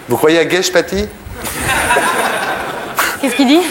Vous croyez à Gesh Pati? Qu'est-ce qu'il dit?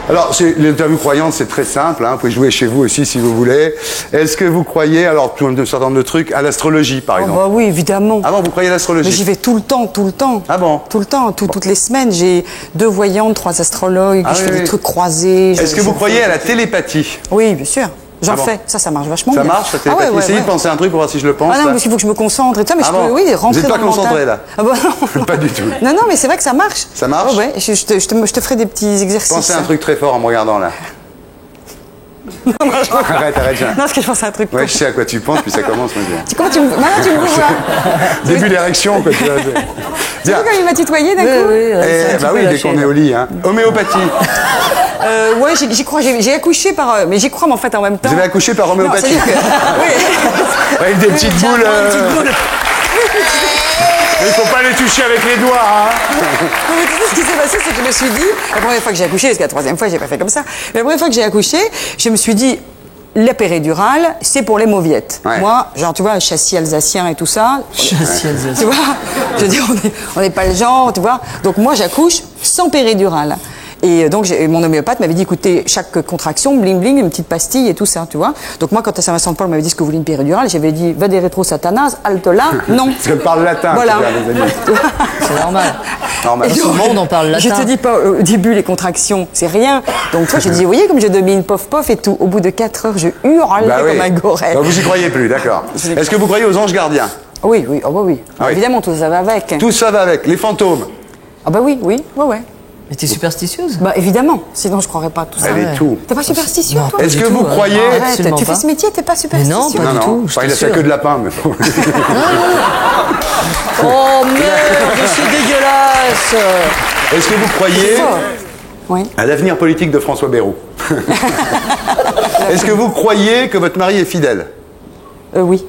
Alors, l'interview croyante, c'est très simple, hein, vous pouvez jouer chez vous aussi si vous voulez. Est-ce que vous croyez, alors, tout un certain nombre de trucs, à l'astrologie, par exemple? Bah oui, évidemment. Ah bon, vous croyez à l'astrologie? Mais j'y vais tout le temps, tout le temps. Ah bon? Tout le temps, toutes les semaines. J'ai 2 voyantes, 3 astrologues, je fais des trucs croisés. Est-ce que vous croyez à la télépathie? Oui, bien sûr. J'en Ah bon? fais. Ça marche vachement bien. Ça marche, la télépathie? Essayez de penser un truc pour voir si je le pense. Ah non, là. parce qu'il faut que je me concentre et tout ça, mais Ah je bon? peux, oui, rentrer Vous n'êtes pas dans le mental. concentré, là? Ah bah non. Pas du tout. Non, mais c'est vrai que ça marche. Ça marche? Ouais, je te ferai des petits exercices. Pensez à un truc très fort en me regardant, là. Arrête, tiens. Non, parce que je pense à un truc. Ouais, je sais à quoi tu penses, puis ça commence, moi, je dis. Comment tu me vois? Début d'érection, quoi, tu vois. Tu vois comme il m'a tutoyé d'un coup? Bah oui, dès qu'on est au lit, hein. Homéopathie. Ouais, j'y crois, j'ai accouché par... mais j'y crois, mais en fait, en même temps... Vous avez accouché par Non, homéopathie? c'est-à-dire que... Oui. Avec des petites boules. Mais il faut pas les toucher avec les doigts, hein. Non, mais tu sais, ce qui s'est passé, c'est que je me suis dit, la première fois que j'ai accouché, parce que la 3e fois, j'ai pas fait comme ça, mais la première fois que j'ai accouché, je me suis dit, la péridurale, c'est pour les mauviettes. Ouais. Moi, genre, tu vois, châssis alsacien et tout ça. Châssis alsacien. Tu vois, je veux dire, on n'est pas le genre, tu vois. Donc moi, j'accouche sans péridurale. Et donc, mon homéopathe m'avait dit, écoutez, chaque contraction, bling bling, une petite pastille et tout ça, tu vois. Donc moi, quand à Saint-Vincent-de-Paul m'avait dit ce que vous voulez une péridurale, j'avais dit, va des rétro satanas, halte là, non. Parce qu'elle parle latin, Voilà. les amis. C'est normal. Normal. Dans tout le monde, on parle latin. Je te dis pas, au début, les contractions, c'est rien. Donc toi, je dis, vous voyez, comme je domine, pof, pof et tout. Au bout de 4 heures, je hurle Bah oui. comme un goret. Bah, vous y croyez plus, d'accord. Est-ce que vous croyez aux anges gardiens? Oui, oui, oh bah oui. Ah oui. Évidemment, tout ça va avec. Tout ça va avec. Les fantômes. Ah bah oui, oui, ouais. Mais t'es superstitieuse? Bah évidemment, sinon je croirais pas à tout ça. Elle est tout. T'es pas superstitieux, Non, toi? pas Est-ce du que tout, vous hein. croyez... Arrête, Absolument tu fais pas. ce métier, t'es pas superstitieux. non, pas Non, du non. tout, je Enfin, il a fait t'assure. que de lapin, mais bon. Oh merde, c'est dégueulasse! Est-ce que vous croyez Oui. à l'avenir politique de François Bayrou? Est-ce que vous croyez que votre mari est fidèle? Oui.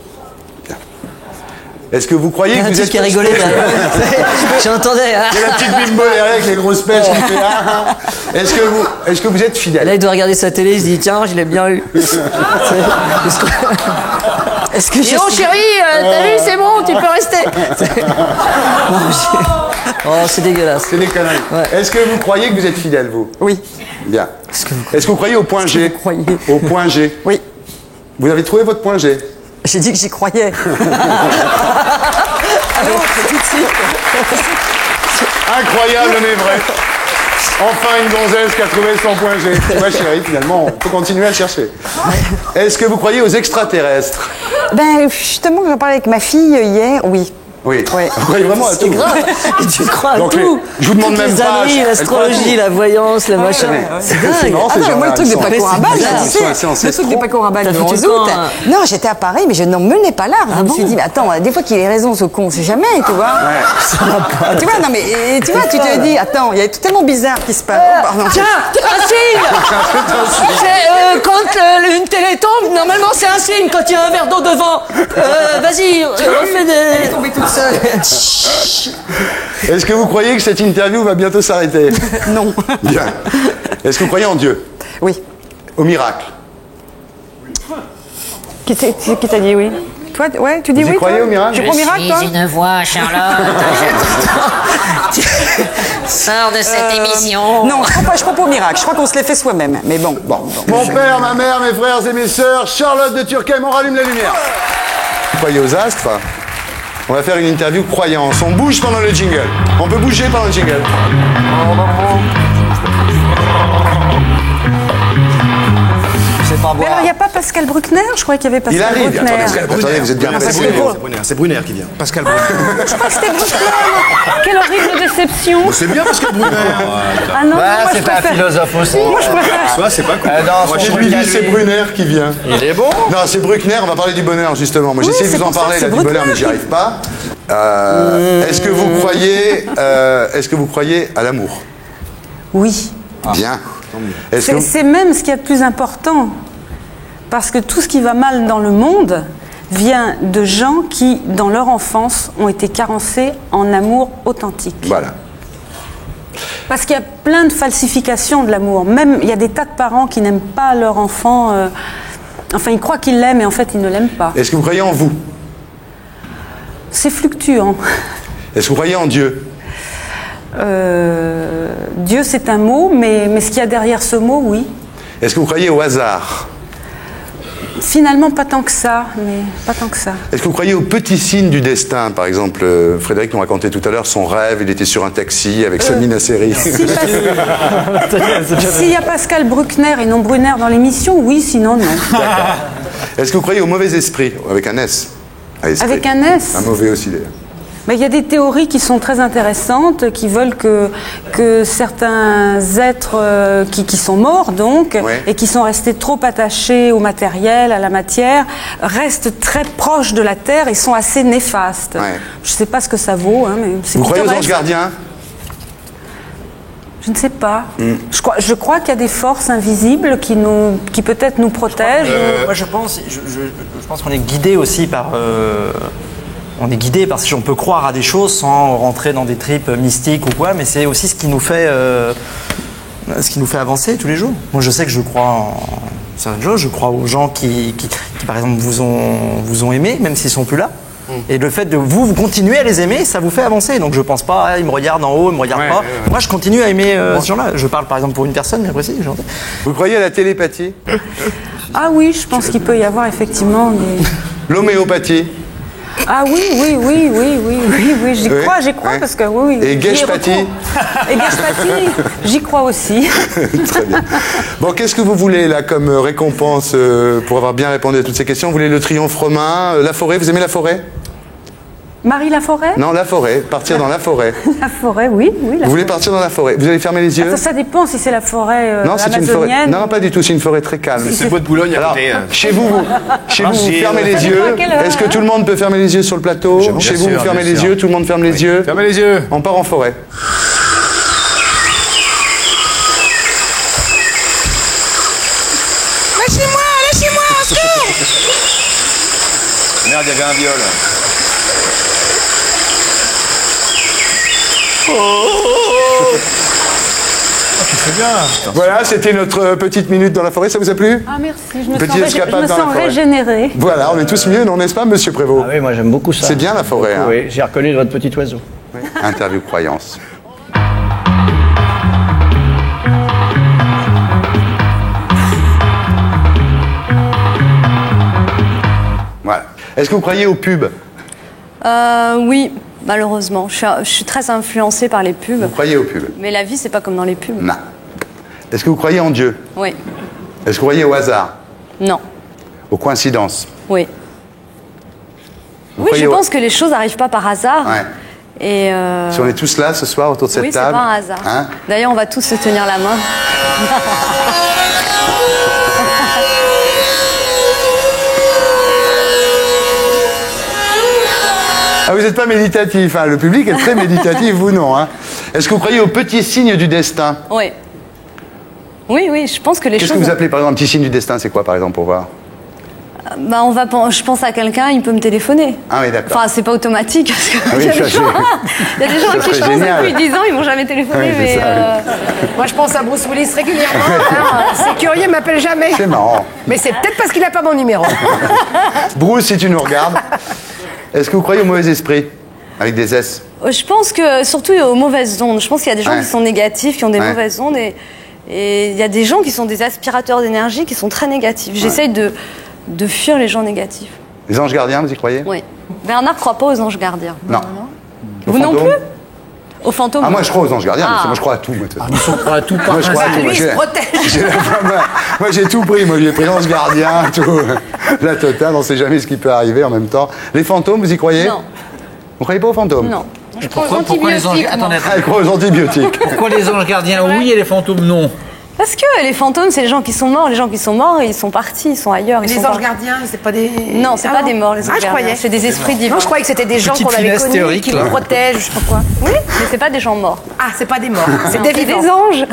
Est-ce que vous croyez Il y a que un vous type êtes... qui a rigolé derrière. J'entendais. Il y a la petite bimbo derrière avec les grosses pêches qui fait... ah, ah. Est-ce que vous êtes fidèle? Là, il doit regarder sa télé, il se dit tiens, je l'ai bien eu. Est-ce que je Oh chérie, t'as vu, c'est bon, tu peux rester. Oh, c'est dégueulasse. C'est des conneries. Ouais. Est-ce que vous croyez que vous êtes fidèle, vous? Oui. Bien. Est-ce que vous croyez au point G? vous croyez Au point G. Oui. Vous avez trouvé votre point G? J'ai dit que j'y croyais. Alors, tout de suite. Incroyable mais vrai. Enfin une gonzesse qui a trouvé son point G. Tu vois chérie, finalement, on peut continuer à chercher. Est-ce que vous croyez aux extraterrestres? Ben, justement, j'en parlais avec ma fille hier, oui. Oui. Ouais. Vous croyez vraiment à C'est tout? grave. Et tu crois à Donc, tout. je vous demande Toutes même les pas, âneries, elle l'astrologie, croit à tout. la voyance, le machin. C'est dingue. marrant, Ah ces non, mais moi, gens-là, le truc ils de sont- Paco Rabanne, ils tu sont sais, assez le truc de ancestraux. Paco Rabanne, T'as le foutu 11 quand, août. hein Non, j'étais à Paris, mais je n'en menais pas large. Je me suis dit, mais attends, des fois qu'il ait raison, ce con, c'est jamais, tu vois. Tu vois, non, mais tu vois, tu te dis, attends, il y a tout tellement bizarre qui se passe. Oh, pardon. Tiens, un signe. C'est quand une télé tombe, normalement c'est un signe quand il y a un verre d'eau devant. Vas-y, refais des... Tombée toute seule. Est-ce que vous croyez que cette interview va bientôt s'arrêter? Non. Bien. Est-ce que vous croyez en Dieu? Oui. Au miracle? Qui t'a dit oui? Toi, ouais, tu dis Vous y oui, croyez toi? au miracle? Tu crois au miracle, toi? une voix, Charlotte. Sors de cette émission. Non, je crois pas au miracle. Je crois qu'on se les fait soi-même. Mais bon. Mon père, ma mère, mes frères et mes sœurs, Charlotte de Turckheim, on rallume la lumière. Vous croyez aux astres? On va faire une interview croyance. On bouge pendant le jingle. On peut bouger pendant le jingle. Mais alors, il n'y a pas Pascal Bruckner? Je croyais qu'il y avait Il Pascal arrive. Bruckner. Attendez, vous êtes bien placé. C'est Brunner qui vient. Pascal Brunner. Je crois que c'était Bruckner. Quelle horrible déception. C'est bien Pascal Brunner. Ah non, moi, je c'est un préfère. philosophe aussi. Moi, je préfère. Ça, c'est pas con. Non, J'ai lui dit c'est Brunner qui vient. Il est bon. Non, c'est Bruckner, on va parler du bonheur justement. Moi j'essaie de c'est vous en pour ça, parler c'est là, du bonheur, mais j'y arrive pas. Est-ce que vous croyez à l'amour? Oui. Bien. Est-ce que vous- C'est même ce qu'il y a de plus important. Parce que tout ce qui va mal dans le monde vient de gens qui, dans leur enfance, ont été carencés en amour authentique. Voilà. Parce qu'il y a plein de falsifications de l'amour. Même, il y a des tas de parents qui n'aiment pas leur enfant Enfin, il croit qu'il l'aime et en fait, il ne l'aime pas. Est-ce que vous croyez en vous? C'est fluctuant. Est-ce que vous croyez en Dieu? Dieu, c'est un mot, mais ce qu'il y a derrière ce mot, oui. Est-ce que vous croyez au hasard? Finalement, pas tant que ça, mais pas tant que ça. Est-ce que vous croyez aux petits signes du destin? Par exemple, Frédéric nous racontait tout à l'heure son rêve, il était sur un taxi avec Sami Nasseri. S'il y a Pascal Bruckner et non Brunner dans l'émission, oui, sinon non. Est-ce que vous croyez au mauvais esprit? Avec un S. Avec un S? Un mauvais aussi d'ailleurs. Mais il y a des théories qui sont très intéressantes, qui veulent que certains êtres qui sont morts, donc, Ouais. et qui sont restés trop attachés au matériel, à la matière, restent très proches de la Terre et sont assez néfastes. Ouais. Je ne sais pas ce que ça vaut, hein, mais c'est Vous croyez aux pittoresque. anges gardiens? Je ne sais pas. Je crois qu'il y a des forces invisibles qui peut-être nous protègent. Moi, je pense qu'on est guidé aussi par. On est guidé parce qu'on peut croire à des choses sans rentrer dans des tripes mystiques ou quoi, mais c'est aussi ce qui nous fait avancer tous les jours. Moi, je sais que je crois en certaines choses. Je crois aux gens qui par exemple, vous ont aimé, même s'ils sont plus là. Et le fait de vous continuez à les aimer, ça vous fait avancer. Donc je pense pas, ils me regardent en haut, ils me regardent pas. Moi, je continue à aimer ces gens-là. Je parle par exemple pour une personne, bien précis. Vous croyez à la télépathie? Ah oui, je pense qu'il peut y avoir effectivement des... L'homéopathie? Ah oui, j'y crois Ouais. parce que oui. Et j'y ai Geshpati? recours. Et Geshpati, j'y crois aussi. Très bien. Bon, qu'est-ce que vous voulez là comme récompense pour avoir bien répondu à toutes ces questions? Vous voulez le triomphe romain, la forêt? Vous aimez la forêt? Marie Laforêt? Non, la forêt. Partir dans la forêt. La forêt, oui. Vous voulez partir dans la forêt? Vous allez fermer les yeux? Ça dépend si c'est la forêt Non, c'est une forêt. amazonienne. Non, pas du tout. C'est une forêt très calme. C'est le bois de Boulogne à Alors, côté. chez vous, vous fermez les Ça yeux. dépend à quelle heure, Est-ce que tout le monde peut fermer les yeux sur le plateau? Chez vous, sûr, vous fermez bien les sûr. yeux. Tout le monde ferme les yeux. Fermez les yeux. On part en forêt. Lâchez-moi, au secours! Merde, il y avait un viol. Tu fais bien. Voilà, c'était notre petite minute dans la forêt. Ça vous a plu? Ah merci, je me Petit escapade dans la sens forêt. régénérée. Voilà, on est tous mieux, non, n'est-ce pas, monsieur Prévost? Ah oui, moi j'aime beaucoup ça. C'est bien la forêt. Hein. Oui, j'ai reconnu votre petit oiseau. Interview croyance. Voilà. Est-ce que vous croyez aux pubs? Oui, malheureusement. Je suis très influencée par les pubs. Vous croyez aux pubs? Mais la vie, c'est pas comme dans les pubs. Non. Est-ce que vous croyez en Dieu? Oui. Est-ce que vous croyez au hasard? Non. Aux coïncidences? Oui. Vous Oui, croyez je au- pense que les choses n'arrivent pas par hasard. Ouais. Et Si on est tous là ce soir autour de cette oui, c'est table. pas un hasard. Hein? D'ailleurs, on va tous se tenir la main. Ah, vous n'êtes pas méditatif, hein. Le public est très méditatif, vous non. Hein. Est-ce que vous croyez aux petits signes du destin? Oui. Oui, je pense que les Qu'est-ce choses. que vous appelez par exemple un petit signe du destin? C'est quoi par exemple pour voir? Bah, je pense à quelqu'un, il peut me téléphoner. Ah oui, d'accord. Enfin, c'est pas automatique parce que Ah oui, il y a ça, des gens, il y a des gens ça à qui je serait pense génial. depuis 10 ans, ils m'ont jamais téléphoné. Oui, c'est mais ça, Moi, je pense à Bruce Willis régulièrement. hein. C'est curieux, il m'appelle jamais. C'est marrant. Mais c'est peut-être parce qu'il n'a pas mon numéro. Bruce, si tu nous regardes, est-ce que vous croyez au mauvais esprit? Avec des S? Je pense que surtout aux mauvaises ondes. Je pense qu'il y a des gens Ouais. qui sont négatifs, qui ont des Ouais. mauvaises ondes, et il y a des gens qui sont des aspirateurs d'énergie qui sont très négatifs. J'essaye de fuir les gens négatifs. Les anges gardiens, vous y croyez? Oui. Bernard ne croit pas aux anges gardiens. Non. Vous Aux non fantômes? plus? Aux fantômes? Ah, moi je crois aux anges gardiens, Ah. moi je crois à tout. Moi, On croit à tout par moi je crois à tout. Lui, Moi, il se protège. moi, j'ai tout pris, moi j'ai pris ange gardien, tout. La totale, on ne sait jamais ce qui peut arriver en même temps. Les fantômes, vous y croyez? Non. Vous croyez pas aux fantômes? Non. Je crois aux Pourquoi les anges... antibiotiques, moi. Attendez, Ah, ils croient aux antibiotiques. pourquoi les anges gardiens oui et les fantômes non? Parce que les fantômes, c'est les gens qui sont morts. Les gens qui sont morts, ils sont partis, ils sont ailleurs. Ils Les sont anges partis. gardiens, c'est pas des. Non, c'est pas des morts, les anges Ah, je gardiens. croyais. C'est des esprits divins. Non, je croyais que c'était des gens Petite qu'on avait finesse connus, théorique, qui là. nous protègent, je sais pas quoi. Oui, mais c'est pas des gens morts. Ah, c'est pas des morts, c'est Non, des c'est vivants. des anges.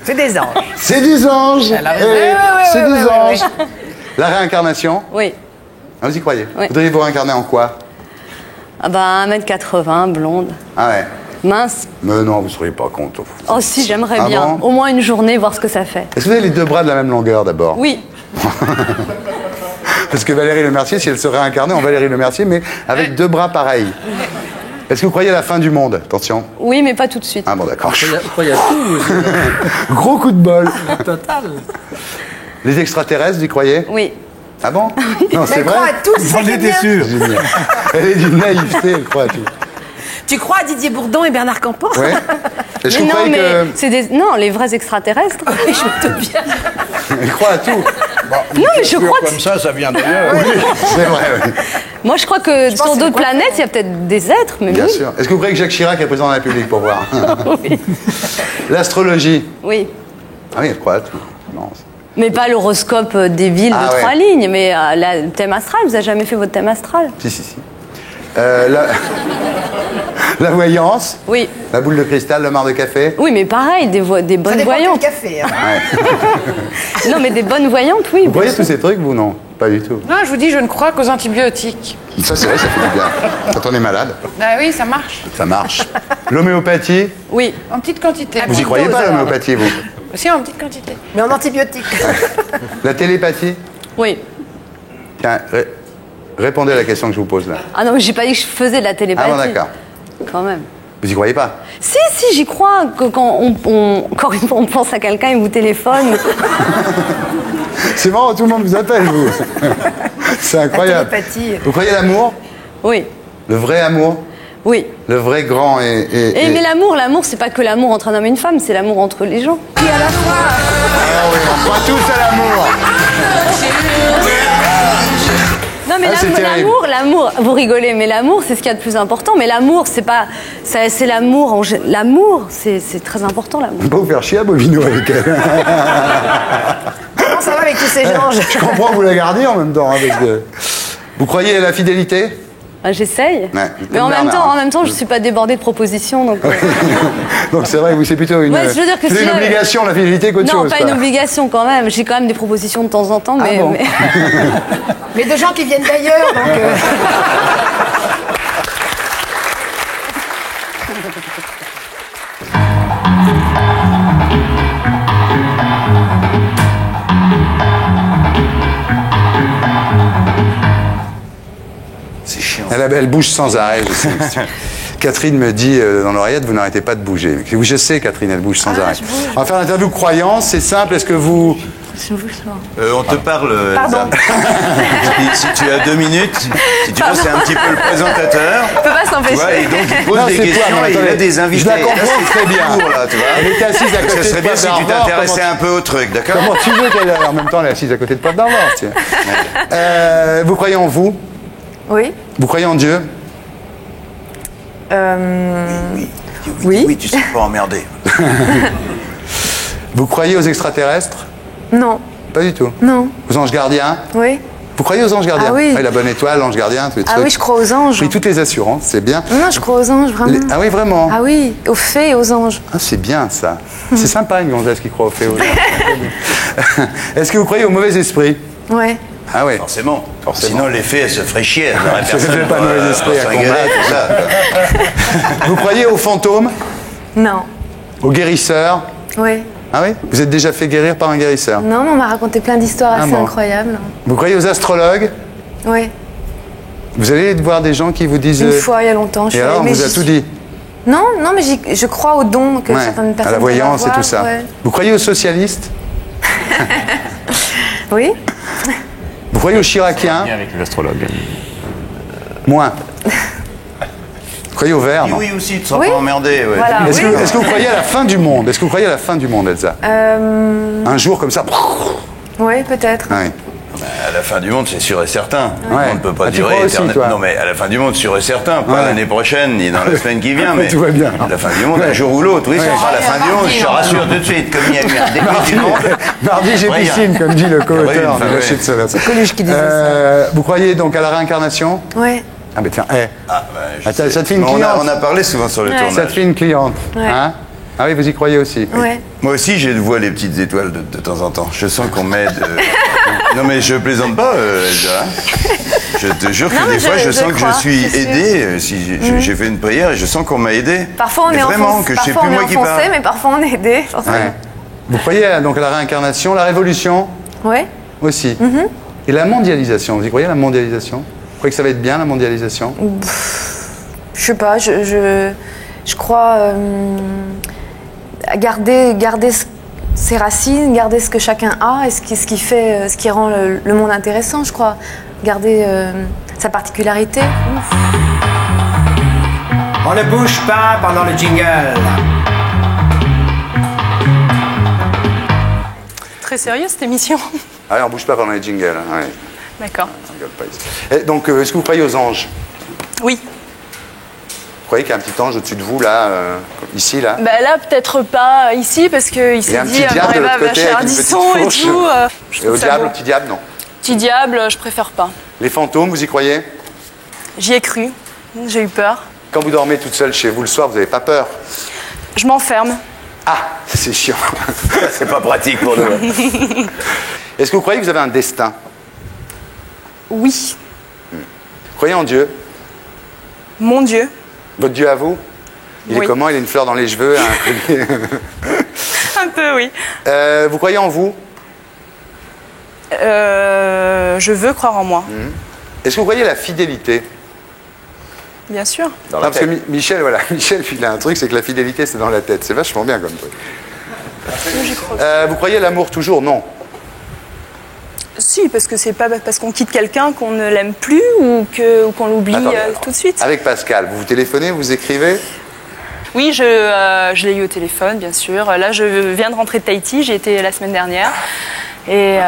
C'est des anges. C'est des anges. a raison. Eh, Ouais, c'est ouais, des ouais, anges. La réincarnation, Oui. ah, vous y croyez? Oui. Vous devriez vous réincarner en quoi? Ah bah 1m80, blonde, Ah ouais. mince. Mais non, vous ne seriez pas content. Oh si, j'aimerais Ah bien. bon Au moins une journée, voir ce que ça fait. Est-ce que vous avez les deux bras de la même longueur d'abord? Oui. Parce que Valérie Lemercier, si elle se réincarnait en Valérie Lemercier, mais avec 2 bras pareils. Est-ce que vous croyez à la fin du monde? Attention. Oui, mais pas tout de suite. Ah bon, d'accord. Vous croyez à tout. Gros coup de bol. Total. Les extraterrestres, vous y croyez? Oui. Ah bon? Non, c'est Elle vrai. croit à tout, c'est ça qui est bien. sûr. Génial. Elle est d'une naïveté, elle croit à tout. Tu crois à Didier Bourdon et Bernard Campan? Ouais. Est-ce que Mais vous non, croyez mais que... c'est des... Non, les vrais extraterrestres. Oui, je me doute bien. Elle croit à tout. Non, mais je crois que... Comme ça vient d'ailleurs. C'est vrai, oui. Moi, je crois que pense sur que c'est d'autres quoi planètes, il y a peut-être des êtres, mais Bien oui. sûr. Est-ce que vous croyez que Jacques Chirac est président de la République pour voir? Oui. L'astrologie. Oui. Ah oui, elle croit à tout. Non. Mais pas l'horoscope des villes Ah de ouais. 3 lignes, mais le thème astral. Vous avez jamais fait votre thème astral? Si. La... la voyance. Oui. La boule de cristal, le mar de café. Oui, mais pareil, des Ça bonnes dépend voyantes. quel café. Hein. Non, mais des bonnes voyantes, oui. Vous voyez tous ces trucs, vous, non? Pas du tout. Non, je vous dis, je ne crois qu'aux antibiotiques. Ça, c'est vrai, ça fait du bien. Quand on est malade, Ah oui, ça marche. ça marche. L'homéopathie. Oui. En petite quantité. Vous y croyez pas, l'homéopathie, vous? Aussi en petite quantité. Mais en antibiotiques. La télépathie. Oui. Tiens, répondez à la question que je vous pose là. Ah non, mais j'ai pas dit que je faisais de la Ah télépathie. bon, d'accord. Quand même. Vous y croyez pas? Si, j'y crois. Que quand on pense à quelqu'un, il vous téléphone. C'est marrant, tout le monde vous appelle, vous. C'est incroyable. La télépathie. Vous croyez à l'amour? Oui. Le vrai amour? Oui. Le vrai grand et... Mais l'amour, c'est pas que l'amour entre un homme et une femme, c'est l'amour entre les gens. Ah oui, on croit tous à l'amour. Non, mais Ah, c'est terrible. l'amour, vous rigolez, mais l'amour, c'est ce qu'il y a de plus important. Mais l'amour, c'est pas. C'est l'amour. L'amour, c'est très important, l'amour. On va pas vous faire chier à Bovino avec elle. Comment ça va avec tous ces gens? Je comprends que vous la gardiez en même temps. Vous croyez à la fidélité? Ah, j'essaye. Ouais, Mais en même Bernard, temps, je suis pas débordée de propositions. Donc, Donc c'est vrai, vous c'est plutôt une, Ouais, je veux dire que c'est si une là- obligation, la fidélité, qu'autre non, chose. pas quoi. une obligation quand même. J'ai quand même des propositions de temps en temps, mais. bon mais- Mais de gens qui viennent d'ailleurs, donc. C'est chiant. Elle bouge sans arrêt, je sais. Catherine me dit dans l'oreillette, vous n'arrêtez pas de bouger. Oui, je sais, Catherine, elle bouge sans arrêt. On va faire l'interview croyance, c'est simple. Est-ce que vous... On te parle, Pardon. Elsa. si tu as 2 minutes, si tu veux, c'est un petit peu le présentateur. On peut pas Tu s'empêcher. vois, et donc il pose Non, des c'est questions toi, non, et il a attendez. des invités. Je la Là, comprends c'est très bien. court, là, tu vois. Elle était assise à Donc, côté ça serait de bien Paul si tu d'Arvor, t'intéressais comment- un peu au truc, d'accord? Comment tu veux qu'elle... En même temps, elle est assise à côté de Paul d'Arvor, tiens. Vous croyez en vous? Oui. Vous croyez en Dieu? Oui, tu sais pas emmerder. Vous croyez aux extraterrestres? Non. Pas du tout. Non. Aux anges gardiens? Oui. Vous croyez aux anges gardiens? Ah oui. La bonne étoile, l'ange gardien, tous les Ah trucs. oui, je crois aux anges. Oui, toutes les assurances, c'est bien. Non, je crois aux anges, vraiment. Ah oui, vraiment? Ah oui, aux fées et aux anges. Ah, c'est bien ça. C'est sympa une gonzesse qui croit aux fées. Est-ce que vous croyez au mauvais esprit? Ouais. Ah oui. Forcément. Forcément. Sinon, les fées, elles se feraient chier. Elles n'auraient Ça personne fait pas pour, mauvais esprit pour à s'engueuler, combattre. tout ça. Vous croyez aux fantômes? Non. Aux guérisseurs? Ouais. Ah oui? Vous êtes déjà fait guérir par un guérisseur? Non, mais on m'a raconté plein d'histoires Ah assez bon. incroyables. Vous croyez aux astrologues? Ouais. Vous allez voir des gens qui vous disent... Une fois, il y a longtemps. Je Et suis alors, on allée, mais vous a j'y tout suis- dit? Non, non, mais je crois aux dons que Ouais, certaines personnes à la voyance peuvent et tout avoir, ça. ouais. Vous croyez aux socialistes? Oui. Vous croyez aux chiraciens? Avec l'astrologue. Moins. Vous croyez aux verts? Oui, non? oui, aussi, tu te sens Oui. pas emmerdé. Ouais. Voilà. Est-ce oui. que vous croyez à la fin du monde? Est-ce que vous croyez à la fin du monde, Elsa? Un jour comme ça? Oui, peut-être. Ouais. À la fin du monde, c'est sûr et certain. Ouais. On ne peut pas Ah, tu durer crois aussi, éternellement. toi? Non, mais à la fin du monde, sûr et certain. Pas Ouais. l'année prochaine, ni dans la semaine qui vient, mais Tout va bien. à la fin du monde, un jour ou l'autre. Oui, ce sera la fin du monde, je te rassure tout de suite. Comme il y a eu un début du monde. Mardi, j'ai Ouais, piscine, comme dit le co-auteur enfin, de ouais. Lâcher de Soleil. C'est Coluche qui disait Vous croyez donc à la réincarnation? Ouais. Ah, mais tiens, Ah, bah, je Attends, sais. ça te fait une Mais cliente. on a parlé souvent sur le Ouais. ça tournage. te fait une cliente. Ouais. Hein? Ah oui, vous y croyez aussi? Ouais. Moi aussi, je vois les petites étoiles de temps en temps. Je sens qu'on m'aide. Non, mais je plaisante pas, Elsa. Je te jure Non, que mais des fois, je je sens que crois, je suis c'est sûr. aidé. Si j'ai fait une prière et je sens qu'on m'a aidé. Parfois on Mais est vraiment, enfoncé, que je sais parfois plus on est moi qui enfoncé, parle. mais parfois on est aidé. forcément. Ouais. Vous croyez donc à la réincarnation, la révolution? Ouais. Aussi. Et la mondialisation, vous y croyez à la mondialisation? Vous croyez que ça va être bien, la mondialisation? Je sais pas, je crois à garder ses racines, garder ce que chacun a et ce qui rend le monde intéressant, je crois. Garder sa particularité. On ne bouge pas pendant le jingle. Très sérieux cette émission. Ah ouais, on bouge pas pendant les jingles. Hein, ouais. D'accord. On rigole pas ici. Et donc, est-ce que vous croyez aux anges? Oui. Vous croyez qu'il y a un petit ange au-dessus de vous, là, ici, là? Bah là, peut-être pas ici, parce qu'il s'est dit Marie-Va va chez Ardisson et tout. Et au diable, petit diable, non? Petit diable, je préfère pas. Les fantômes, vous y croyez? J'y ai cru. J'ai eu peur. Quand vous dormez toute seule chez vous le soir, vous n'avez pas peur? Je m'enferme. Ah, c'est chiant. C'est pas pratique pour nous. Est-ce que vous croyez que vous avez un destin? Oui. Vous croyez en Dieu? Mon Dieu. Votre Dieu à vous? Il est comment? Il a une fleur dans les cheveux? Un peu, oui. Vous croyez en vous? Je veux croire en moi. Est-ce que vous croyez à la fidélité? Bien sûr. Non, parce que Michel, voilà, Michel, il a un truc, c'est que la fidélité, c'est dans la tête. C'est vachement bien comme truc. J'y crois. Vous croyez à l'amour toujours? Non. Si, parce que c'est pas parce qu'on quitte quelqu'un qu'on ne l'aime plus ou qu'on l'oublie tout de suite. Avec Pascal, vous téléphonez, vous écrivez? Oui, je l'ai eu au téléphone, bien sûr. Là, je viens de rentrer de Tahiti, j'y étais la semaine dernière. Et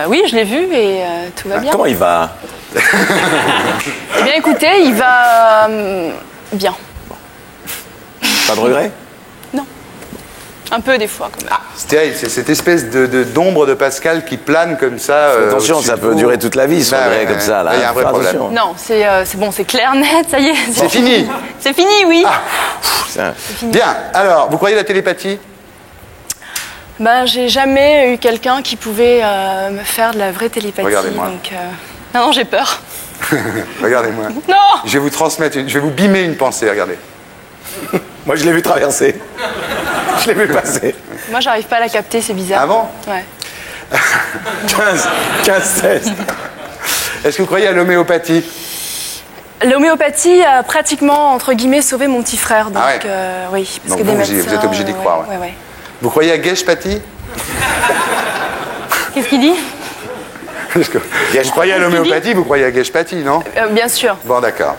oui, je l'ai vu et tout va bien. Comment il va? Eh bien, écoutez, il va bien. Pas de regret? Non. Un peu des fois, quand même. C'est terrible, c'est cette espèce d'ombre de Pascal qui plane comme ça. Attention, ça peut durer toute la vie, ce regret comme ça. Là. Il y a un vrai problème. Non, c'est bon, c'est clair, net, ça y est. C'est fini. C'est fini, oui. Fini. Bien, alors, vous croyez à la télépathie? Ben, j'ai jamais eu quelqu'un qui pouvait me faire de la vraie télépathie. Regardez-moi. Donc, non, j'ai peur. Regardez-moi. Non. Je vais vous transmettre, je vais vous bimer une pensée, regardez. Moi, je l'ai vu traverser. Je l'ai vu passer. Moi, j'arrive pas à la capter, c'est bizarre. Ah bon? Ouais. 15-16. Est-ce que vous croyez à l'homéopathie? L'homéopathie a pratiquement, entre guillemets, sauvé mon petit frère. Donc, oui. Parce donc que vous êtes obligé d'y croire. Ouais. Vous croyez à Geshpati? Qu'est-ce qu'il dit? Je croyais à l'homéopathie, vous croyez à Geshpati, non? Bien sûr. Bon, d'accord.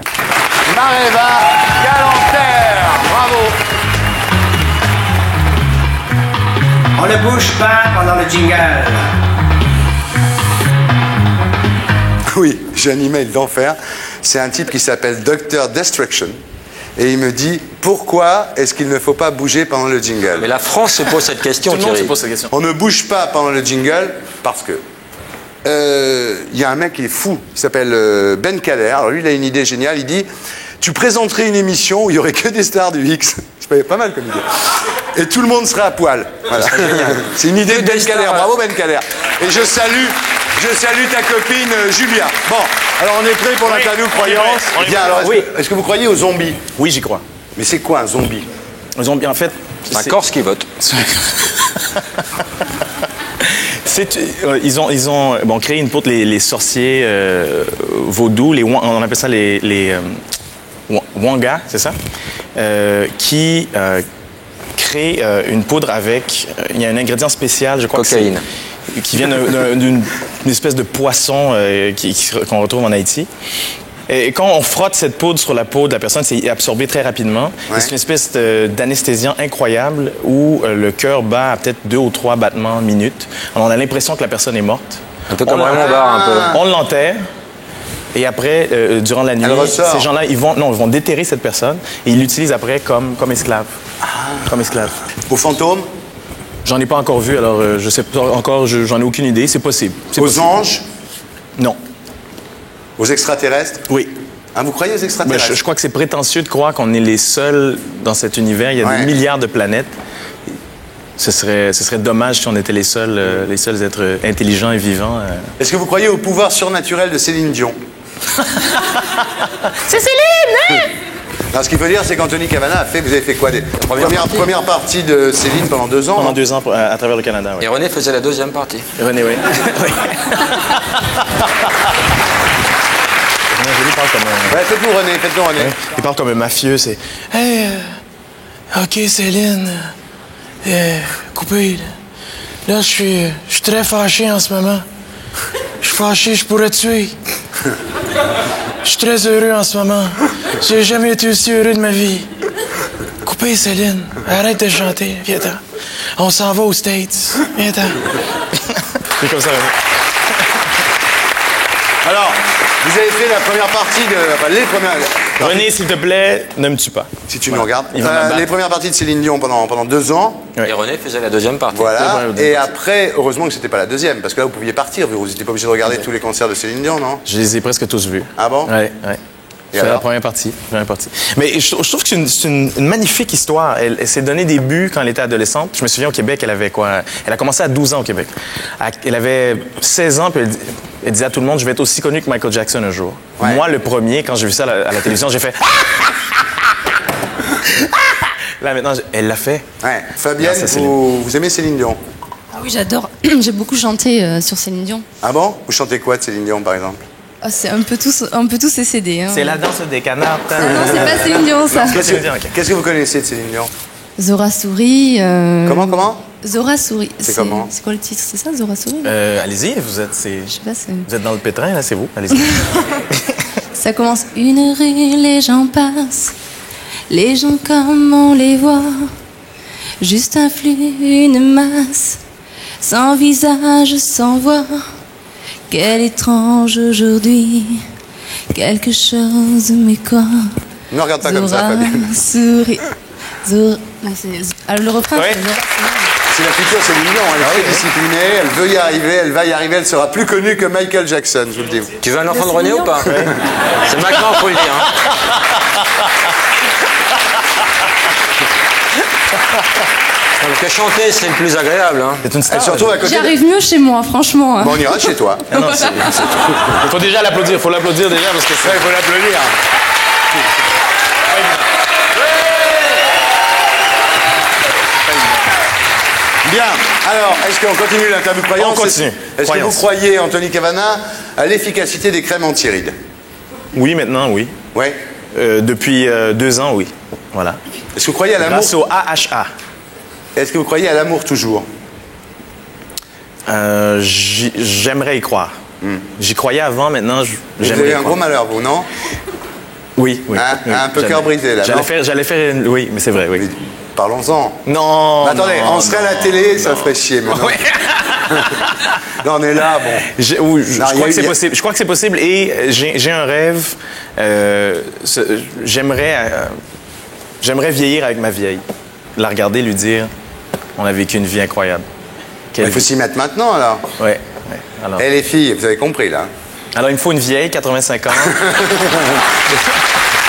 Marie-Va Galanter, bravo. On ne bouge pas pendant le jingle. Oui, j'ai un email d'enfer. C'est un type qui s'appelle Dr. Destruction. Et il me dit, pourquoi est-ce qu'il ne faut pas bouger pendant le jingle? Mais la France se pose cette question, Tout le monde se pose cette question. On ne bouge pas pendant le jingle parce que il y a un mec qui est fou, il s'appelle Ben Kader. Alors lui, il a une idée géniale. Il dit, tu présenterais une émission où il n'y aurait que des stars du X. C'est pas mal comme idée. Et tout le monde serait à poil. Voilà. C'est une idée de Ben Kader. Bravo Ben Kader. Et je salue ta copine Julia. Bon, alors on est prêt pour l'interview croyance. Bien, alors est-ce que vous croyez aux zombies? Oui, j'y crois. Mais c'est quoi un zombie? Un zombie, en fait... C'est un Corse qui vote. Ils ont créé une pour les sorciers vaudous, on appelle ça les Wanga, c'est ça? Qui crée une poudre avec... il y a un ingrédient spécial, je crois. Cocaïne. Qui vient d'une espèce de poisson qu'on retrouve en Haïti. Et quand on frotte cette poudre sur la peau de la personne, c'est absorbé très rapidement. Ouais. C'est une espèce d'anesthésiant incroyable où le cœur bat à peut-être 2 ou 3 battements minute. Alors on a l'impression que la personne est morte. Un peu comme Raymond Barre, un peu. On l'enterre. Et après, durant la nuit, ces gens-là, ils vont déterrer cette personne et ils l'utilisent après comme esclave. Comme esclave. Aux fantômes? J'en ai pas encore vu, alors je sais pas encore, j'en ai aucune idée, c'est possible. Aux anges? Non. Aux extraterrestres? Oui. Ah, vous croyez aux extraterrestres? Je crois que c'est prétentieux de croire qu'on est les seuls dans cet univers. Il y a des milliards de planètes. Ce serait dommage si on était les seuls êtres intelligents et vivants. Est-ce que vous croyez au pouvoir surnaturel de Céline Dion? C'est Céline, hein? Non, ce qu'il faut dire, c'est qu'Anthony Cavana vous avez fait quoi première partie de Céline pendant 2 ans. Pendant 2 ans à travers le Canada, oui. Et René faisait la deuxième partie. René, oui. Il parle comme un... Ouais, faites-nous René. Ouais, il parle comme un mafieux, c'est... Hey, OK, Céline, coupé, là, je suis très fâché en ce moment. Je suis fâché, je pourrais te tuer. Je suis très heureux en ce moment. J'ai jamais été aussi heureux de ma vie. Coupé, Céline, arrête de chanter, viens-t'en. On s'en va aux States, viens-t'en. C'est comme ça, René. Alors, vous avez fait la première partie les premières... René, s'il te plaît, ne me tue pas. Si tu nous regardes. Les premières parties de Céline Dion pendant 2 ans. Et René faisait la deuxième partie. Voilà. Et après, heureusement que c'était pas la deuxième, parce que là, vous pouviez partir. Vous n'étiez pas obligé de regarder tous les concerts de Céline Dion, non? Je les ai presque tous vus. Ah bon? Oui. C'est la première partie. Mais je trouve que c'est une magnifique histoire. Elle s'est donné des buts quand elle était adolescente. Je me souviens au Québec, elle avait quoi? Elle a commencé à 12 ans au Québec. Elle avait 16 ans, puis elle disait à tout le monde, je vais être aussi connue que Michael Jackson un jour. Ouais. Moi, le premier, quand j'ai vu ça à la télévision, j'ai fait... Là, maintenant, elle l'a fait. Ouais. Fabienne, vous aimez Céline Dion? Ah oui, j'adore. J'ai beaucoup chanté sur Céline Dion. Ah bon? Vous chantez quoi de Céline Dion, par exemple? Ah, c'est un peu tous ces CD. Hein. C'est la danse des canards. Ah non, c'est pas Céline Dion, ça. Qu'est-ce que vous connaissez de Céline Dion? Zora Souris. Comment? Zora Souris. C'est comment? C'est quoi le titre? C'est ça, Zora Souris? Allez-y, vous êtes... Je sais pas, vous êtes dans le pétrin, là, c'est vous. Allez-y. Ça commence. Une rue, les gens passent. Les gens comme on les voit. Juste un flux, une masse. Sans visage, sans voix. Quel étrange aujourd'hui, quelque chose, mais quoi? Ne regarde pas comme ça, Fabienne. Souris. Alors le refrain, ouais. C'est la future Céline Dion, elle est très disciplinée, elle veut y arriver, elle va y arriver, elle sera plus connue que Michael Jackson, je vous le dis. Tu veux un enfant de René ou pas? C'est maintenant, faut le dire. Donc, chanter, c'est le plus agréable. Hein. C'est une star. J'y arrive mieux chez moi, franchement. Hein. Bon, on ira chez toi. Il faut déjà l'applaudir. Il faut l'applaudir déjà parce que il faut l'applaudir. Bien. Alors, est-ce qu'on continue l'interview croyance? On continue. Est-ce que vous croyez, Anthony Cavana, à l'efficacité des crèmes anti-rides? Oui, maintenant, oui. Oui. Depuis 2 ans, oui. Voilà. Est-ce que vous croyez à l'amour? Grâce au AHA. Est-ce que vous croyez à l'amour toujours? J'aimerais y croire. J'y croyais avant, maintenant, Vous avez un gros malheur, vous, non? Oui. Un peu cœur brisé, là, J'allais faire une... Oui, mais c'est vrai, oui. Parlons-en. Non. Mais attendez, on serait à la télé, ça ferait chier, maintenant. Non, on est là, bon. Je crois que c'est possible. Je crois que c'est possible et j'ai un rêve. J'aimerais vieillir avec ma vieille. La regarder, lui dire, on a vécu une vie incroyable. Il faut s'y mettre maintenant, alors. Oui. Et les filles, vous avez compris, là. Alors, il me faut une vieille, 85 ans.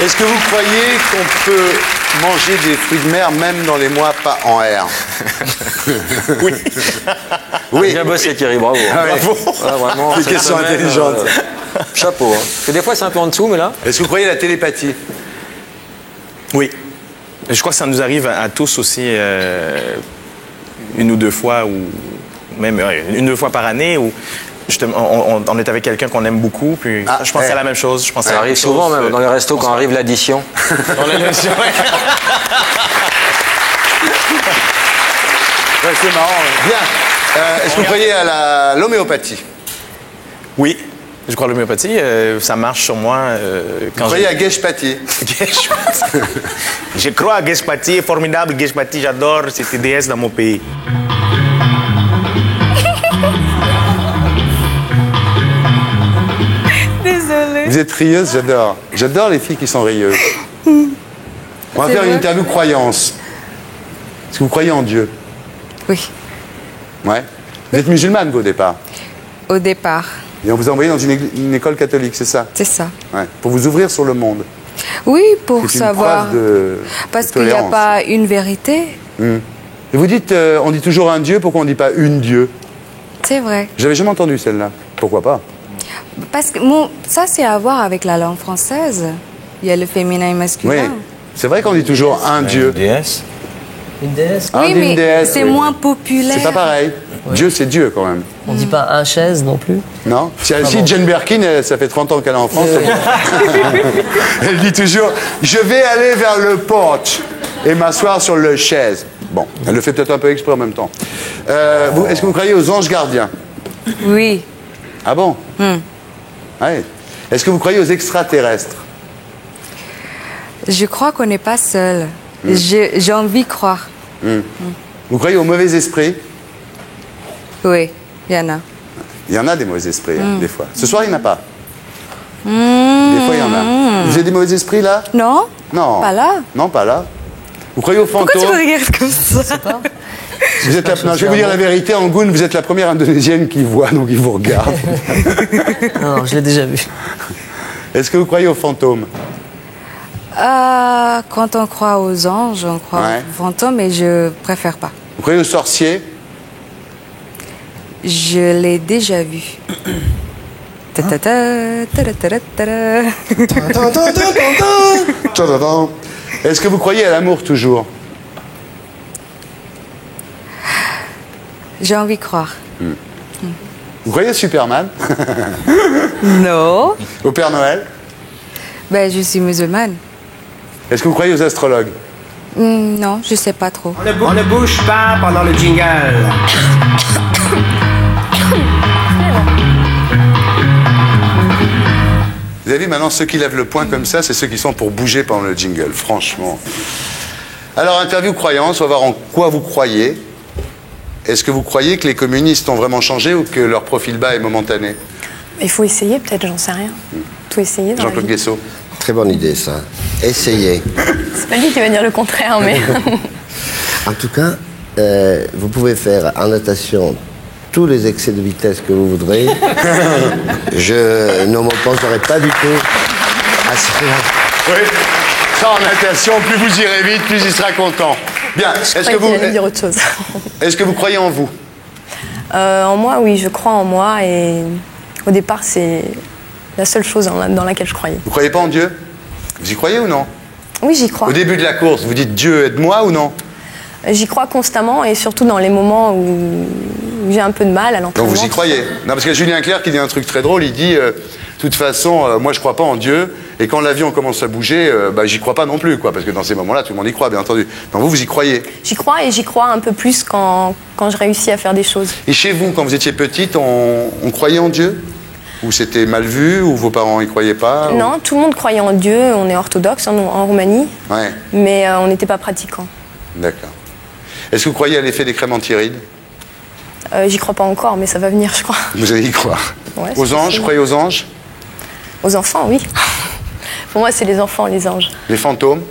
Est-ce que vous croyez qu'on peut manger des fruits de mer même dans les mois pas en R? Oui. Oui. Bien bossé, Thierry, bravo. Bravo. Ah, vraiment, des questions intelligentes. Chapeau. Hein. Parce que des fois, c'est un peu en dessous, mais là... Est-ce que vous croyez à la télépathie? Oui. Je crois que ça nous arrive à tous aussi 1 ou 2 fois, ou même 1 ou 2 fois par année, où on est avec quelqu'un qu'on aime beaucoup, puis je pense à la même chose. Je pense ça arrive souvent, même dans les restos, quand arrive l'addition. Dans l'addition, c'est marrant. Bien. Est-ce que vous croyez à l'homéopathie? Oui. Je crois à l'homéopathie, ça marche sur moi quand vous croyez à Geshpati? Je crois à Geshpati, formidable Geshpati, j'adore cette déesse dans mon pays. Désolée. Vous êtes rieuse, j'adore. J'adore les filles qui sont rieuses. On va faire une interview croyance. Est-ce que vous croyez en Dieu? Oui. Ouais. Vous êtes musulmane, vous, au départ? Au départ. Et on vous a envoyé dans une école catholique, c'est ça? C'est ça. Ouais. Pour vous ouvrir sur le monde. Oui, pour savoir. Parce qu'il n'y a pas une vérité. Et vous dites, on dit toujours un Dieu, pourquoi on ne dit pas une Dieu? C'est vrai. J'avais jamais entendu celle-là. Pourquoi pas? Parce que ça, c'est à voir avec la langue française. Il y a le féminin et masculin. Oui. C'est vrai qu'on dit toujours un Dieu. déesse. Une déesse. Un Oui, d'une mais déesse, c'est oui. moins populaire. C'est pas pareil. Dieu, c'est Dieu quand même. On dit pas un chaise non plus. Non. Si bon. Jane Birkin, ça fait 30 ans qu'elle est en France. Elle dit toujours je vais aller vers le porch et m'asseoir sur le chaise. Bon, elle le fait peut-être un peu exprès en même temps. Est-ce que vous croyez aux anges gardiens? Oui. Ah bon? Ouais. Est-ce que vous croyez aux extraterrestres? Je crois qu'on n'est pas seul. J'ai envie de croire. Vous croyez aux mauvais esprits? Oui, il y en a. Il y en a des mauvais esprits, hein, des fois. Ce soir, il n'y en a pas. Des fois, il y en a. Vous avez des mauvais esprits, là? Non. Non. Pas là. Non, pas là. Vous croyez aux fantômes? Pourquoi tu me regardes comme ça? Vous êtes non, je vais vous dire la vérité, Angoun, vous êtes la première Indonésienne qui voit, donc il vous regarde. Non, je l'ai déjà vu. Est-ce que vous croyez aux fantômes? Quand on croit aux anges, on croit aux fantômes, mais je préfère pas. Vous croyez aux sorciers? Je l'ai déjà vu. Est-ce que vous croyez à l'amour toujours? J'ai envie de croire. Vous croyez à Superman? Non. Au Père Noël? Ben, je suis musulmane. Est-ce que vous croyez aux astrologues? Non, je sais pas trop. On ne bouge pas pendant le jingle. Vous avez vu, maintenant, ceux qui lèvent le poing comme ça, c'est ceux qui sont pour bouger pendant le jingle, franchement. Alors, interview croyance, on va voir en quoi vous croyez. Est-ce que vous croyez que les communistes ont vraiment changé ou que leur profil bas est momentané? Il faut essayer, peut-être, j'en sais rien. Tout essayer dans la Jean-Claude vie. Guessot. Très bonne idée, ça. Essayez. C'est pas lui qui va dire le contraire, mais... En tout cas, vous pouvez faire en natation tous les excès de vitesse que vous voudrez. Je ne m'opposerai pas du tout à cela. Oui, ça en natation, plus vous irez vite, plus il sera content. Bien, est-ce que qu'il allait dire autre chose. Est-ce que vous croyez en vous? En moi, oui, je crois en moi et au départ, c'est la seule chose dans laquelle je croyais. Vous croyez pas en Dieu? Vous y croyez ou non? Oui, j'y crois. Au début de la course, vous dites Dieu aide-moi ou non? J'y crois constamment et surtout dans les moments où j'ai un peu de mal à l'entraînement. Donc vous y croyez? Non, parce qu'il y a Julien Clerc qui dit un truc très drôle, il dit de toute façon, moi je crois pas en Dieu, et quand l'avion commence à bouger, j'y crois pas non plus, quoi, parce que dans ces moments-là, tout le monde y croit, bien entendu. Donc vous y croyez? J'y crois et j'y crois un peu plus quand je réussis à faire des choses. Et chez vous, quand vous étiez petite, on croyait en Dieu? Ou c'était mal vu, ou vos parents y croyaient pas? Non, tout le monde croyait en Dieu, on est orthodoxe en Roumanie, Ouais, mais on n'était pas pratiquants. d'accord. Est-ce que vous croyez à l'effet des crèmes anti-rides? J'y crois pas encore, mais ça va venir, je crois. Vous allez y croire. Ouais, aux c'est anges, possible. croyez aux anges? Aux enfants, oui. Pour moi, c'est les enfants, les anges. Les fantômes?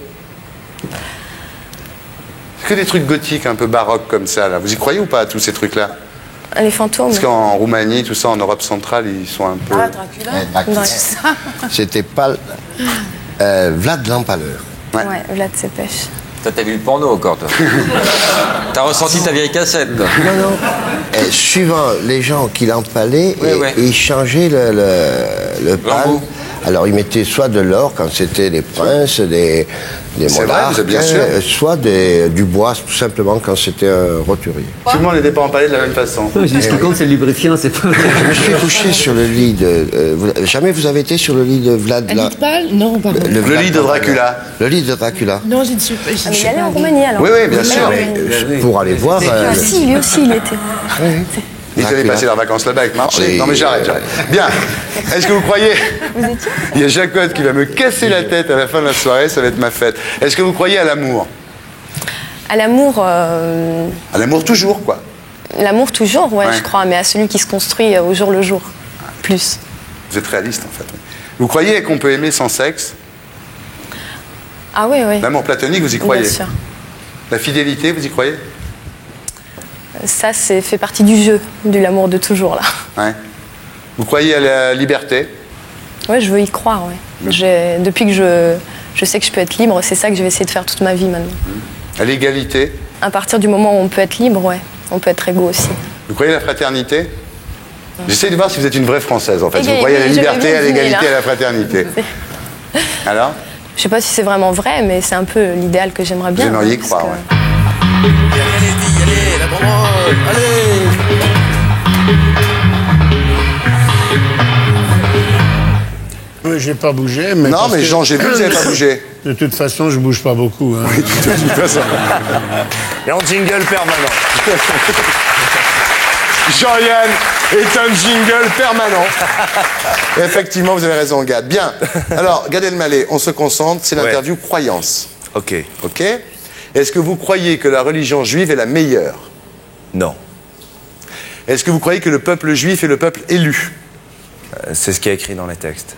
C'est que des trucs gothiques, un peu baroques comme ça, là. Vous y croyez ou pas à tous ces trucs-là? Les fantômes. Parce qu'en Roumanie, tout ça, en Europe centrale, ils sont un peu... Dracula. C'était pas Vlad l'Empaleur. Ouais, Vlad Cepech. Toi, t'as vu le porno encore, toi. T'as ressenti ta vieille cassette, toi. Suivant les gens qui l'empalaient, ils changeaient le pal. Alors ils mettaient soit de l'or quand c'était des princes, des monarques, vrai, bien sûr. soit du bois tout simplement quand c'était un roturier. Tout le monde n'était pas empalé de la même façon. Ce qui compte, c'est le lubrifiant, c'est pas... Je me suis couché sur le lit de... jamais vous avez été sur le lit de Vlad là? Non, pardon. Le lit de Dracula. Le lit de Dracula. Non, je ne suis pas. Ah, mais il allait en Roumanie alors. Oui, oui, bien sûr. Pour aller voir... Si, lui aussi, il était. Ils avaient passé leurs vacances là-bas avec Marché. Oui. Non mais j'arrête. Bien. Est-ce que vous croyez... Il y a Jacotte qui va me casser la tête à la fin de la soirée, ça va être ma fête. Est-ce que vous croyez à l'amour? À l'amour. À l'amour toujours, quoi. L'amour toujours, ouais, je crois, mais à celui qui se construit au jour le jour. Plus. Vous êtes réaliste, en fait. Vous croyez qu'on peut aimer sans sexe? Ah oui, oui. L'amour platonique, vous y croyez? Bien sûr. La fidélité, vous y croyez? Ça, c'est fait partie du jeu, de l'amour de toujours, là. Ouais. Vous croyez à la liberté? Ouais, je veux y croire, ouais. Depuis que je sais que je peux être libre, c'est ça que je vais essayer de faire toute ma vie maintenant. À l'égalité? À partir du moment où on peut être libre, ouais, on peut être égaux aussi. Vous croyez à la fraternité? J'essaie de voir si vous êtes une vraie Française, en fait. Égalité, Vous croyez à la j'avais liberté, bien à deviné, l'égalité, là. à la fraternité. Alors? Je sais pas si c'est vraiment vrai, mais c'est un peu l'idéal que j'aimerais bien. J'aimerais y parce croire, que- ouais. Allez, la banderole, Oui, j'ai pas bougé, mais... Non, parce mais que- Jean, j'ai vu que vous n'avez pas bougé. De toute façon, je bouge pas beaucoup. Hein. Oui, de toute façon. Et en jingle permanent. Jean-Yann est un jingle permanent. Effectivement, vous avez raison, Gad. Bien. Alors, Gad Elmaleh, on se concentre. C'est l'interview croyance. Ok. OK? Est-ce que vous croyez que la religion juive est la meilleure? Non. Est-ce que vous croyez que le peuple juif est le peuple élu? C'est ce qui est écrit dans les textes.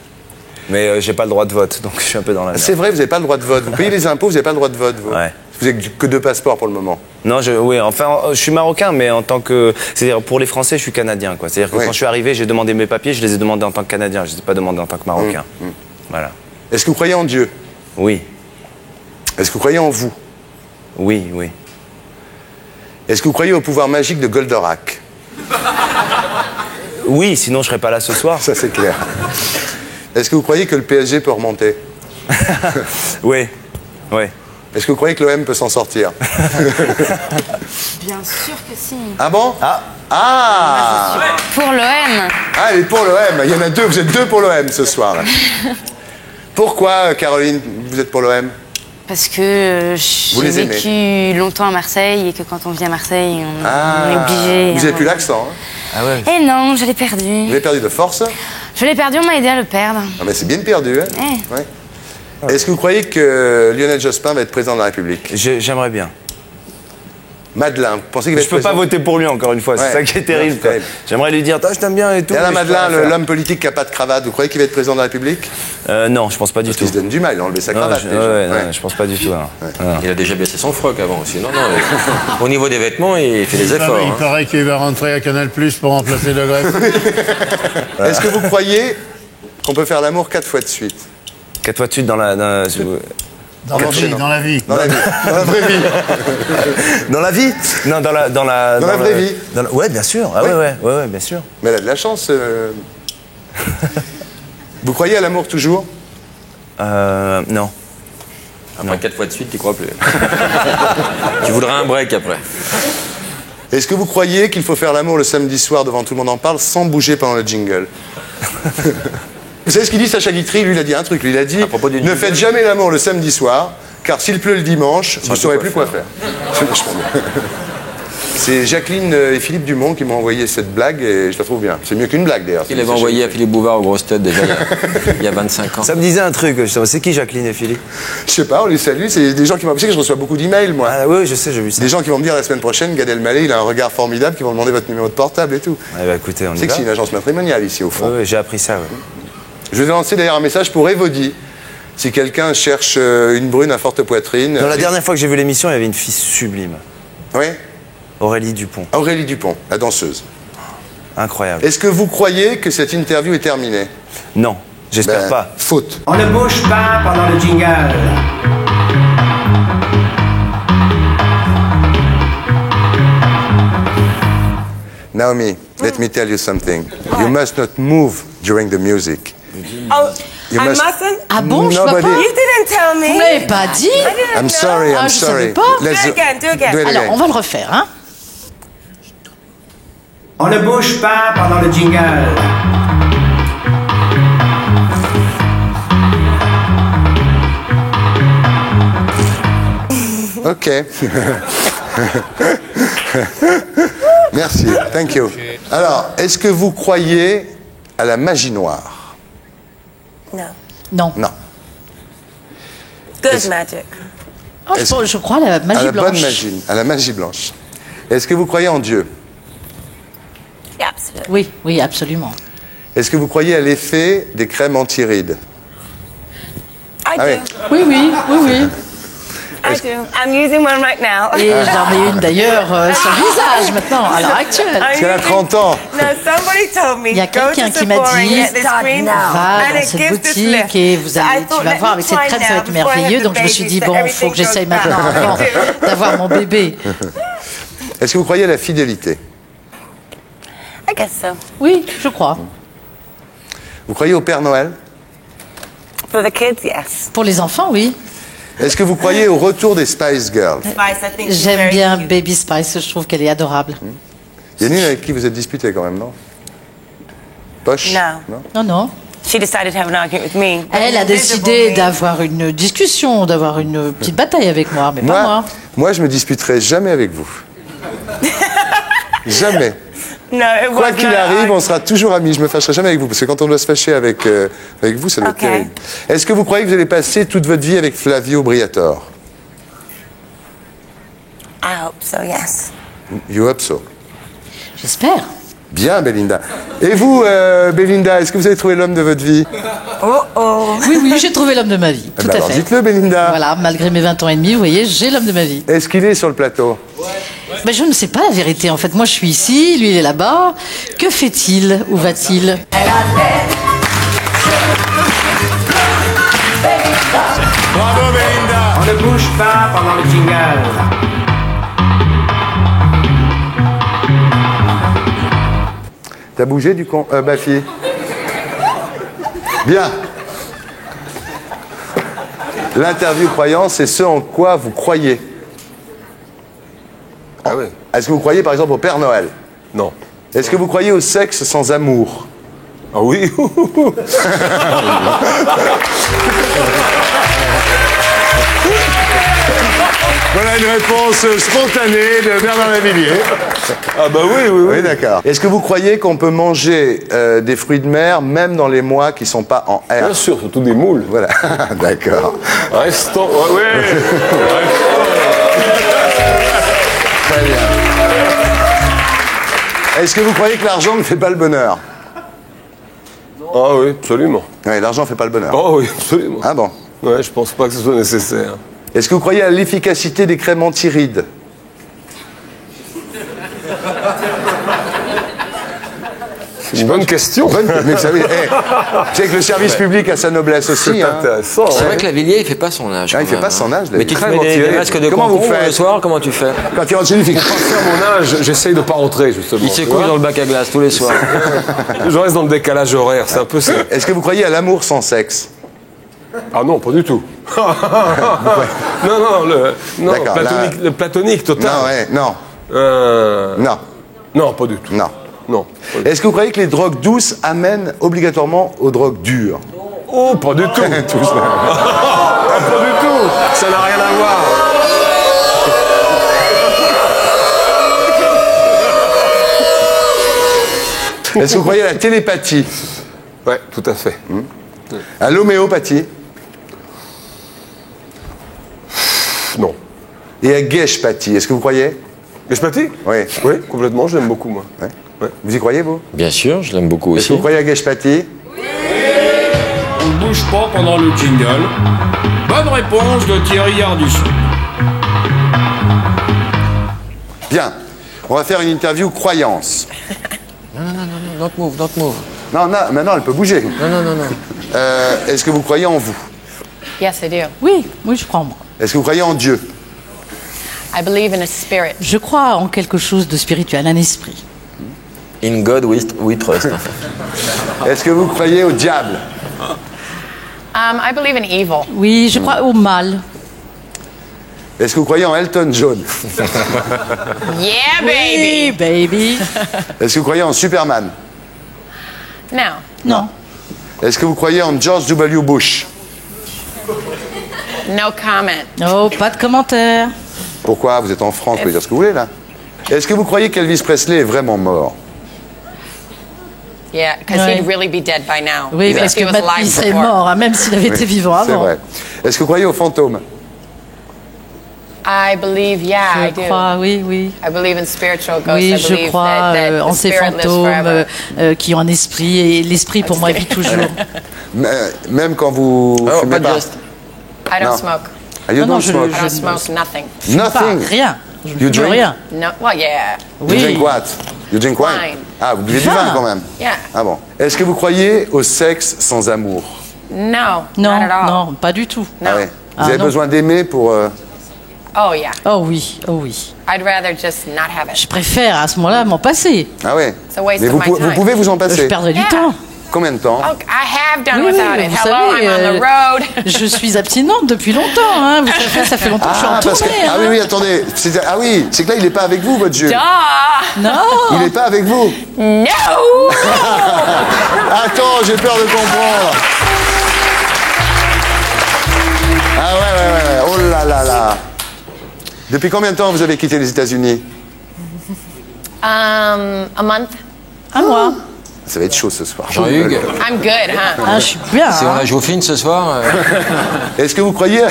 Mais j'ai pas le droit de vote, donc je suis un peu dans la merde. C'est vrai, vous n'avez pas le droit de vote. Vous payez les impôts, vous n'avez pas le droit de vote, vous. Ouais. Vous n'avez que 2 passeports pour le moment. Non, oui, enfin, je suis marocain, mais en tant que... C'est-à-dire, pour les Français, je suis canadien, quoi. C'est-à-dire que Oui. quand je suis arrivé, j'ai demandé mes papiers, je les ai demandés en tant que canadien, je ne les ai pas demandés en tant que marocain. Voilà. Est-ce que vous croyez en Dieu? Oui. Est-ce que vous croyez en vous? Oui, oui. Est-ce que vous croyez au pouvoir magique de Goldorak? Oui, sinon je serais pas là ce soir. Ça, c'est clair. Est-ce que vous croyez que le PSG peut remonter? Oui, oui. Est-ce que vous croyez que l'OM peut s'en sortir? Bien sûr que si. Ah bon? Ah! Pour l'OM. Ah, elle est pour l'OM. Il y en a 2, vous êtes 2 pour l'OM ce soir. Là. Pourquoi, Caroline, vous êtes pour l'OM? Parce que Vous j'ai les aimez. vécu longtemps à Marseille et que quand on vit à Marseille, on est obligé. Vous n'avez plus l'accent, hein? Ah ouais. Eh non, je l'ai perdu. Vous avez perdu de force? Je l'ai perdu, on m'a aidé à le perdre. Ah, mais c'est bien perdu, hein? Eh. Ouais. Est-ce que vous croyez que Lionel Jospin va être président de la République? J'aimerais bien. Madeleine, vous pensez qu'il va Je être peux pas président? voter pour lui encore une fois, c'est Ouais. ça qui est terrible. Ouais, quoi. terrible. J'aimerais lui dire, je t'aime bien et tout. Et Alain mais je peux rien Madeleine, faire. l'homme politique qui n'a pas de cravate, vous croyez qu'il va être président de la République? Non, je pense pas du tout. Il se donne du mal, il a enlevé sa Non, cravate. je, déjà. ouais, non, Ouais. je pense pas du tout. hein. Non. Il a déjà baissé son froc avant aussi. Non, non. Au niveau des vêtements, il fait des efforts. Il hein. paraît qu'il va rentrer à Canal+ pour remplacer Le Greffe. Est-ce que vous croyez qu'on peut faire l'amour 4 fois de suite? 4 fois de suite dans la... Dans la vie, dans la vie. Dans la vie. Dans la vraie vie. Dans la vie Non, dans la... Dans la vraie vie. Ouais, bien sûr. Ah, Oui. ouais, bien sûr. Mais elle a de la chance. Vous croyez à l'amour toujours? Non. Après 4 fois de suite, tu crois plus. Tu voudrais un break après. Est-ce que vous croyez qu'il faut faire l'amour le samedi soir devant Tout le monde en parle sans bouger pendant le jingle? Vous savez ce qu'il dit, Sacha Guitry? Lui, il a dit un truc. Lui, il a dit ne faites jamais l'amour le samedi soir, car s'il pleut le dimanche, vous ne saurez plus quoi faire. C'est vachement bien. C'est Jacqueline et Philippe Dumont qui m'ont envoyé cette blague et je la trouve bien. C'est mieux qu'une blague d'ailleurs. Il avait envoyé à Philippe Bouvard aux grosses têtes déjà il y a 25 ans. Ça me disait un truc, justement. C'est qui Jacqueline et Philippe? Je sais pas, on les salue. C'est des gens qui m'ont... Vous savez que je reçois beaucoup d'emails, moi. Ah oui, je sais, j'ai vu ça. Des gens qui vont me dire la semaine prochaine, Gad Elmaleh, il a un regard formidable, qui vont demander votre numéro de portable et tout. Ouais, bah écoutez, on y C'est que va. c'est une agence matrimoniale ici, au fond. Oui, j'ai appris ça, ouais. Je vais lancer d'ailleurs un message pour Evody. Si quelqu'un cherche une brune à forte poitrine... Dans la dernière fois que j'ai vu l'émission, il y avait une fille sublime. Oui? Aurélie Dupont. Aurélie Dupont, la danseuse. Incroyable. Est-ce que vous croyez que cette interview est terminée? Non, j'espère pas. Faute. On ne bouge pas pendant le jingle. Naomi, let me tell you something. You must not move during the music. Oh, You I must- mustn't? Ah bon, je peux Nobody- pas? You didn't tell me. Vous m'avez pas dit? I didn't I'm know. sorry, I'm Ah, je savais sorry. pas. Do it again, do it again. Do it Alors, again. on va le refaire, hein? On ne bouge pas pendant le jingle. Ok. Merci, thank you. Alors, est-ce que vous croyez à la magie noire? No. Non. Non. Good magic. Oh, je crois à la À magie la blanche. bonne magie, à la magie blanche. Est-ce que vous croyez en Dieu? Absolutely. Oui, oui, absolument. Est-ce que vous croyez à l'effet des crèmes anti-rides? I Ah do. oui. Oui, oui, oui, oui. I do. I'm using one right now. Et j'en ai une d'ailleurs sur le visage maintenant, à l'heure actuelle. Parce qu'elle a 30 ans. No, somebody told me. Il y a go quelqu'un to qui m'a Sephora and dit, get this cream, va and dans it cette gives this boutique lift. et So I tu thought, vas let voir me avec cette try crème, ça va now être before I have merveilleux. the Donc je me suis baby, dit, so bon, il faut everything que j'essaye goes back. maintenant avant d'avoir mon bébé. Est-ce que vous croyez à la fidélité? I guess so. Oui, je crois. Vous croyez au Père Noël? For the kids, yes. Pour les enfants, oui. Est-ce que vous croyez au retour des Spice Girls? Spice, I think she's J'aime very bien cute. Baby Spice, je trouve qu'elle est adorable. Il y en a une avec qui vous êtes disputé quand même, non? Poche? No. Non, non. She decided to have an argument with me. Elle a décidé d'avoir une discussion, d'avoir une petite bataille avec moi, mais pas moi. Moi, je me disputerai jamais avec vous. Jamais. No, it was Quoi qu'il not arrive, on sera toujours amis. Je me fâcherai jamais avec vous, parce que quand on doit se fâcher avec vous, ça doit être Ok. terrible. Est-ce que vous croyez que vous allez passer toute votre vie avec Flavio Briatore? I hope so, yes. You hope so. J'espère. Bien, Belinda. Et vous, Belinda, est-ce que vous avez trouvé l'homme de votre vie? Oui, oui, j'ai trouvé l'homme de ma vie. Tout à alors fait. dites-le, Belinda. Voilà, malgré mes 20 ans et demi, vous voyez, j'ai l'homme de ma vie. Est-ce qu'il est sur le plateau? Mais je ne sais pas la vérité. En fait, moi, je suis ici, lui, il est là-bas. Que fait-il? Où va-t-il? Bravo Belinda. On ne bouge pas pendant le jingle. T'as bougé du con, Bafi? Bien. L'interview croyance, c'est ce en quoi vous croyez. Ah oui. Est-ce que vous croyez par exemple au Père Noël? Non. Est-ce que vous croyez au sexe sans amour? Ah oui. Voilà une réponse spontanée de Bernard Lavilliers. Ah bah oui, oui, oui. Oui, d'accord. Est-ce que vous croyez qu'on peut manger des fruits de mer même dans les mois qui ne sont pas en R? Bien sûr, surtout des moules. Voilà, d'accord. Restons. Oui. Très bien. Est-ce que vous croyez que l'argent ne fait pas le bonheur? Ah oui, absolument. Oui, l'argent ne fait pas le bonheur. Oh oui, absolument. Ah bon? Ouais, je pense pas que ce soit nécessaire. Est-ce que vous croyez à l'efficacité des crèmes anti-rides? C'est une bonne question. Mais vous savez, vous savez que le service public a sa noblesse aussi. C'est intéressant. C'est hein. vrai que Lavilliers, il fait pas son âge. Ah, il quand fait même, pas hein. son âge. Mais tu te Crème mets des anti-rides. masques de Comment vous concombre faites le soir, comment tu fais? Quand il rentre chez lui, il fait... Passer à mon âge, j'essaye de pas rentrer justement. Il se couche dans le bac à glace tous les soirs. Je reste dans le décalage horaire, c'est un peu ça. Est-ce que vous croyez à l'amour sans sexe? Ah non, pas du tout. Non, D'accord, platonique, le platonique total. Non, ouais, non. Non. Non, pas du tout. Non. Non. Est-ce que vous croyez que les drogues douces amènent obligatoirement aux drogues dures? Oh, pas du tout. Pas du tout. Ça n'a rien à voir. Est-ce que vous croyez à la télépathie? Ouais, tout à fait. À l'homéopathie? Non. Et à Geshpathie, est-ce que vous croyez? Geshpathie? Oui. Oui, complètement, je l'aime beaucoup, moi. Ouais. Vous y croyez, vous? Bien sûr, je l'aime beaucoup Est-ce que aussi. vous croyez à Geshpathie? On ne bouge pas pendant le jingle. Bonne réponse de Thierry Ardisson. Bien. On va faire une interview croyance. Non, don't move. Non, maintenant, elle peut bouger. Non. Est-ce que vous croyez en vous? Yes, I do. Oui, je crois en moi. Est-ce que vous croyez en Dieu? I believe in a spirit. Je crois en quelque chose de spirituel, un esprit. In God we trust. Est-ce que vous croyez au diable? I believe in evil. Oui, je crois au mal. Est-ce que vous croyez en Elton John? Yeah, baby. Oui, baby. Est-ce que vous croyez en Superman? No. Non. Est-ce que vous croyez en George W. Bush? No comment. Oh, pas de commentaire. Pourquoi? Vous êtes en France, vous pouvez dire ce que vous voulez, là. Est-ce que vous croyez qu'Elvis Presley est vraiment mort? Yeah, because Ouais. he'd really be dead by now. Oui, even parce if he que was maintenant, alive il serait before. mort, hein, même s'il avait été vivant C'est avant. vrai. Est-ce que vous croyez aux fantômes? I believe, yeah, I Je do. crois, oui. I believe in spiritual ghosts. Oui, I je believe crois that en the ces spirit lives fantômes forever. qui ont un esprit, et l'esprit pour moi vit toujours. Même quand vous fumez pas? I don't Non. smoke. Ah, you don't smoke? I don't smoke nothing. Nothing? Pas, rien. Je ne You fume drink? rien. No, well, yeah. You drink what? You drink wine? Wine. Ah, vous buvez du vin quand même? Yeah. Ah bon. Est-ce que vous croyez au sexe sans amour? No, Non, not at all. non, pas du tout. Ah ouais. Vous Ah, avez non. besoin d'aimer pour... Oh, yeah. Oh oui, oh oui. I'd rather just not have it. Je préfère à ce moment-là m'en passer. Ah ouais. It's a waste Mais of vous, my vous time. pouvez vous en Je passer? perdrais du Yeah. temps. Combien de temps? Oh, I have done Oui, without oui, it. vous Hello, savez, I'm on the road. je suis abstinente depuis longtemps. Hein. Ça fait longtemps que je suis en parce que, tournée. ah oui, oui, attendez. Ah oui, c'est que là, il n'est pas avec vous, votre Dieu. Non. Il n'est pas avec vous. No. Attends, j'ai peur de comprendre. Ah ouais. Oh là là là. Depuis combien de temps vous avez quitté les États-Unis? A month. Un mois. Ça va être chaud ce soir. Jean-Hugues. I'm good, huh? Ah, je suis bien. Si on a joué fine ce soir. Est-ce que vous croyez,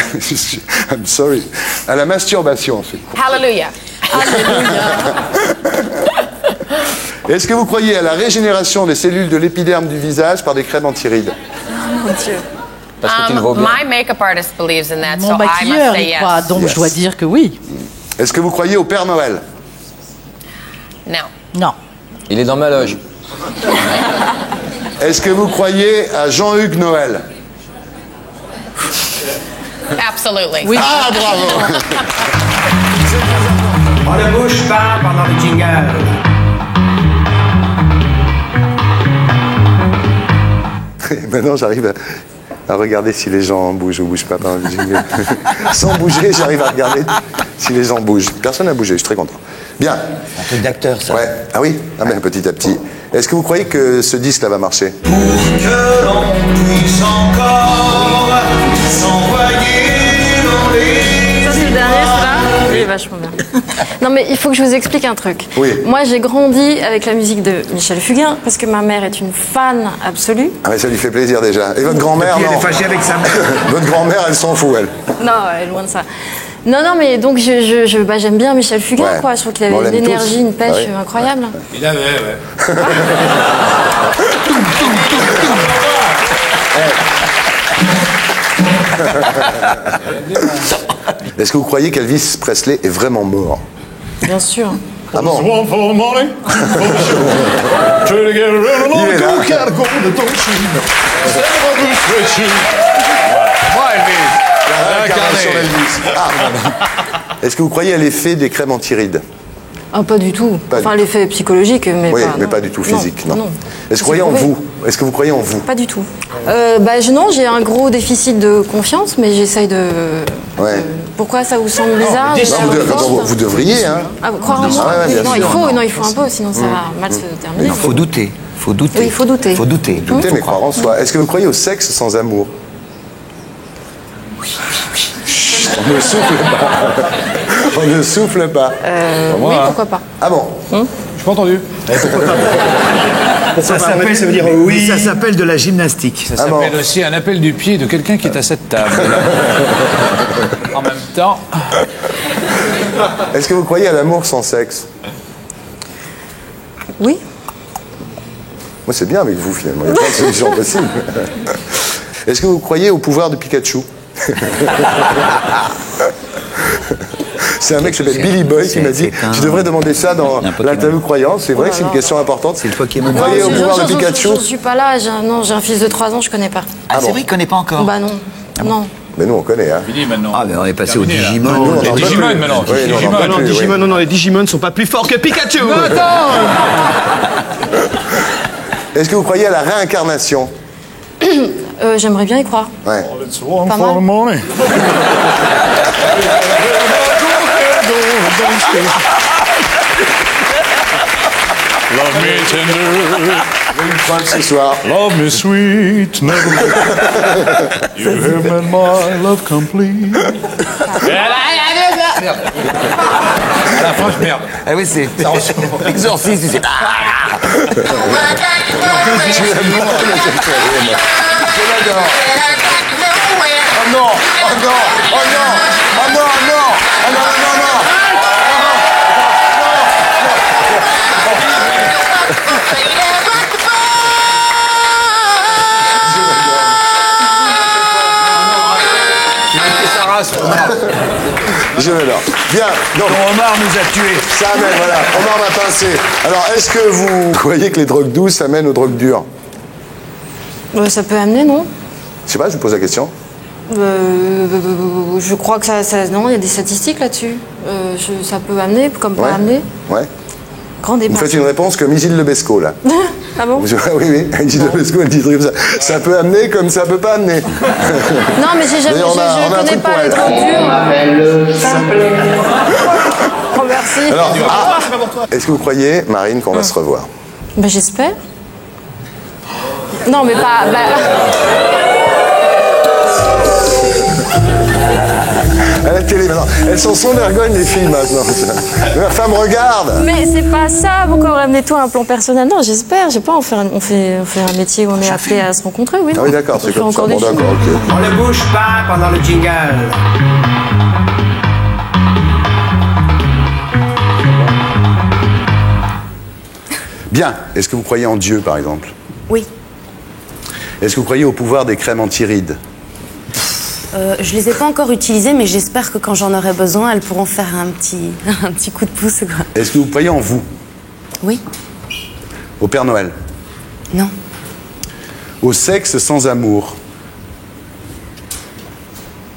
I'm sorry, à la masturbation? Hallelujah. Est-ce que vous croyez à la régénération des cellules de l'épiderme du visage par des crèmes anti-rides? Mon Dieu. Parce que tu le vaux bien. My makeup artist believes in that, Mon so I must maquilleur say y yes. croit, donc je dois dire que oui. Est-ce que vous croyez au Père Noël? No. Non. Il est dans ma loge. Est-ce que vous croyez à Jean-Hugues Noël? Absolutely. Oui. Ah, bravo. On ne bouge pas pendant le jingle. Maintenant, j'arrive à regarder si les gens bougent ou bougent pas pendant le jingle. Sans bouger, j'arrive à regarder si les gens bougent. Personne n'a bougé, je suis très content. Bien. Un truc d'acteur, ça. Ouais. Ah oui? Ah ben petit à petit. Est-ce que vous croyez que ce disque-là va marcher? Que l'on puisse encore s'envoyer dans les... Ça, c'est le dernier, celui-là? Il est vachement bien. Non, mais il faut que je vous explique un truc. Oui. Moi, j'ai grandi avec la musique de Michel Fugain parce que ma mère est une fan absolue. Ah mais ça lui fait plaisir déjà. Et votre grand-mère, Et puis, non? elle est fâchée avec sa mère. Votre grand-mère, elle s'en fout, elle. Non, elle est loin de ça. Non, mais donc j'aime bien Michel Fugain, Ouais. quoi. Je trouve qu'il avait On une l'aime énergie, tous. une pêche Ah oui. incroyable. Il avait, ouais. Est-ce que vous croyez qu'Elvis Presley est vraiment mort? Bien sûr. Ah bon? Il est là. L'incarnation d'Elvis. Ah. Est-ce que vous croyez à l'effet des crèmes anti-rides? Ah, pas du tout. Pas Enfin, du l'effet psychologique, mais Oui, pas. mais non. pas du tout physique, non. Non. Est-ce que vous croyez en prouvé. vous? Est-ce que vous croyez en vous? Pas du tout. Non, j'ai un gros déficit de confiance, mais j'essaye de. Ouais. Pourquoi ça vous semble bizarre de Non, faire vous devriez, hein. Ah, croire en moi? Ah ouais, bien Non, sûr. il faut un peu, sinon ça va mal se terminer. Il faut douter. Faut douter. Oui, il faut douter. Faut douter. Doutez, mais croire en soi. Est-ce que vous croyez au sexe sans amour? On ne souffle pas. On ne souffle pas. Oui, pourquoi pas. Ah bon? J'ai pas entendu. Ça s'appelle, ça veut dire oui. Ça s'appelle de la gymnastique. Ça s'appelle aussi un appel du pied de quelqu'un qui est à cette table. En même temps. Est-ce que vous croyez à l'amour sans sexe? Oui. Moi, c'est bien avec vous, finalement. Il n'y a pas de solution possible. Est-ce que vous croyez au pouvoir de Pikachu? C'est un mec qui s'appelle Billy Boy qui m'a dit tu devrais demander ça dans l'interview croyance. C'est vrai que c'est une question importante. C'est toi qui Vous croyez au pouvoir de Pikachu? Je suis pas là, j'ai un fils de 3 ans, je connais pas. Ah, c'est vrai qu'il connaît pas encore. Bah non. Non. Mais nous, on connaît, hein. Fini maintenant. Ah, mais on est passé au Terminé, là. Digimon. Nous, on en Les peut Digimon plus. maintenant. Oui, nous, on en peut Digimon, plus, oui. Digimon, Non, les Digimon sont pas plus forts que Pikachu. Est-ce que vous croyez à la réincarnation? J'aimerais bien y croire. Ouais. Pas mal. Love me tender. Ce soir. Love me sweet, never. You have made my love complete. À la fin, je merde. Ah oui, c'est exorciste. C'est... Je l'adore. Oh non, oh non, oh non, oh non, non, oh non, non, non. Je l'adore. Bien. Donc, Omar nous a tués. ça amène, voilà. Omar m'a pincé. Alors, est-ce que vous croyez que les drogues douces amènent aux drogues dures? Ça peut amener, non? Je sais pas, je vous pose la question. Je crois que ça non, il y a des statistiques là-dessus. Ça peut amener, comme pas Ouais. amener. Ouais. Grand débat. Vous faites une réponse comme Isil Lebesco, là. Ah bon? Oui, oui, Annie Tedesco, elle dit des trucs comme ça. Ça peut amener comme ça peut pas amener. Non, mais j'ai jamais, D'ailleurs, on a un connais truc pas pour les elle. drogues dures. Oh, merci. Alors, est-ce que vous croyez, Marine, qu'on va se revoir? Ben, j'espère. Non, mais pas... À la télé maintenant. Elles sont sans vergogne, les filles, maintenant. Ma femme regarde. Mais c'est pas ça, pourquoi ramenez-toi un plan personnel? Non, j'espère, j'ai pas, on fait un métier où on est appelé à se rencontrer, oui. Ah oui, d'accord, c'est comme ça. Bon, d'accord, ok. On ne bouge pas pendant le jingle. Bien. Est-ce que vous croyez en Dieu, par exemple? Oui. Est-ce que vous croyez au pouvoir des crèmes anti-rides? Je les ai pas encore utilisées, mais j'espère que quand j'en aurai besoin, elles pourront faire un petit coup de pouce, quoi. Est-ce que vous croyez en vous? Oui. Au Père Noël? Non. Au sexe sans amour?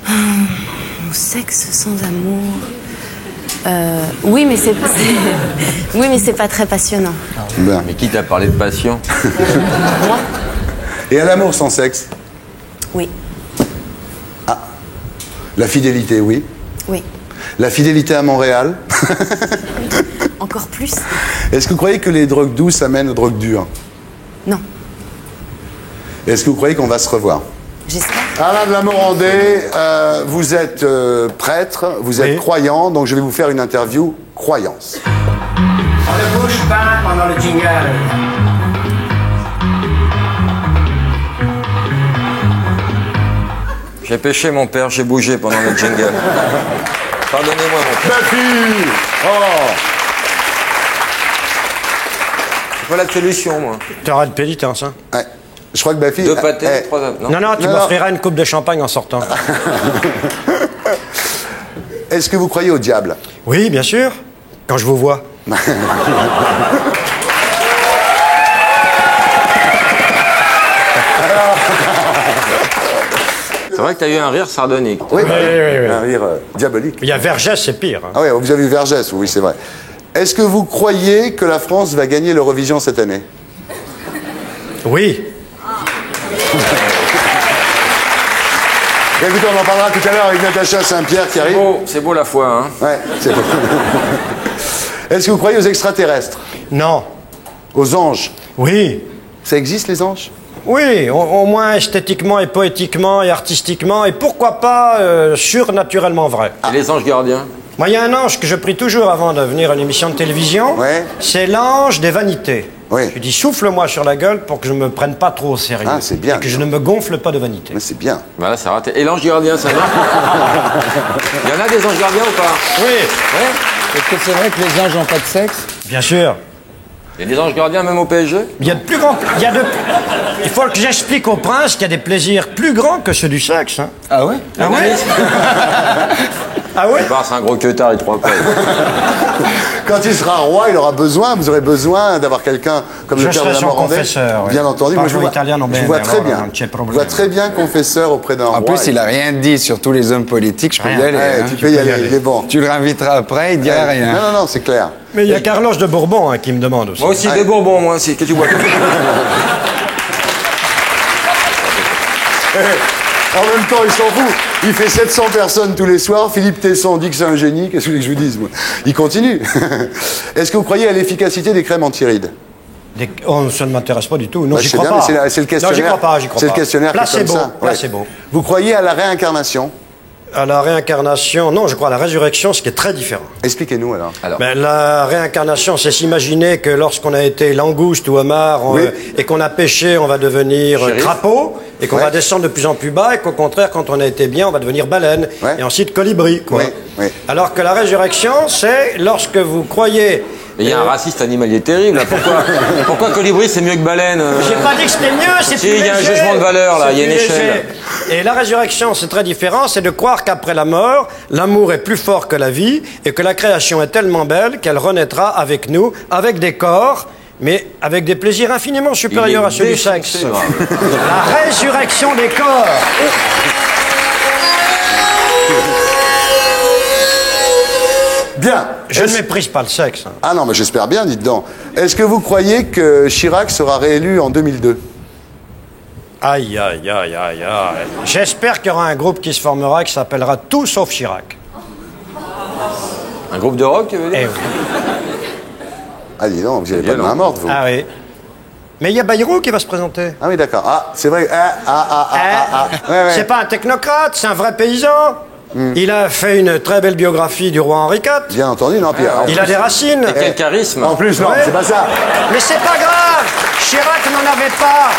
Au sexe sans amour. Oui, mais oui, mais c'est pas très passionnant. Ben. Mais qui t'a parlé de passion? Moi? Et à l'amour sans sexe? Oui. Ah. La fidélité, oui. Oui. La fidélité à Montréal? Encore plus? Est-ce que vous croyez que les drogues douces amènent aux drogues dures? Non. Est-ce que vous croyez qu'on va se revoir? J'espère. Alain de la Morandais, vous êtes prêtre, vous êtes croyant, donc je vais vous faire une interview croyance. On ne bouge pas pendant le jingle. J'ai péché, mon père, j'ai bougé pendant le jingle. Pardonnez-moi, mon père. Bafi! Oh! C'est pas la solution, moi. T'auras de pénitence, hein? Ouais. Je crois que Bafi... 2 pâtés, 3 hommes, non? Non, tu m'offriras une coupe de champagne en sortant. Est-ce que vous croyez au diable? Oui, bien sûr. Quand je vous vois. C'est vrai que t'as eu un rire sardonique. Oui, un rire diabolique. Il y a Vergès, c'est pire. Hein. Ah oui, vous avez vu Vergès, oui, c'est vrai. Est-ce que vous croyez que la France va gagner l'Eurovision cette année? Oui. Écoutez, on en parlera tout à l'heure avec Natacha Saint-Pierre qui arrive. C'est beau la foi, hein? Ouais, c'est beau. Est-ce que vous croyez aux extraterrestres? Non. Aux anges? Oui. Ça existe, les anges? Oui, au moins esthétiquement et poétiquement et artistiquement, et pourquoi pas surnaturellement vrai. Et les anges gardiens? Moi, il y a un ange que je prie toujours avant de venir à une émission de télévision. Ouais. C'est l'ange des vanités. Oui. Je dis souffle-moi sur la gueule pour que je me prenne pas trop au sérieux. Ah, c'est bien. Et que je ne me gonfle pas de vanité. Mais c'est bien. Voilà, c'est raté. Et l'ange gardien, ça va? Il y en a des anges gardiens ou pas? Oui. Est-ce que c'est vrai que les anges n'ont pas de sexe? Bien sûr. Il y a des anges gardiens même au PSG? Il y a de plus grands... Il faut que j'explique au prince qu'il y a des plaisirs plus grands que ceux du sexe. Hein. Ah ouais? Ah ouais? Ah ouais? C'est un gros queutard, il 3 pas. Quand il sera roi, il aura besoin, vous aurez besoin d'avoir quelqu'un comme le père de la Morandais. Confesseur, bien entendu. Moi, je vois très bien. Je vois très bien confesseur auprès d'un roi. En plus, il a rien dit sur tous les hommes politiques, je peux y aller. Hein. Tu peux y aller, il est bon. Tu le réinviteras après, il dira rien. Non, c'est clair. Mais il y a Carlos de Bourbon qui me demande aussi. Moi aussi, des Bourbons, moi aussi. Qu'est-ce que tu bois? En même temps, il s'en fout. Il fait 700 personnes tous les soirs. Philippe Tesson dit que c'est un génie. Qu'est-ce que vous voulez que je vous dise, moi? Il continue. Est-ce que vous croyez à l'efficacité des crèmes anti-rides? Oh, ça ne m'intéresse pas du tout. Non, j'y crois bien, pas. Mais c'est le questionnaire. Non, j'y crois pas, j'y crois pas. C'est le questionnaire qui est comme ça. Placebo. Vous croyez à la réincarnation? À la réincarnation, non, je crois à la résurrection, ce qui est très différent. Expliquez-nous alors. Ben, la réincarnation, c'est s'imaginer que lorsqu'on a été langouste ou homard et qu'on a pêché, on va devenir crapaud et qu'on va descendre de plus en plus bas et qu'au contraire, quand on a été bien, on va devenir baleine et ensuite colibri. Quoi. Alors que la résurrection, c'est lorsque vous croyez... Mais il y a un raciste animalier terrible. Là. Pourquoi colibri c'est mieux que baleine? J'ai pas dit que c'était mieux, c'est plus léger. Il y a un jugement de valeur là, il y a une échelle. Et la résurrection, c'est très différent, c'est de croire qu'après la mort, l'amour est plus fort que la vie et que la création est tellement belle qu'elle renaîtra avec nous, avec des corps, mais avec des plaisirs infiniment supérieurs à ceux du sexe. La résurrection des corps. Bien. Je ne méprise pas le sexe. Ah non, mais j'espère bien, dites donc. Est-ce que vous croyez que Chirac sera réélu en 2002? Aïe, aïe, aïe, aïe, aïe. J'espère qu'il y aura un groupe qui se formera qui s'appellera Tout sauf Chirac. Un groupe de rock, tu veux dire? Eh oui. Ah, dis donc, vous n'avez pas de main morte, vous. Ah oui. Mais il y a Bayrou qui va se présenter. Ah oui, d'accord. Ah, c'est vrai. C'est pas un technocrate, c'est un vrai paysan. Il a fait une très belle biographie du roi Henri IV. Bien entendu, non, Pierre. Il a des racines. Et quel charisme. En plus, non, Ouais. c'est pas ça. Mais c'est pas grave. Chirac n'en avait pas.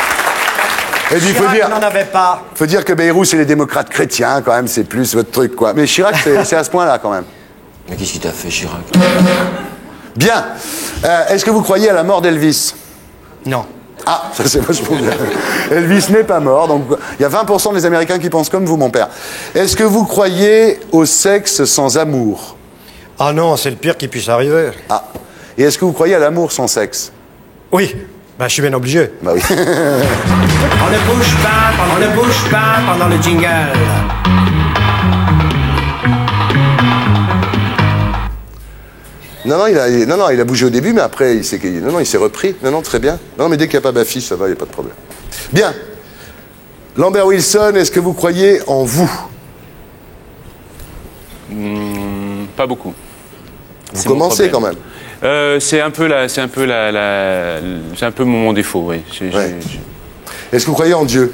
Et puis, Chirac n'en avait pas. faut dire que Bayrou, c'est les démocrates chrétiens, quand même, c'est plus votre truc, quoi. Mais Chirac, c'est à ce point-là, quand même. Mais qu'est-ce qu'il t'a fait, Chirac? Bien. Est-ce que vous croyez à la mort d'Elvis? Non. Ah, ça c'est vachement bien. Elvis n'est pas mort, donc il y a 20% des Américains qui pensent comme vous, mon père. Est-ce que vous croyez au sexe sans amour? Ah non, c'est le pire qui puisse arriver. Ah. Et est-ce que vous croyez à l'amour sans sexe? Oui. Ben, je suis bien obligé. Bah oui. On ne bouge pas pendant le jingle. Non, il a bougé au début, mais après, il s'est repris. Non, très bien. Non, mais dès qu'il n'y a pas Baffy, ça va, il n'y a pas de problème. Bien. Lambert Wilson, est-ce que vous croyez en vous? Pas beaucoup. Vous commencez quand même. C'est un peu mon défaut, oui. Est-ce que vous croyez en Dieu?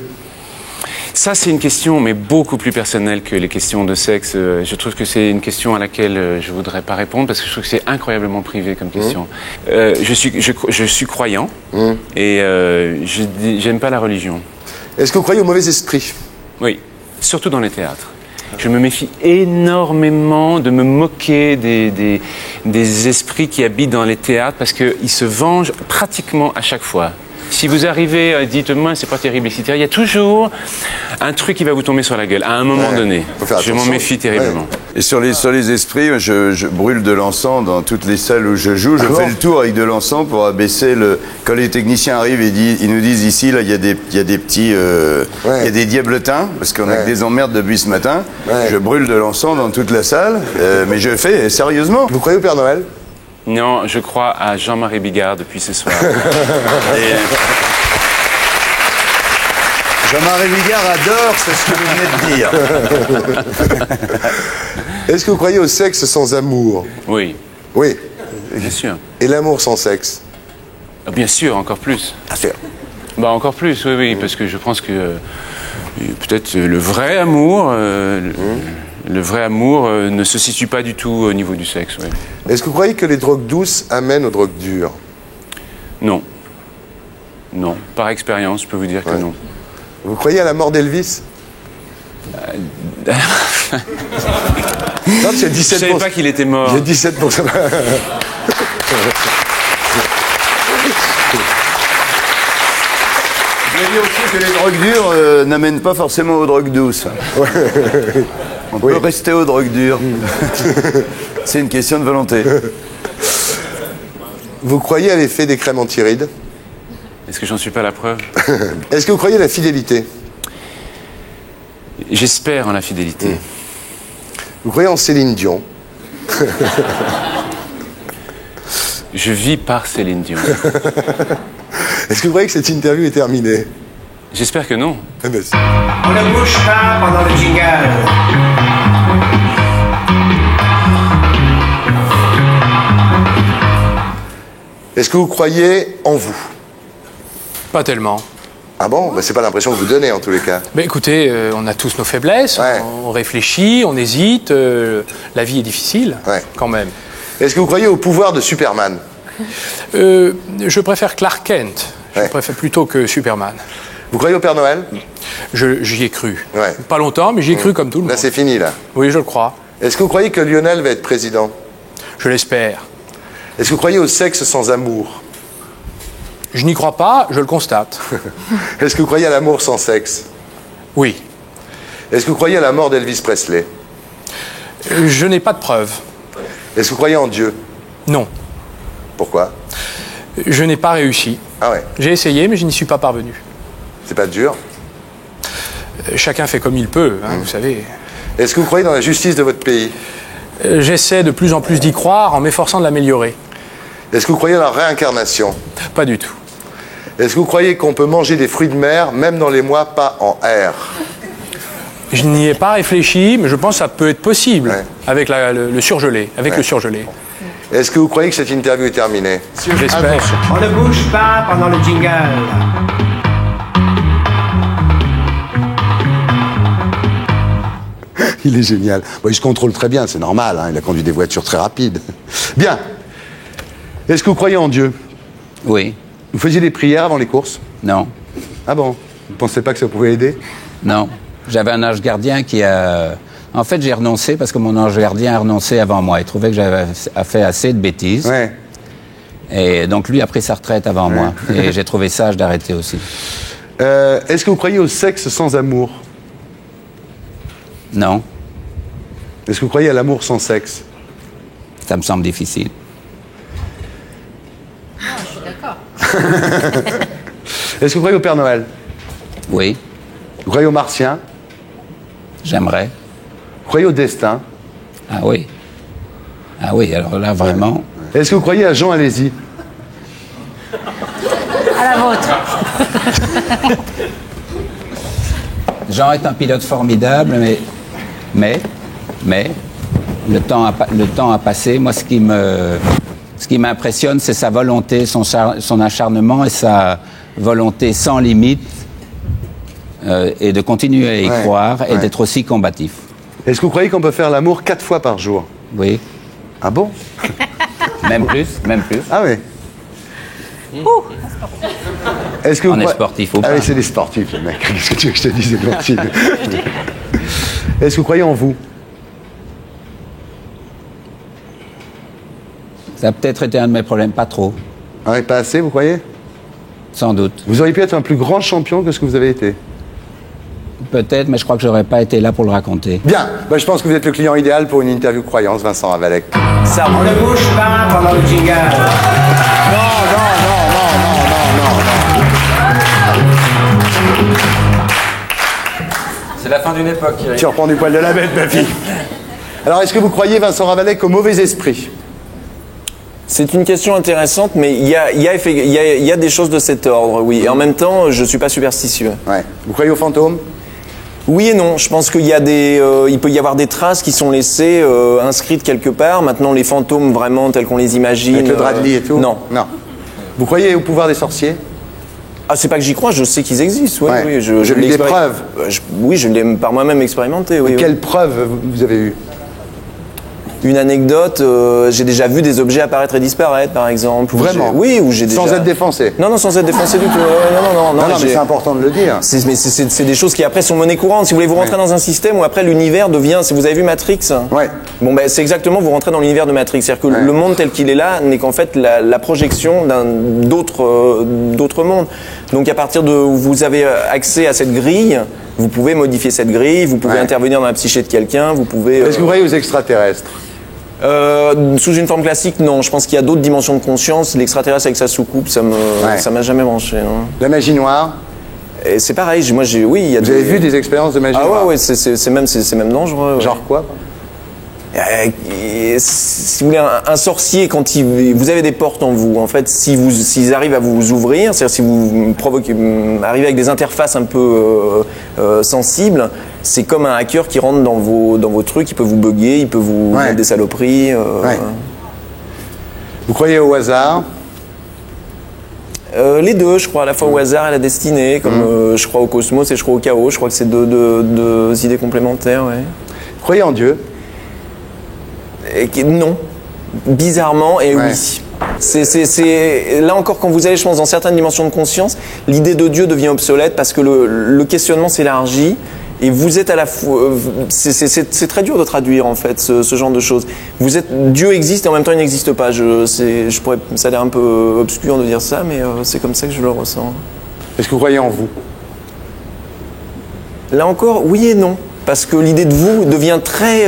Ça, c'est une question, mais beaucoup plus personnelle que les questions de sexe. Je trouve que c'est une question à laquelle je voudrais pas répondre parce que je trouve que c'est incroyablement privé comme question. Je suis croyant et j'aime pas la religion. Est-ce que vous croyez au mauvais esprit? Oui, surtout dans les théâtres. Je me méfie énormément de me moquer des esprits qui habitent dans les théâtres parce qu'ils se vengent pratiquement à chaque fois. Si vous arrivez, dites-moi, c'est pas terrible, etc. Il y a toujours un truc qui va vous tomber sur la gueule, à un moment donné. Je m'en méfie terriblement. Et sur les esprits, je brûle de l'encens dans toutes les salles où je joue. Je fais le tour avec de l'encens pour abaisser le... Quand les techniciens arrivent, ils nous disent ici, là, il y a des petits... Il y a des diabletins, parce qu'on a que des emmerdes depuis ce matin. Je brûle de l'encens dans toute la salle, mais je fais sérieusement. Vous croyez au Père Noël? Non, je crois à Jean-Marie Bigard depuis ce soir. Jean-Marie Bigard adore, c'est ce que vous venez de dire. Est-ce que vous croyez au sexe sans amour? Oui. Oui. Bien sûr. Et l'amour sans sexe? Bien sûr, encore plus. Bien sûr. Bah encore plus, oui, parce que je pense que peut-être le vrai amour... Le vrai amour ne se situe pas du tout au niveau du sexe. Oui. Est-ce que vous croyez que les drogues douces amènent aux drogues dures? Non. Non. Par expérience, je peux vous dire que non. Vous croyez à la mort d'Elvis? Non, c'est 17%. Je savais pas qu'il était mort. J'ai 17%. Vous avez dit aussi que les drogues dures n'amènent pas forcément aux drogues douces. On peut rester aux drogues dures. C'est une question de volonté. Vous croyez à l'effet des crèmes anti-rides? Est-ce que j'en suis pas la preuve? Est-ce que vous croyez à la fidélité? J'espère en la fidélité. Vous croyez en Céline Dion? Je vis par Céline Dion. Est-ce que vous croyez que cette interview est terminée? J'espère que non. On ne bouge pas pendant le jingle. Est-ce que vous croyez en vous? Pas tellement. Ah bon? C'est pas l'impression que vous donnez en tous les cas. Mais écoutez, on a tous nos faiblesses, on réfléchit, on hésite, la vie est difficile, quand même. Est-ce que vous croyez au pouvoir de Superman? Je préfère Clark Kent, je préfère plutôt que Superman. Vous croyez au Père Noël? J'y ai cru. Pas longtemps, mais j'y ai cru comme tout le monde. Là, c'est fini, là. Oui, je le crois. Est-ce que vous croyez que Lionel va être président? Je l'espère. Est-ce que vous croyez au sexe sans amour? Je n'y crois pas, je le constate. Est-ce que vous croyez à l'amour sans sexe? Oui. Est-ce que vous croyez à la mort d'Elvis Presley? Je n'ai pas de preuves. Est-ce que vous croyez en Dieu? Non. Pourquoi? Je n'ai pas réussi. Ah ouais? J'ai essayé, mais je n'y suis pas parvenu. C'est pas dur? Chacun fait comme il peut, vous savez. Est-ce que vous croyez dans la justice de votre pays? J'essaie de plus en plus d'y croire en m'efforçant de l'améliorer. Est-ce que vous croyez à la réincarnation? Pas du tout. Est-ce que vous croyez qu'on peut manger des fruits de mer, même dans les mois pas en R? Je n'y ai pas réfléchi, mais je pense que ça peut être possible avec le surgelé. Le surgelé. Est-ce que vous croyez que cette interview est terminée? J'espère. On ne bouge pas pendant le jingle. Il est génial. Bon, il se contrôle très bien, c'est normal, hein, il a conduit des voitures très rapides. Bien. Est-ce que vous croyez en Dieu? Oui. Vous faisiez des prières avant les courses? Non. Ah bon? Vous ne pensez pas que ça pouvait aider? Non. J'avais un ange gardien qui a... En fait, j'ai renoncé parce que mon ange gardien a renoncé avant moi. Il trouvait que j'avais fait assez de bêtises. Ouais. Et donc, lui a pris sa retraite avant moi. Et j'ai trouvé sage d'arrêter aussi. Est-ce que vous croyez au sexe sans amour? Non. Est-ce que vous croyez à l'amour sans sexe? Ça me semble difficile. Je suis d'accord. Est-ce que vous croyez au Père Noël? Oui. Vous croyez aux Martiens? J'aimerais. Vous croyez au destin? Ah oui. Ah oui, alors là, vraiment... Est-ce que vous croyez à Jean Alési? À la vôtre. Jean est un pilote formidable, mais le temps a passé. Moi, ce qui m'impressionne, c'est sa volonté, son acharnement et sa volonté sans limite et de continuer à y croire et d'être aussi combatif. Est-ce que vous croyez qu'on peut faire l'amour 4 fois par jour? Oui. Ah bon? Même plus. Ah oui. Est-ce que on est sportif ou pas? Ah oui, c'est des sportifs, les mecs. Qu'est-ce que tu veux que je te dise, c'est gentil. Est-ce que vous croyez en vous? Ça a peut-être été un de mes problèmes, pas trop. Ah oui, pas assez, vous croyez? Sans doute. Vous auriez pu être un plus grand champion que ce que vous avez été? Peut-être, mais je crois que j'aurais pas été là pour le raconter. Bien, bah, je pense que vous êtes le client idéal pour une interview croyance, Vincent Ravalec. Ça, on ne bouge pas pendant le jingle. C'est la fin d'une époque, Thierry. Tu reprends du poil de la bête, ma fille. Alors, est-ce que vous croyez, Vincent Ravalec, au mauvais esprit? C'est une question intéressante, mais il y a des choses de cet ordre, oui. Et en même temps, je ne suis pas superstitieux. Ouais. Vous croyez aux fantômes? Oui et non. Je pense qu'il y a il peut y avoir des traces qui sont laissées inscrites quelque part. Maintenant, les fantômes vraiment tels qu'on les imagine. Avec le drap de lit et tout? Non. Non. Vous croyez au pouvoir des sorciers? Ah, c'est pas que j'y crois, je sais qu'ils existent. Oui, Ouais. oui, Vous avez eu des preuves? Oui, je l'ai par moi-même expérimenté. Oui, et quelles preuves vous avez eues? Une anecdote, j'ai déjà vu des objets apparaître et disparaître, par exemple. Vraiment? Oui, ou j'ai déjà... Sans être défoncé? Non, sans être défoncé du tout. Non, mais c'est important de le dire. C'est des choses qui après sont monnaie courante. Si vous voulez vous rentrer dans un système où après l'univers devient... Si vous avez vu Matrix? Ouais. Bon, ben c'est exactement, vous rentrez dans l'univers de Matrix. C'est-à-dire que le monde tel qu'il est là n'est qu'en fait la projection d'autres mondes. Donc à partir de où vous avez accès à cette grille, vous pouvez modifier cette grille, vous pouvez intervenir dans la psyché de quelqu'un, vous pouvez... Est-ce que vous croyez aux extraterrestres? Sous une forme classique, non. Je pense qu'il y a d'autres dimensions de conscience. L'extraterrestre avec sa soucoupe, ça m'a jamais branché. Non. La magie noire? Et c'est pareil. Moi, oui, il y a. Vous avez vu des expériences de magie noire? Ah ouais, c'est même dangereux. Genre quoi? Si vous voulez, un sorcier, quand vous avez des portes en vous, en fait, s'ils arrivent à vous ouvrir, c'est-à-dire si vous arrivez avec des interfaces un peu sensibles, c'est comme un hacker qui rentre dans vos trucs, il peut vous bugger, il peut vous mettre des saloperies. Vous croyez au hasard? Les deux, je crois, à la fois au hasard et à la destinée, comme je crois au cosmos et je crois au chaos. Je crois que c'est deux idées complémentaires. Ouais. Vous croyez en Dieu? Non, bizarrement, et oui. Là encore, quand vous allez, je pense, dans certaines dimensions de conscience, l'idée de Dieu devient obsolète parce que le questionnement s'élargit et vous êtes à la fois... C'est très dur de traduire, en fait, ce genre de choses. Dieu existe et en même temps il n'existe pas. Ça a l'air un peu obscur de dire ça, mais c'est comme ça que je le ressens. Est-ce que vous croyez en vous? Là encore, oui et non. Parce que l'idée de vous devient très...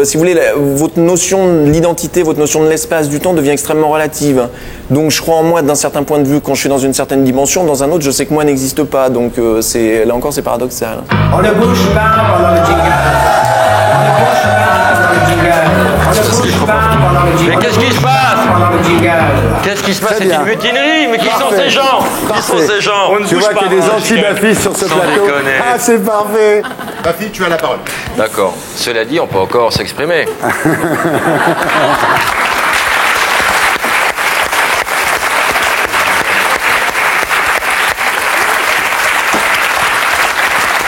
si vous voulez, votre notion de l'identité, votre notion de l'espace, du temps devient extrêmement relative. Donc je crois en moi d'un certain point de vue quand je suis dans une certaine dimension, dans un autre, je sais que moi n'existe pas. Donc là encore, c'est paradoxal. On ne bouge pas pendant le jingle. On ne bouge pas pendant le jingle. Parfait. ces gens. Tu vois qu'il y a des anti-Bafi sur ce Sans plateau. déconner. Ah, c'est parfait. Bafi, tu as la parole. D'accord. Cela dit, on peut encore s'exprimer.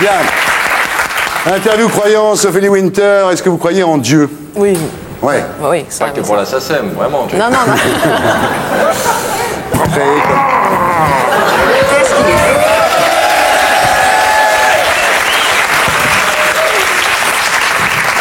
Bien. Interview croyance, Ophélie Winter. Est-ce que vous croyez en Dieu? Oui. Ouais. Oui, ça. Pas que pour la SACEM, vraiment. Non, non, non.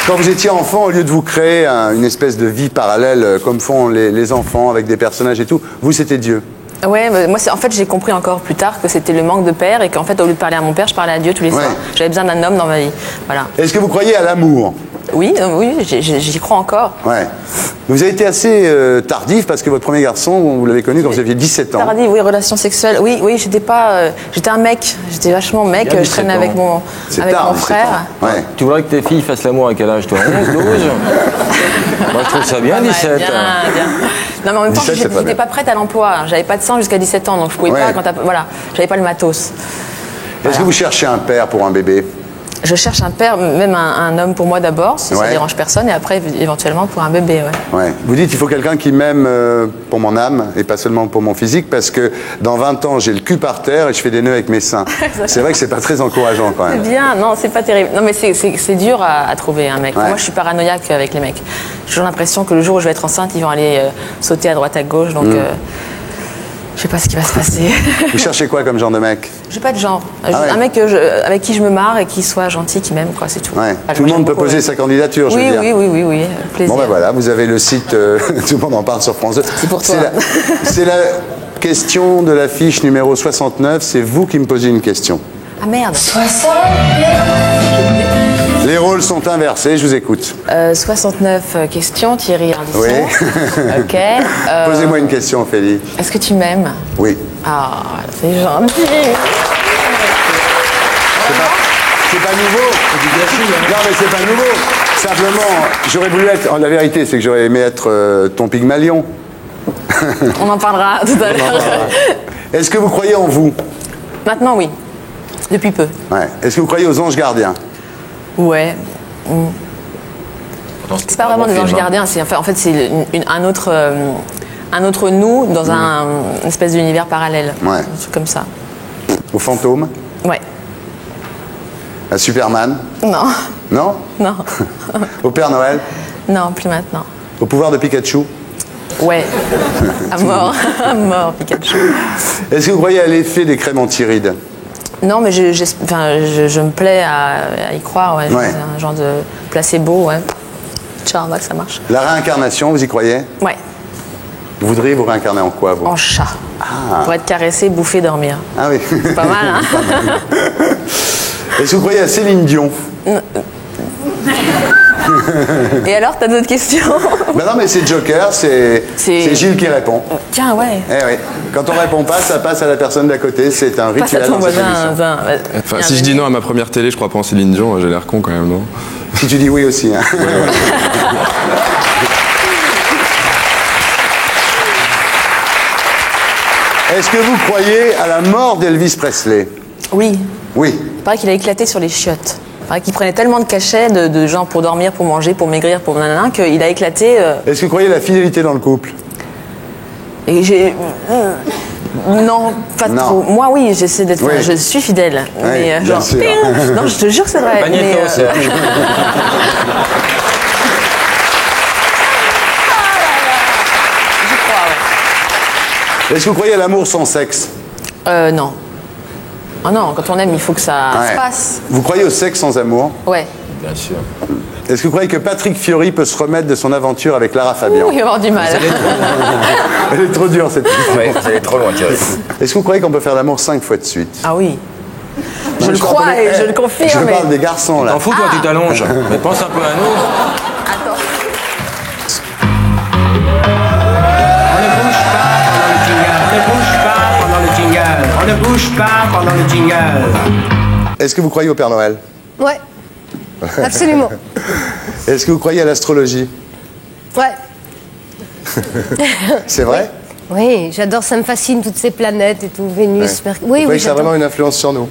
Quand vous étiez enfant, au lieu de vous créer une espèce de vie parallèle, comme font les enfants avec des personnages et tout, vous, c'était Dieu. Ouais, moi, en fait, j'ai compris encore plus tard que c'était le manque de père et qu'en fait, au lieu de parler à mon père, je parlais à Dieu tous les soirs. J'avais besoin d'un homme dans ma vie. Voilà. Est-ce que vous croyez à l'amour? Oui, oui, j'y crois encore. Ouais. Vous avez été assez tardif parce que votre premier garçon, vous l'avez connu quand vous aviez 17 ans. Tardif, oui, relation sexuelle. Oui, oui, j'étais pas. J'étais un mec. J'étais vachement mec. Je traînais avec mon frère. Ouais. Tu voudrais que tes filles fassent l'amour à quel âge, toi 11, 12 Moi, je trouve ça bien, 17. Bien. Non, mais en même temps, 17, j'étais pas prête à l'emploi. J'avais pas de sang jusqu'à 17 ans, donc je pouvais pas. Voilà, j'avais pas le matos. Est-ce que vous cherchez un père pour un bébé? Je cherche un père, même un homme pour moi d'abord, si ça dérange personne, et après éventuellement pour un bébé. Ouais. Vous dites il faut quelqu'un qui m'aime pour mon âme et pas seulement pour mon physique, parce que dans 20 ans j'ai le cul par terre et je fais des nœuds avec mes seins. C'est vrai que c'est pas très encourageant quand même. C'est bien, non, c'est pas terrible. Non, mais c'est dur à trouver un mec. Moi, je suis paranoïaque avec les mecs. J'ai toujours l'impression que le jour où je vais être enceinte, ils vont aller sauter à droite à gauche, donc je sais pas ce qui va se passer. Vous cherchez quoi comme genre de mec? J'ai pas de genre. Un mec avec qui je me marre et qui soit gentil, qui m'aime, quoi, c'est tout. Ouais. Tout le monde peut poser sa candidature, je veux dire. Oui, plaisir. Bon ben voilà, vous avez le site, tout le monde en parle sur France 2. C'est pour toi. C'est la question de la fiche numéro 69, c'est vous qui me posez une question. Ah merde. 69. Les rôles sont inversés, je vous écoute. 69 questions, Thierry Ardisson. Oui. Ok. Posez-moi une question, Ophélie. Est-ce que tu m'aimes? Oui. Ah, c'est gentil. C'est pas nouveau. Non, mais c'est pas nouveau. Simplement, j'aurais voulu être. La vérité, c'est que j'aurais aimé être ton Pygmalion. On en parlera tout à l'heure. Est-ce que vous croyez en vous? Maintenant, oui. Depuis peu. Ouais. Est-ce que vous croyez aux anges gardiens? Ouais. C'est pas vraiment des anges gardiens. En fait, c'est un autre nous dans une espèce d'univers parallèle. Ouais. Un truc comme ça. Aux fantômes? Ouais. À Superman? Non. Non? Non. Au Père Noël? Non, plus maintenant. Au pouvoir de Pikachu? Ouais. À mort. À mort, Pikachu. Est-ce que vous croyez à l'effet des crèmes anti-rides? Non, mais je me plais à y croire. Ouais. Ouais. C'est un genre de placebo, ouais. Inch'Allah que ça marche. La réincarnation, vous y croyez? Ouais. Vous voudriez vous réincarner en quoi, vous? En chat. Ah. Pour être caressé, bouffer, dormir. Ah oui. C'est pas mal, hein? Est-ce que vous croyez à Céline Dion? Et alors, t'as d'autres questions? Ben non, mais c'est Joker, c'est Gilles qui répond. Tiens, ouais. Eh oui. Quand on répond pas, ça passe à la personne d'à côté. C'est un Passe à rituel ton dans cette voisin émission. un vin. Enfin, si je dis non à ma première télé, je crois pas en Céline Dion, j'ai l'air con quand même, non? Si tu dis oui aussi. Hein. Est-ce que vous croyez à la mort d'Elvis Presley? Oui. Oui. Il paraît qu'il a éclaté sur les chiottes. Il paraît qu'il prenait tellement de cachets de gens pour dormir, pour manger, pour maigrir, pour nanana, qu'il a éclaté. Est-ce que vous croyez à la fidélité dans le couple? Et j'ai. Non, pas trop. Moi, oui, j'essaie d'être. Oui. Je suis fidèle. Oui, mais bien sûr. Non, je te jure que c'est vrai. Magnéto, c'est. Est-ce que vous croyez à l'amour sans sexe? Non. Oh non, quand on aime, il faut que ça se passe. Vous croyez au sexe sans amour? Ouais. Bien sûr. Est-ce que vous croyez que Patrick Fiori peut se remettre de son aventure avec Lara Fabian? Il va avoir du mal. Elle est trop dure cette question. Oui, vous allez trop loin, Thierry. Est-ce que vous croyez qu'on peut faire l'amour 5 fois de suite? Ah oui. Non, Je le crois et je le confirme. Je mais- parle des garçons là. T'en fous, toi, tu t'allonges. Mais pense un peu à nous. On ne bouge pas pendant le jingle. Est-ce que vous croyez au Père Noël? Ouais, absolument. Est-ce que vous croyez à l'astrologie? Ouais. C'est vrai? Oui, j'adore, ça me fascine, toutes ces planètes et tout, Vénus, Mercure. Vous croyez que ça a vraiment une influence sur nous?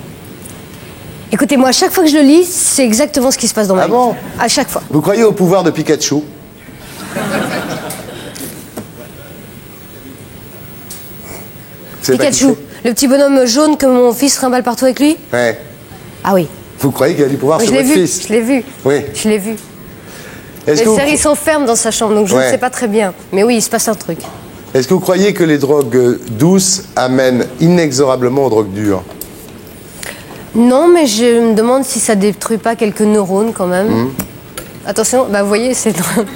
Écoutez, moi, à chaque fois que je le lis, c'est exactement ce qui se passe dans ma vie. Bon? À chaque fois. Vous croyez au pouvoir de Pikachu? Pikachu, le petit bonhomme jaune que mon fils trimballe partout avec lui? Ouais. Ah oui. Vous croyez qu'il a du pouvoir sur votre fils? Je l'ai vu. Oui. Je l'ai vu. Les séries s'enferment dans sa chambre, donc je ne sais pas très bien. Mais oui, il se passe un truc. Est-ce que vous croyez que les drogues douces amènent inexorablement aux drogues dures? Non, mais je me demande si ça détruit pas quelques neurones quand même. Attention, bah vous voyez, c'est drôle.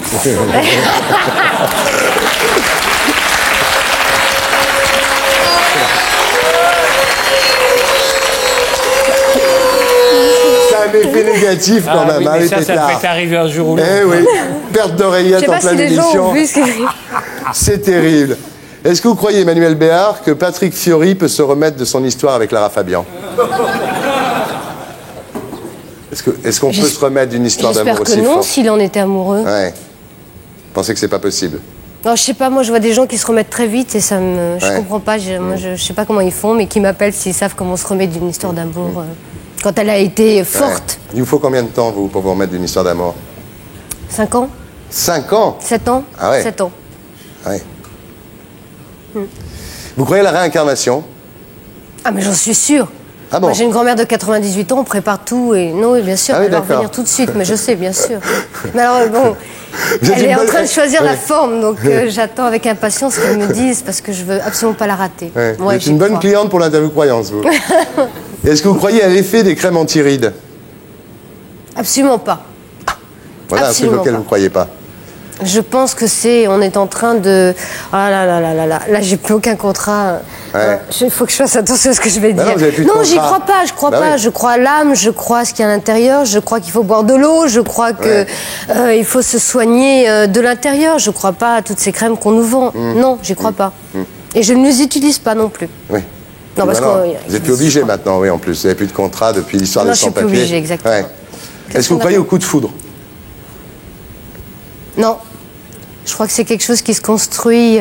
Un effet négatif quand même, oui, hein, mais les ça pétards. peut t'arriver un jour ou l'autre. Eh oui, perte d'oreillette en pleine émission. C'est terrible. Est-ce que vous croyez, Emmanuel Béard, que Patrick Fiori peut se remettre de son histoire avec Lara Fabian? Est-ce qu'on peut se remettre d'une histoire d'amour aussi J'espère que non, forte? s'il en était amoureux. Ouais. Vous pensez que c'est pas possible? Non, je sais pas, moi je vois des gens qui se remettent très vite et ça me... Je comprends pas, moi je sais pas comment ils font, mais qui m'appellent s'ils savent comment se remettre d'une histoire d'amour quand elle a été forte. Il vous faut combien de temps, vous, pour vous remettre d'une histoire d'amour? 5 ans? 5 ans? 7 ans? Ah ouais. 7 ans. Ouais. Vous croyez à la réincarnation? Ah mais j'en suis sûre. Ah bon? Moi j'ai une grand-mère de 98 ans, on prépare tout et... Non, oui, bien sûr, elle va revenir tout de suite, mais je sais, bien sûr. Mais alors bon, elle est en train de choisir la forme, donc j'attends avec impatience qu'elle me dise, parce que je veux absolument pas la rater. Ouais. Vous êtes une bonne cliente pour l'interview croyance, vous. Est-ce que vous croyez à l'effet des crèmes anti-rides? Absolument pas. Voilà Absolument un truc auquel pas. vous ne croyez pas. Je pense que on est en train de... Oh là là là là là, là j'ai plus aucun contrat. Il faut que je fasse attention à ce que je vais dire. Non, vous avez plus de non, j'y contrat. crois pas, je crois Bah pas. oui. Je crois à l'âme, je crois à ce qu'il y a à l'intérieur, je crois qu'il faut boire de l'eau, je crois que il faut se soigner de l'intérieur. Je crois pas à toutes ces crèmes qu'on nous vend. Non, j'y crois pas. Et je ne les utilise pas non plus. Oui. Non, parce Maintenant, que... vous n'êtes plus obligé maintenant, oui, en plus. Vous n'avez plus de contrat depuis l'histoire Non, des je suis plus sans-papiers. obligée, exactement. Ouais. Est-ce que vous croyez au coup de foudre? Non. Je crois que c'est quelque chose qui se construit...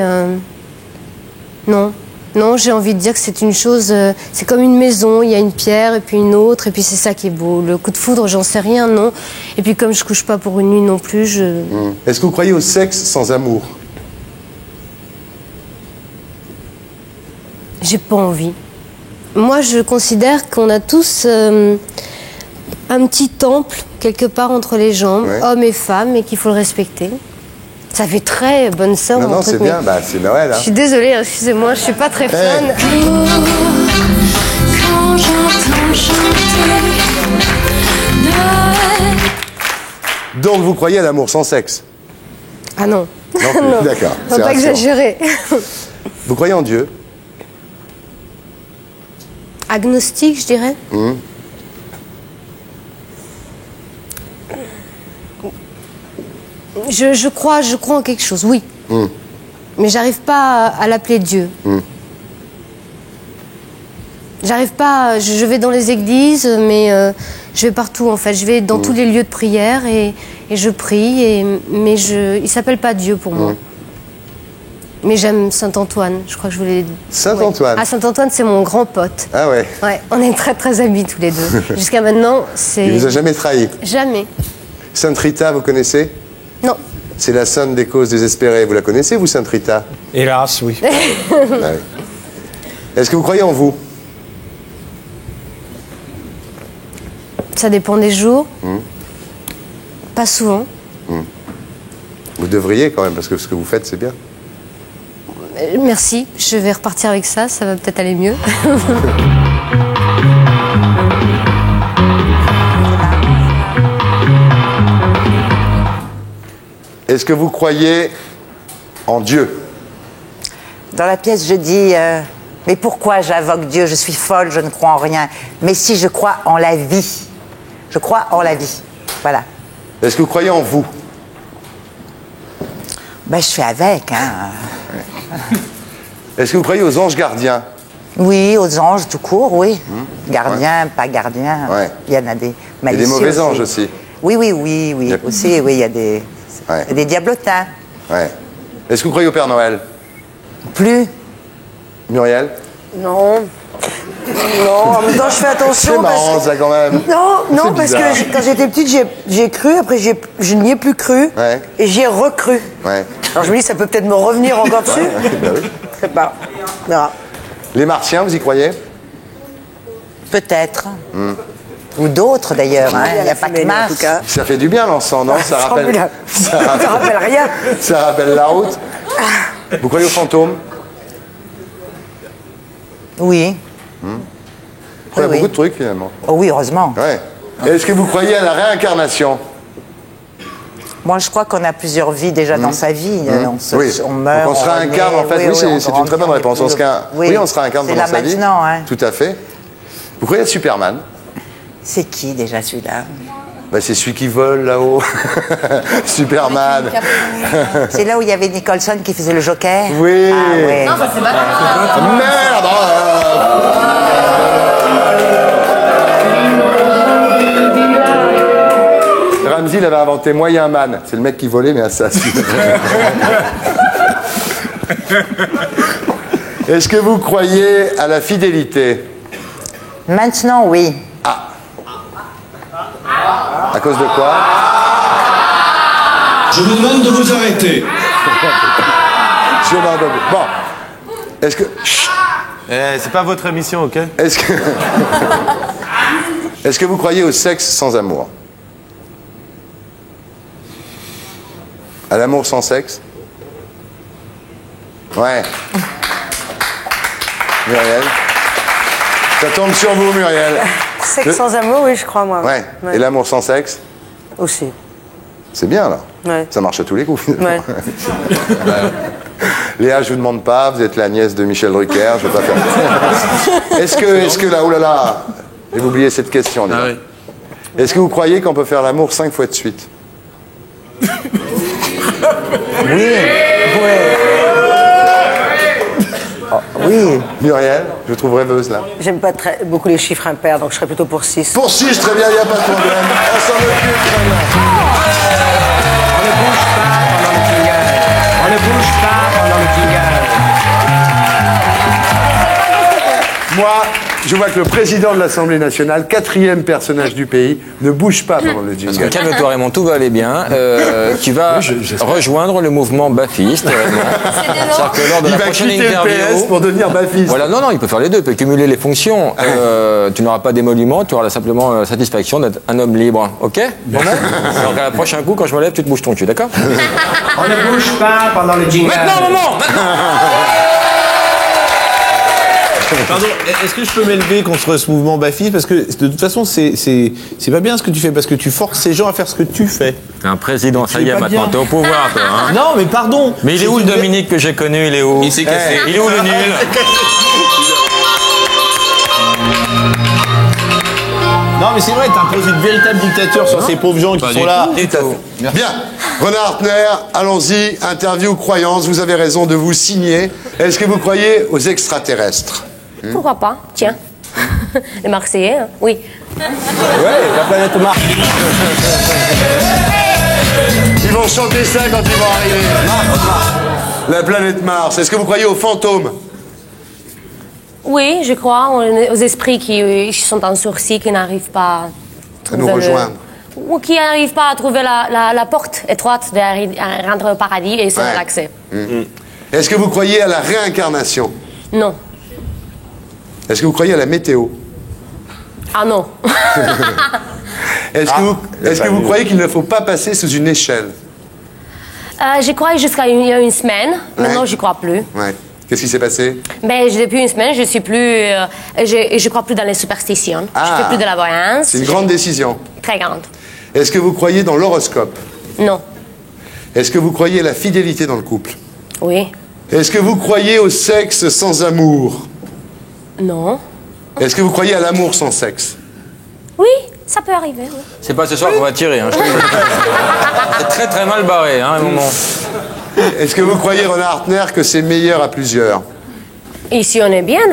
Non. Non, j'ai envie de dire que c'est une chose... c'est comme une maison, il y a une pierre et puis une autre, et puis c'est ça qui est beau. Le coup de foudre, j'en sais rien, non. Et puis comme je couche pas pour une nuit non plus, je... Est-ce que vous croyez au sexe sans amour? J'ai pas envie. Moi, je considère qu'on a tous un petit temple quelque part entre les jambes, hommes et femmes, et qu'il faut le respecter. Ça fait très bonne sœur. Non, non, c'est bien, bah, c'est Noël. Hein. Je suis désolée, excusez-moi, je suis pas très fan. Quand j'entends chanter Noël. Donc vous croyez à l'amour sans sexe? Ah non. Non plus, Non. d'accord. Faut c'est pas rassurant. exagérer. Vous croyez en Dieu? Agnostique, je dirais. Je crois en quelque chose, oui. Mais j'arrive pas à l'appeler Dieu. J'arrive pas. Je vais dans les églises, mais je vais partout en fait. Je vais dans tous les lieux de prière et je prie. Mais il s'appelle pas Dieu pour moi. Mais j'aime Saint-Antoine. Je crois que je voulais. Saint-Antoine. Ah, Saint-Antoine, c'est mon grand pote. Ah ouais. Ouais, on est très très amis tous les deux. Jusqu'à maintenant, c'est. Il vous a jamais trahi? Jamais. Sainte Rita, vous connaissez? Non. C'est la sainte des causes désespérées. Vous la connaissez, vous, Sainte Rita? Hélas, oui. Ah oui. Est-ce que vous croyez en vous? Ça dépend des jours. Pas souvent. Vous devriez quand même, parce que ce que vous faites, c'est bien. Merci, je vais repartir avec ça, ça va peut-être aller mieux. Est-ce que vous croyez en Dieu? Dans la pièce, je dis mais pourquoi j'invoque Dieu? Je suis folle, je ne crois en rien. Mais si, je crois en la vie. Je crois en la vie. Voilà. Est-ce que vous croyez en vous? Ben, je fais avec. Hein. Est-ce que vous croyez aux anges gardiens? Oui, aux anges tout court, oui. Gardiens, pas gardiens. Il y en a des malicieux. Il y a des mauvais anges aussi. Oui, aussi, oui, il y a des diablotins. Ouais. Est-ce que vous croyez au Père Noël? Plus. Muriel? Non. Non, en même temps, je fais attention. C'est marrant, ça, quand même. Non, parce que quand j'étais petite, j'ai cru, après, je n'y ai plus cru, et j'y ai recru. Ouais. Alors, je me dis, ça peut peut-être me revenir encore dessus. Bah oui. Je sais pas. On verra. Les Martiens, vous y croyez? Peut-être. Ou d'autres, d'ailleurs. hein. Il n'y a pas que Mars. Ça fait du bien, l'encens, non? Ça rappelle... Ça rappelle rien. Ça rappelle la route. Vous croyez aux fantômes? Oui. Il y a beaucoup de trucs, finalement. Oh oui, heureusement. Ouais. Est-ce que vous croyez à la réincarnation? Moi, je crois qu'on a plusieurs vies déjà dans sa vie. On meurt, donc on se réincarne, en fait. Oui, c'est une très bonne réponse. On se réincarne pendant sa vie. C'est là maintenant, hein. Tout à fait. Vous croyez à Superman? C'est qui, déjà, celui-là? Bah, c'est celui qui vole, là-haut. Superman. C'est là où il y avait Nicholson qui faisait le Joker? Oui. Ah, ouais. Non, c'est Batman. Merde! Ramsey, il avait inventé Moyen Man. C'est le mec qui volait, mais assassin. Est-ce que vous croyez à la fidélité? Maintenant, oui. À cause de quoi? Je vous demande de vous arrêter. Je m'en donne. Bon. Est-ce que... c'est pas votre émission, ok? Est-ce que vous croyez au sexe sans amour? À l'amour sans sexe? Ouais. Muriel? Ça tombe sur vous, Muriel. Sexe sans amour, oui, je crois, moi. Ouais. Et l'amour sans sexe? Aussi. C'est bien, là. Ouais. Ça marche à tous les coups, finalement. Ouais. Léa, je vous demande pas, vous êtes la nièce de Michel Drucker, je vais pas faire... Est-ce que là, oh là là, j'ai oublié cette question, déjà. oui. Est-ce que vous croyez qu'on peut faire l'amour 5 fois de suite? Oui. Oui. Muriel, je vous trouve rêveuse, là. J'aime pas beaucoup les chiffres impairs, donc je serais plutôt pour 6. Pour 6, très bien, il n'y a pas de problème. On s'en occupe, très bien. On ne bouge pas pendant le jingle. On ne bouge pas pendant le jingle. Moi, je vois que le président de l'Assemblée nationale, 4e personnage du pays, ne bouge pas pendant le jingle. Calme-toi, Raymond, tout va aller bien. Tu vas rejoindre le mouvement bafiste, Raymond. C'est-à-dire que lors de la prochaine interview... le PS pour devenir bafiste. Voilà, non, il peut faire les deux, il peut cumuler les fonctions. Tu n'auras pas d'émolument, tu auras simplement la satisfaction d'être un homme libre. Ok? Bon, donc à la prochain coup, quand je me lève, tu te bouges ton cul, d'accord? On ne bouge pas pendant le jingle. Maintenant, maman! Pardon, est-ce que je peux m'élever contre ce mouvement bafiste? Parce que de toute façon, c'est pas bien ce que tu fais, parce que tu forces ces gens à faire ce que tu fais. T'es un président, ça y est, maintenant, t'es au pouvoir, toi. Hein. Non, mais pardon. Mais il est où le Dominique que j'ai connu? Il est où? Il s'est cassé. Il est où le nul? Non, mais c'est vrai, t'imposes une véritable dictature sur ces pauvres gens qui sont là. Bien. Renard Hartner, allons-y. Interview, croyance. Vous avez raison de vous signer. Est-ce que vous croyez aux extraterrestres? Pourquoi pas? Tiens. Les Marseillais, hein? Oui. Ouais, la planète Mars. Ils vont chanter ça quand ils vont arriver. La planète Mars. Est-ce que vous croyez aux fantômes? Oui, je crois aux esprits qui sont en sursis, qui n'arrivent pas à nous rejoindre. Ou qui n'arrivent pas à trouver la porte étroite de rentrer au paradis et se relaxer. Est-ce que vous croyez à la réincarnation? Non. Est-ce que vous croyez à la météo? Ah non. Est-ce que vous croyez qu'il ne faut pas passer sous une échelle? J'y croyais jusqu'à il y a une semaine. Maintenant, j'y crois plus. Ouais. Qu'est-ce qui s'est passé? Depuis une semaine, je suis plus. Je crois plus dans les superstitions. Je fais plus de la voyance. C'est une grande décision. Très grande. Est-ce que vous croyez dans l'horoscope? Non. Est-ce que vous croyez à la fidélité dans le couple? Oui. Est-ce que vous croyez au sexe sans amour? Non. Est-ce que vous croyez à l'amour sans sexe? Oui, ça peut arriver. Oui. C'est pas ce soir qu'on va tirer. Hein, c'est très très mal barré, hein, à un moment. Est-ce que vous croyez, Renard Hartner, que c'est meilleur à plusieurs? Ici, on est bien.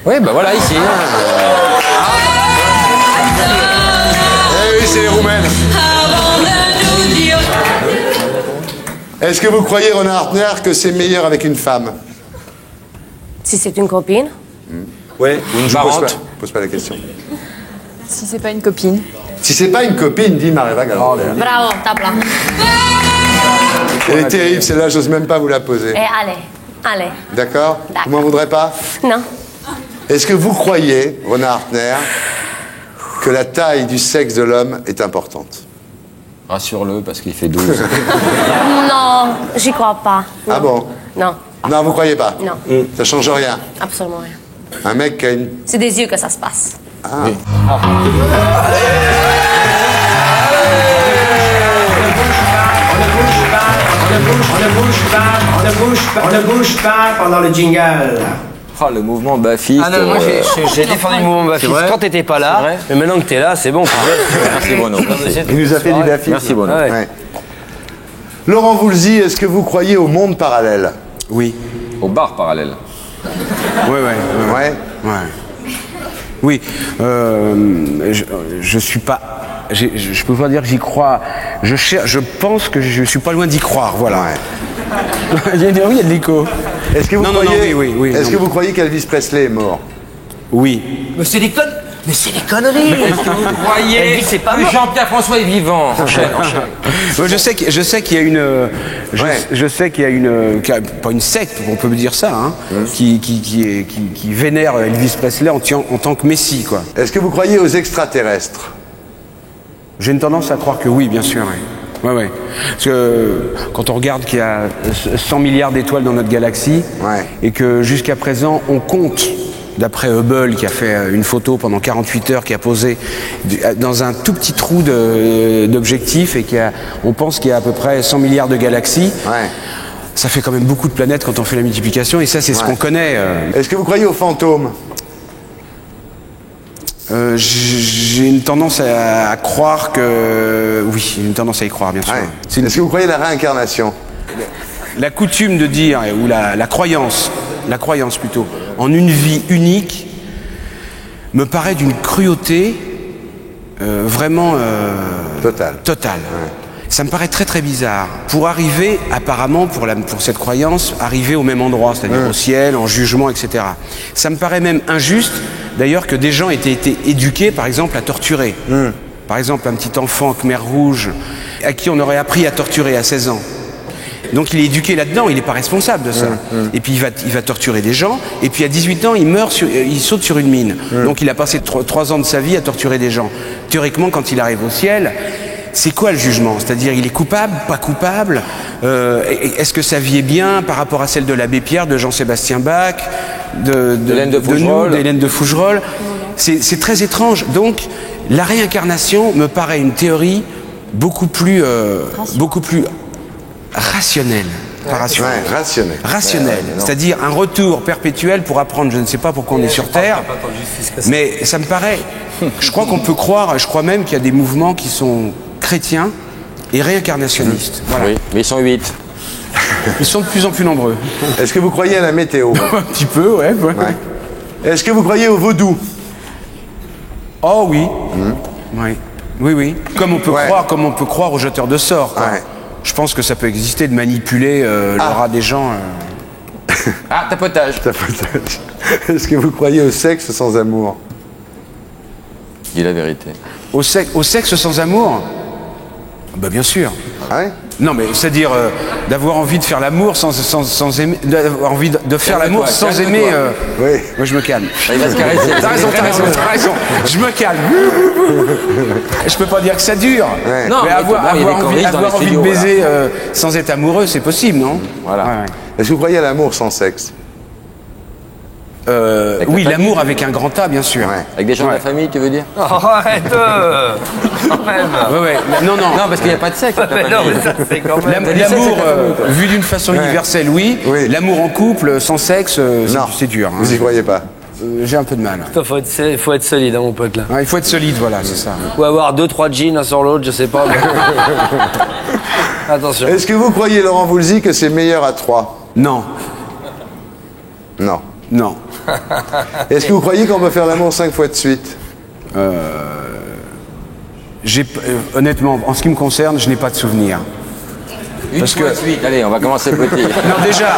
Oui, ben voilà, ici. Eh oui, c'est les Roumaines. Est-ce que vous croyez, Renard Hartner, que c'est meilleur avec une femme? Si c'est une copine. Oui, je Marrante. pose pas la question. Si c'est pas une copine. Si c'est pas une copine, dit Maréva Galanter. Bravo, tape là. Elle est terrible, celle-là, j'ose même pas vous la poser. Allez. D'accord? Vous m'en voudrez pas? Non. Est-ce que vous croyez, Rona Hartner, que la taille du sexe de l'homme est importante? Rassure-le parce qu'il fait 12. Non, j'y crois pas. Non. Ah bon? Non, Non, vous croyez pas? non, Ça change rien. absolument rien. Un mec qui a une... C'est des yeux que ça se passe. Ah. On ne bouge pas pendant le jingle. Ah, le mouvement Bafi. Ah non, moi j'ai défendu le mouvement Bafi quand t'étais pas là, mais maintenant que t'es là, c'est bon. Merci Bruno. Merci. Il nous a fait du Bafi. Merci Bruno. Ouais. Laurent Voulzy, est-ce que vous croyez au monde parallèle? Oui. Au bar parallèle. Ouais. Oui, je suis pas. Je peux pas dire que j'y crois. Je pense que je suis pas loin d'y croire. Voilà. Il y a de l'écho. Est-ce que vous croyez, oui, est-ce que vous croyez qu'Elvis Presley est mort? Oui. Mais c'est des conneries. Mais c'est des conneries. Est-ce que vous croyez que Jean-Pierre François est vivant? Enchaîne. Je sais qu'il y a une. Je sais qu'il y a une. Pas une secte, on peut dire ça, hein, qui vénère Elvis Presley en tant que messie, quoi. Est-ce que vous croyez aux extraterrestres? J'ai une tendance à croire que oui, bien sûr. Ouais. Parce que quand on regarde qu'il y a 100 milliards d'étoiles dans notre galaxie, et que jusqu'à présent, on compte, d'après Hubble, qui a fait une photo pendant 48 heures, qui a posé dans un tout petit trou d'objectif, et on pense qu'il y a à peu près 100 milliards de galaxies. Ça fait quand même beaucoup de planètes quand on fait la multiplication, et ça, c'est ce qu'on connaît. Est-ce que vous croyez aux fantômes? J'ai une tendance à croire que... Oui, j'ai une tendance à y croire, bien sûr. Est-ce que vous croyez à la réincarnation? La coutume de dire, ou la croyance plutôt, en une vie unique, me paraît d'une cruauté vraiment... totale. Ça me paraît très très bizarre. Pour arriver, apparemment, pour cette croyance, arriver au même endroit, c'est-à-dire au ciel, en jugement, etc. Ça me paraît même injuste, d'ailleurs, que des gens aient été éduqués, par exemple, à torturer. Par exemple, un petit enfant Khmer rouge, à qui on aurait appris à torturer à 16 ans. Donc il est éduqué là-dedans, il n'est pas responsable de ça. Et puis il va torturer des gens, et puis à 18 ans, il saute sur une mine. Donc il a passé 3 ans de sa vie à torturer des gens. Théoriquement, quand il arrive au ciel... C'est quoi le jugement? C'est-à-dire, il est coupable, pas coupable? Est-ce que sa vie est bien par rapport à celle de l'abbé Pierre, de Jean-Sébastien Bach, d'Hélène de Fougerolles? C'est très étrange. Donc, la réincarnation me paraît une théorie beaucoup plus rationnelle. Rationnelle. C'est-à-dire un retour perpétuel pour apprendre. Je ne sais pas pourquoi on est sur Terre, mais ça me paraît... Je crois qu'on peut croire, je crois même qu'il y a des mouvements qui sont chrétiens et réincarnationnistes. Voilà. Oui, mais ils sont 8. Ils sont de plus en plus nombreux. Est-ce que vous croyez à la météo? Un petit peu, ouais. Est-ce que vous croyez au vaudou? Oh oui. Oui. Comme on peut croire aux jeteurs de sorts. Je pense que ça peut exister de manipuler l'aura des gens. Tapotage. Est-ce que vous croyez au sexe sans amour? Dis la vérité. Au sexe sans amour? Bah bien sûr. Non mais c'est-à-dire d'avoir envie de faire l'amour sans aimer, d'avoir envie de faire l'amour sans aimer. Moi je me calme. Il va se caresser. T'as raison. Je me calme. Je peux pas dire que ça dure. Non, mais avoir envie de baiser sans être amoureux, c'est possible, non? Voilà. Est-ce que vous croyez à l'amour sans sexe? Oui, l'amour avec un grand A, bien sûr. Avec des gens de la famille, tu veux dire? Arrête quand même. Non, parce qu'il n'y a pas de sexe. L'amour, vu d'une façon universelle, oui. L'amour en couple, sans sexe, c'est dur. Vous y croyez pas? J'ai un peu de mal. Il faut être solide, hein, mon pote, là. Il faut être solide, voilà, c'est ça. Ou avoir 2-3 jeans l'un sur l'autre, je sais pas. Attention. Est-ce que vous croyez, Laurent Voulzy, que c'est meilleur à 3? Non. Est-ce que vous croyez qu'on peut faire l'amour 5 fois de suite? Honnêtement, en ce qui me concerne, je n'ai pas de souvenir. Une fois de suite, allez, on va commencer petit. Non, déjà...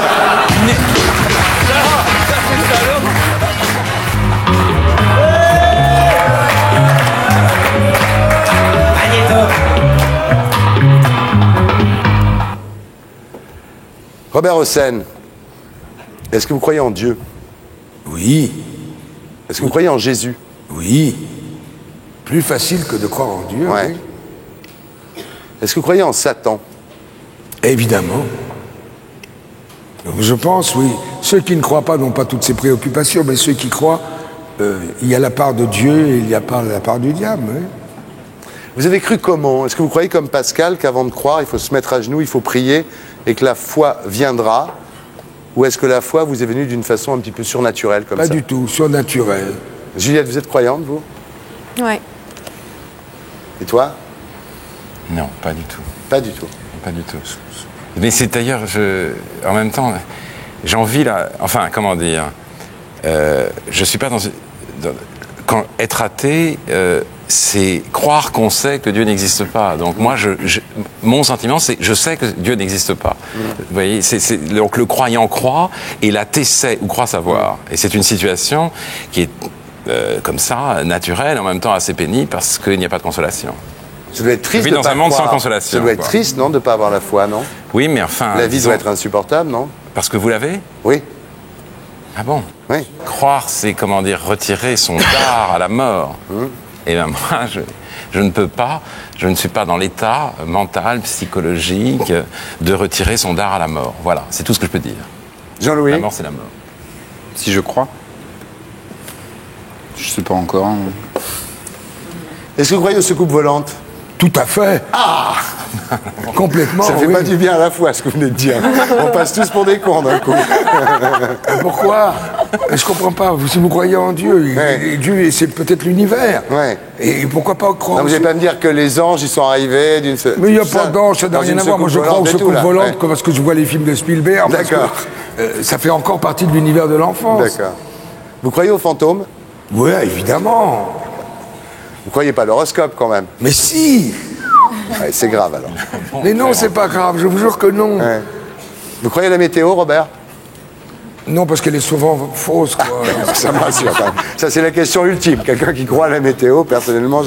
Robert Hossein, est-ce que vous croyez en Dieu? Oui. Est-ce que vous croyez en Jésus? Oui. Plus facile que de croire en Dieu. Ouais. Oui. Est-ce que vous croyez en Satan? Évidemment. Je pense, oui. Ceux qui ne croient pas n'ont pas toutes ces préoccupations, mais ceux qui croient, il y a la part de Dieu et il y a la part du diable. Oui. Vous avez cru comment? Est-ce que vous croyez comme Pascal qu'avant de croire, il faut se mettre à genoux, il faut prier et que la foi viendra? Ou est-ce que la foi vous est venue d'une façon un petit peu surnaturelle comme ça? Pas du tout, surnaturelle. Juliette, vous êtes croyante, vous? Ouais. Et toi? Non, pas du tout. Pas du tout. Pas du tout. Mais c'est d'ailleurs, en même temps, j'ai envie là. Enfin, comment dire? Je suis pas quand être athée, c'est croire qu'on sait que Dieu n'existe pas. Donc moi, mon sentiment, c'est je sais que Dieu n'existe pas. Vous voyez, donc le croyant croit et l'athée sait ou croit savoir. Et c'est une situation qui est comme ça, naturelle, en même temps assez pénible parce qu'il n'y a pas de consolation. Ça doit être triste de de dans pas un monde croire. sans consolation. Ça doit être triste, non, de ne pas avoir la foi, non? Oui, mais enfin... La vie doit être insupportable, non? Parce que vous l'avez? Oui. Ah bon? Oui. Croire, c'est, comment dire, retirer son dard à la mort. Et bien moi, je ne peux pas, je ne suis pas dans l'état mental, psychologique, de retirer son dard à la mort. Voilà, c'est tout ce que je peux dire. Jean-Louis? La mort, c'est la mort. Si je crois? Je sais pas encore. Hein. Est-ce que vous croyez aux soucoupes volantes? Tout à fait. Ah! Complètement. Ça fait oui. pas du bien à la fois, ce que vous venez de dire. On passe tous pour des cons d'un coup. Pourquoi? Je comprends pas. Si vous croyez en Dieu, et Dieu, c'est peut-être l'univers. Ouais. Et pourquoi pas croire? Non, vous n'allez pas me dire que les anges, ils sont arrivés d'une... Mais il n'y a pas d'ange, ça n'a rien à voir. Moi, je crois aux soucoupes volantes parce que je vois les films de Spielberg. D'accord. Ça fait encore partie de l'univers de l'enfance. D'accord. Vous croyez aux fantômes? Oui, évidemment. Vous croyez pas à l'horoscope, quand même? Mais si! Ouais, c'est grave, alors. Mais non, c'est pas grave, je vous jure que non. Ouais. Vous croyez à la météo, Robert? Non, parce qu'elle est souvent fausse, quoi. Ça me rassure, quand même. Ça, c'est la question ultime. Quelqu'un qui croit à la météo, personnellement,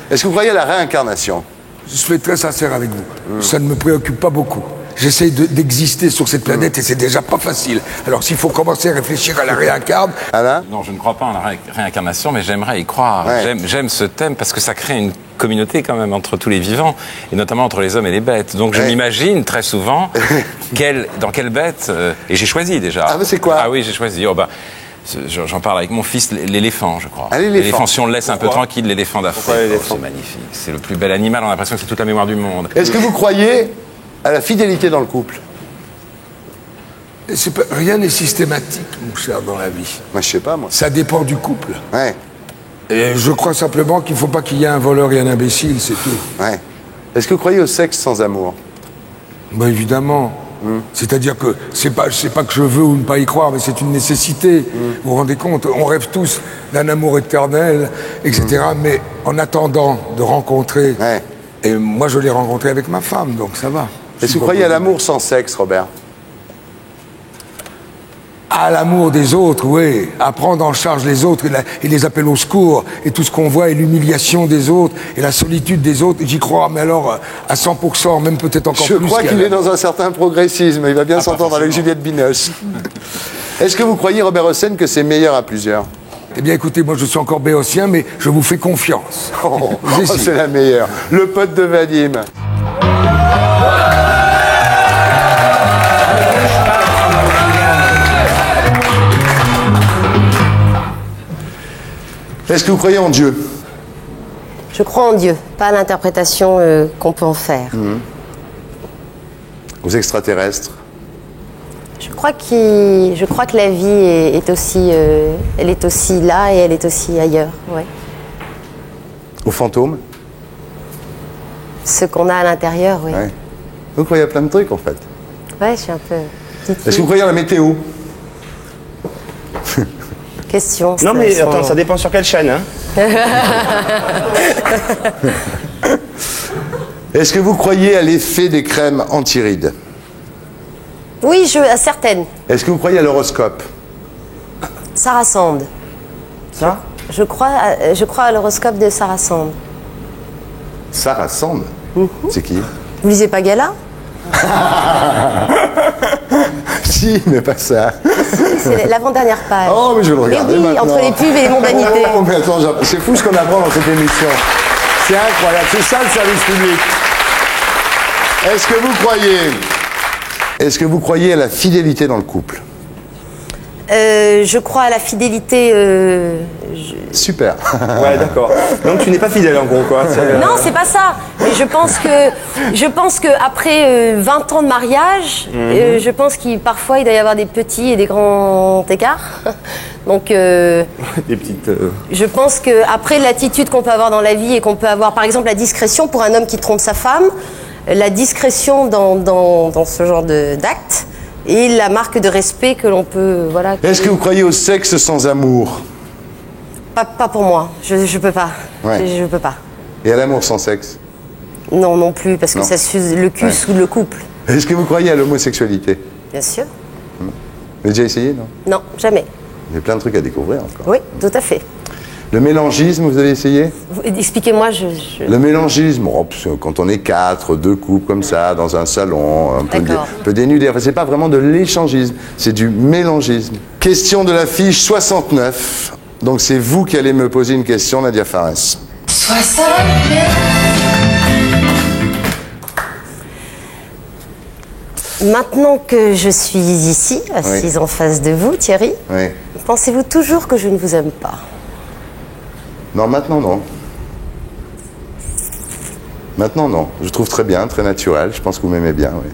Est-ce que vous croyez à la réincarnation? Je suis très sincère avec vous. Ça ne me préoccupe pas beaucoup. J'essaye d'exister sur cette planète et c'est déjà pas facile. Alors s'il faut commencer à réfléchir à la réincarne... Alain? Non, je ne crois pas en la réincarnation, mais j'aimerais y croire. Ouais. J'aime ce thème parce que ça crée une communauté quand même entre tous les vivants, et notamment entre les hommes et les bêtes. Donc je m'imagine très souvent dans quelle bête... et j'ai choisi déjà. Ah, mais c'est quoi? Ah oui, j'ai choisi. Oh, bah, j'en parle avec mon fils, l'éléphant, je crois. Ah, l'éléphant, si on le laisse un peu tranquille, l'éléphant d'Afrique. C'est magnifique. C'est le plus bel animal, on a l'impression que c'est toute la mémoire du monde. Est-ce que vous croyez à la fidélité dans le couple? Rien n'est systématique, mon cher, dans la vie. Moi, je sais pas, moi. Ça dépend du couple. Ouais. Et je crois simplement qu'il ne faut pas qu'il y ait un voleur et un imbécile, c'est tout. Ouais. Est-ce que vous croyez au sexe sans amour? Ben évidemment. C'est-à-dire que c'est pas que je veux ou ne pas y croire, mais c'est une nécessité. Vous vous rendez compte? On rêve tous d'un amour éternel, etc. Mais en attendant de rencontrer... Et moi, je l'ai rencontré avec ma femme, donc ça va. Est-ce que vous croyez à l'amour sans sexe, Robert? À l'amour des autres, oui. À prendre en charge les autres et les appels au secours et tout ce qu'on voit et l'humiliation des autres et la solitude des autres, j'y crois, mais alors à 100%, même peut-être encore plus. Je crois qu'il est dans un certain progressisme, il va bien s'entendre avec Juliette Binoche. Est-ce que vous croyez, Robert Hossein, que c'est meilleur à plusieurs? Eh bien écoutez, moi je suis encore béotien, mais je vous fais confiance. C'est la meilleure. Le pote de Vadim. Est-ce que vous croyez en Dieu? Je crois en Dieu, pas à l'interprétation qu'on peut en faire. Aux extraterrestres? Je crois que la vie est aussi, elle est aussi là et elle est aussi ailleurs. Ouais. Aux fantômes? Ce qu'on a à l'intérieur, oui. Ouais. Vous croyez à plein de trucs, en fait. Ouais, je suis un peu... Est-ce que vous croyez à la météo? Question. Non, mais attends, ça dépend sur quelle chaîne, hein. Est-ce que vous croyez à l'effet des crèmes anti-rides? Oui, à certaines. Est-ce que vous croyez à l'horoscope? Sarah Sand. Ça Je crois à l'horoscope de Sarah Sand. Sarah Sand. C'est qui? Vous lisez pas Gala? Si, mais pas ça. C'est l'avant-dernière page. Oh, mais je vais le regarder Mais oui, maintenant. entre les pubs et les mondanités. Oh, mais attends, c'est fou ce qu'on apprend dans cette émission. C'est incroyable, c'est ça le service public. Est-ce que vous croyez à la fidélité dans le couple? Je crois à la fidélité. Super. Ouais, d'accord. Donc tu n'es pas fidèle en gros, quoi. Non, c'est pas ça. Mais je pense que après 20 ans de mariage, je pense qu'il parfois il doit y avoir des petits et des grands écarts. Donc, Des petites. je pense que après l'attitude qu'on peut avoir dans la vie et qu'on peut avoir, par exemple, la discrétion pour un homme qui trompe sa femme, la discrétion dans ce genre d'acte et la marque de respect que l'on peut, voilà. Est-ce que vous croyez au sexe sans amour? Pas pour moi. Je peux pas. Ouais. Je peux pas. Et à l'amour sans sexe? Non plus, parce que Non. ça s'use le cul Ouais. sous le couple. Est-ce que vous croyez à l'homosexualité? Bien sûr. Vous avez déjà essayé, non? Non, jamais. Il y a plein de trucs à découvrir encore. Oui, tout à fait. Le mélangisme, vous avez essayé? Expliquez-moi, Le mélangisme, quand on est 4, 2 couples comme ça, dans un salon, un peu dénudé. Enfin, c'est pas vraiment de l'échangisme, c'est du mélangisme. Question de la fiche 69. Donc c'est vous qui allez me poser une question, Nadia Fares. 69. Maintenant que je suis ici, assise en face de vous, Thierry, Oui. pensez-vous toujours que je ne vous aime pas? Non, maintenant non. Maintenant non. Je trouve très bien, très naturel. Je pense que vous m'aimez bien, oui.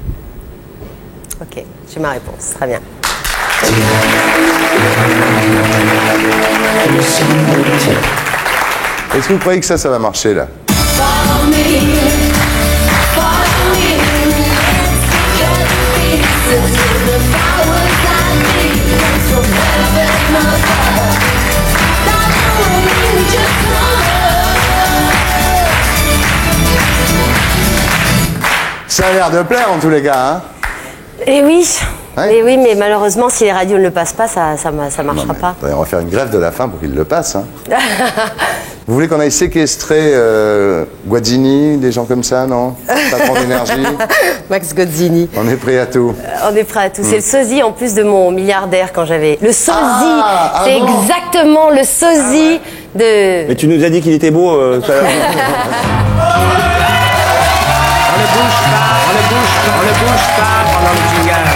Ok, j'ai ma réponse. Très bien. Est-ce que vous croyez que ça va marcher là? Ça a l'air de plaire en tous les cas, hein? Eh oui. Eh oui, mais malheureusement, si les radios ne le passent pas, ça marchera pas. On va faire une grève de la faim pour qu'ils le passent. Hein. Vous voulez qu'on aille séquestrer Guazzini, des gens comme ça, non? Patron d'énergie. Max Gozzini. On est prêt à tout. On est prêt à tout. C'est le sosie en plus de mon milliardaire quand j'avais. Le sosie, Ah c'est bon exactement le sosie de. Mais tu nous as dit qu'il était beau tout à l'heure. On ne bouge pas pendant le jingle.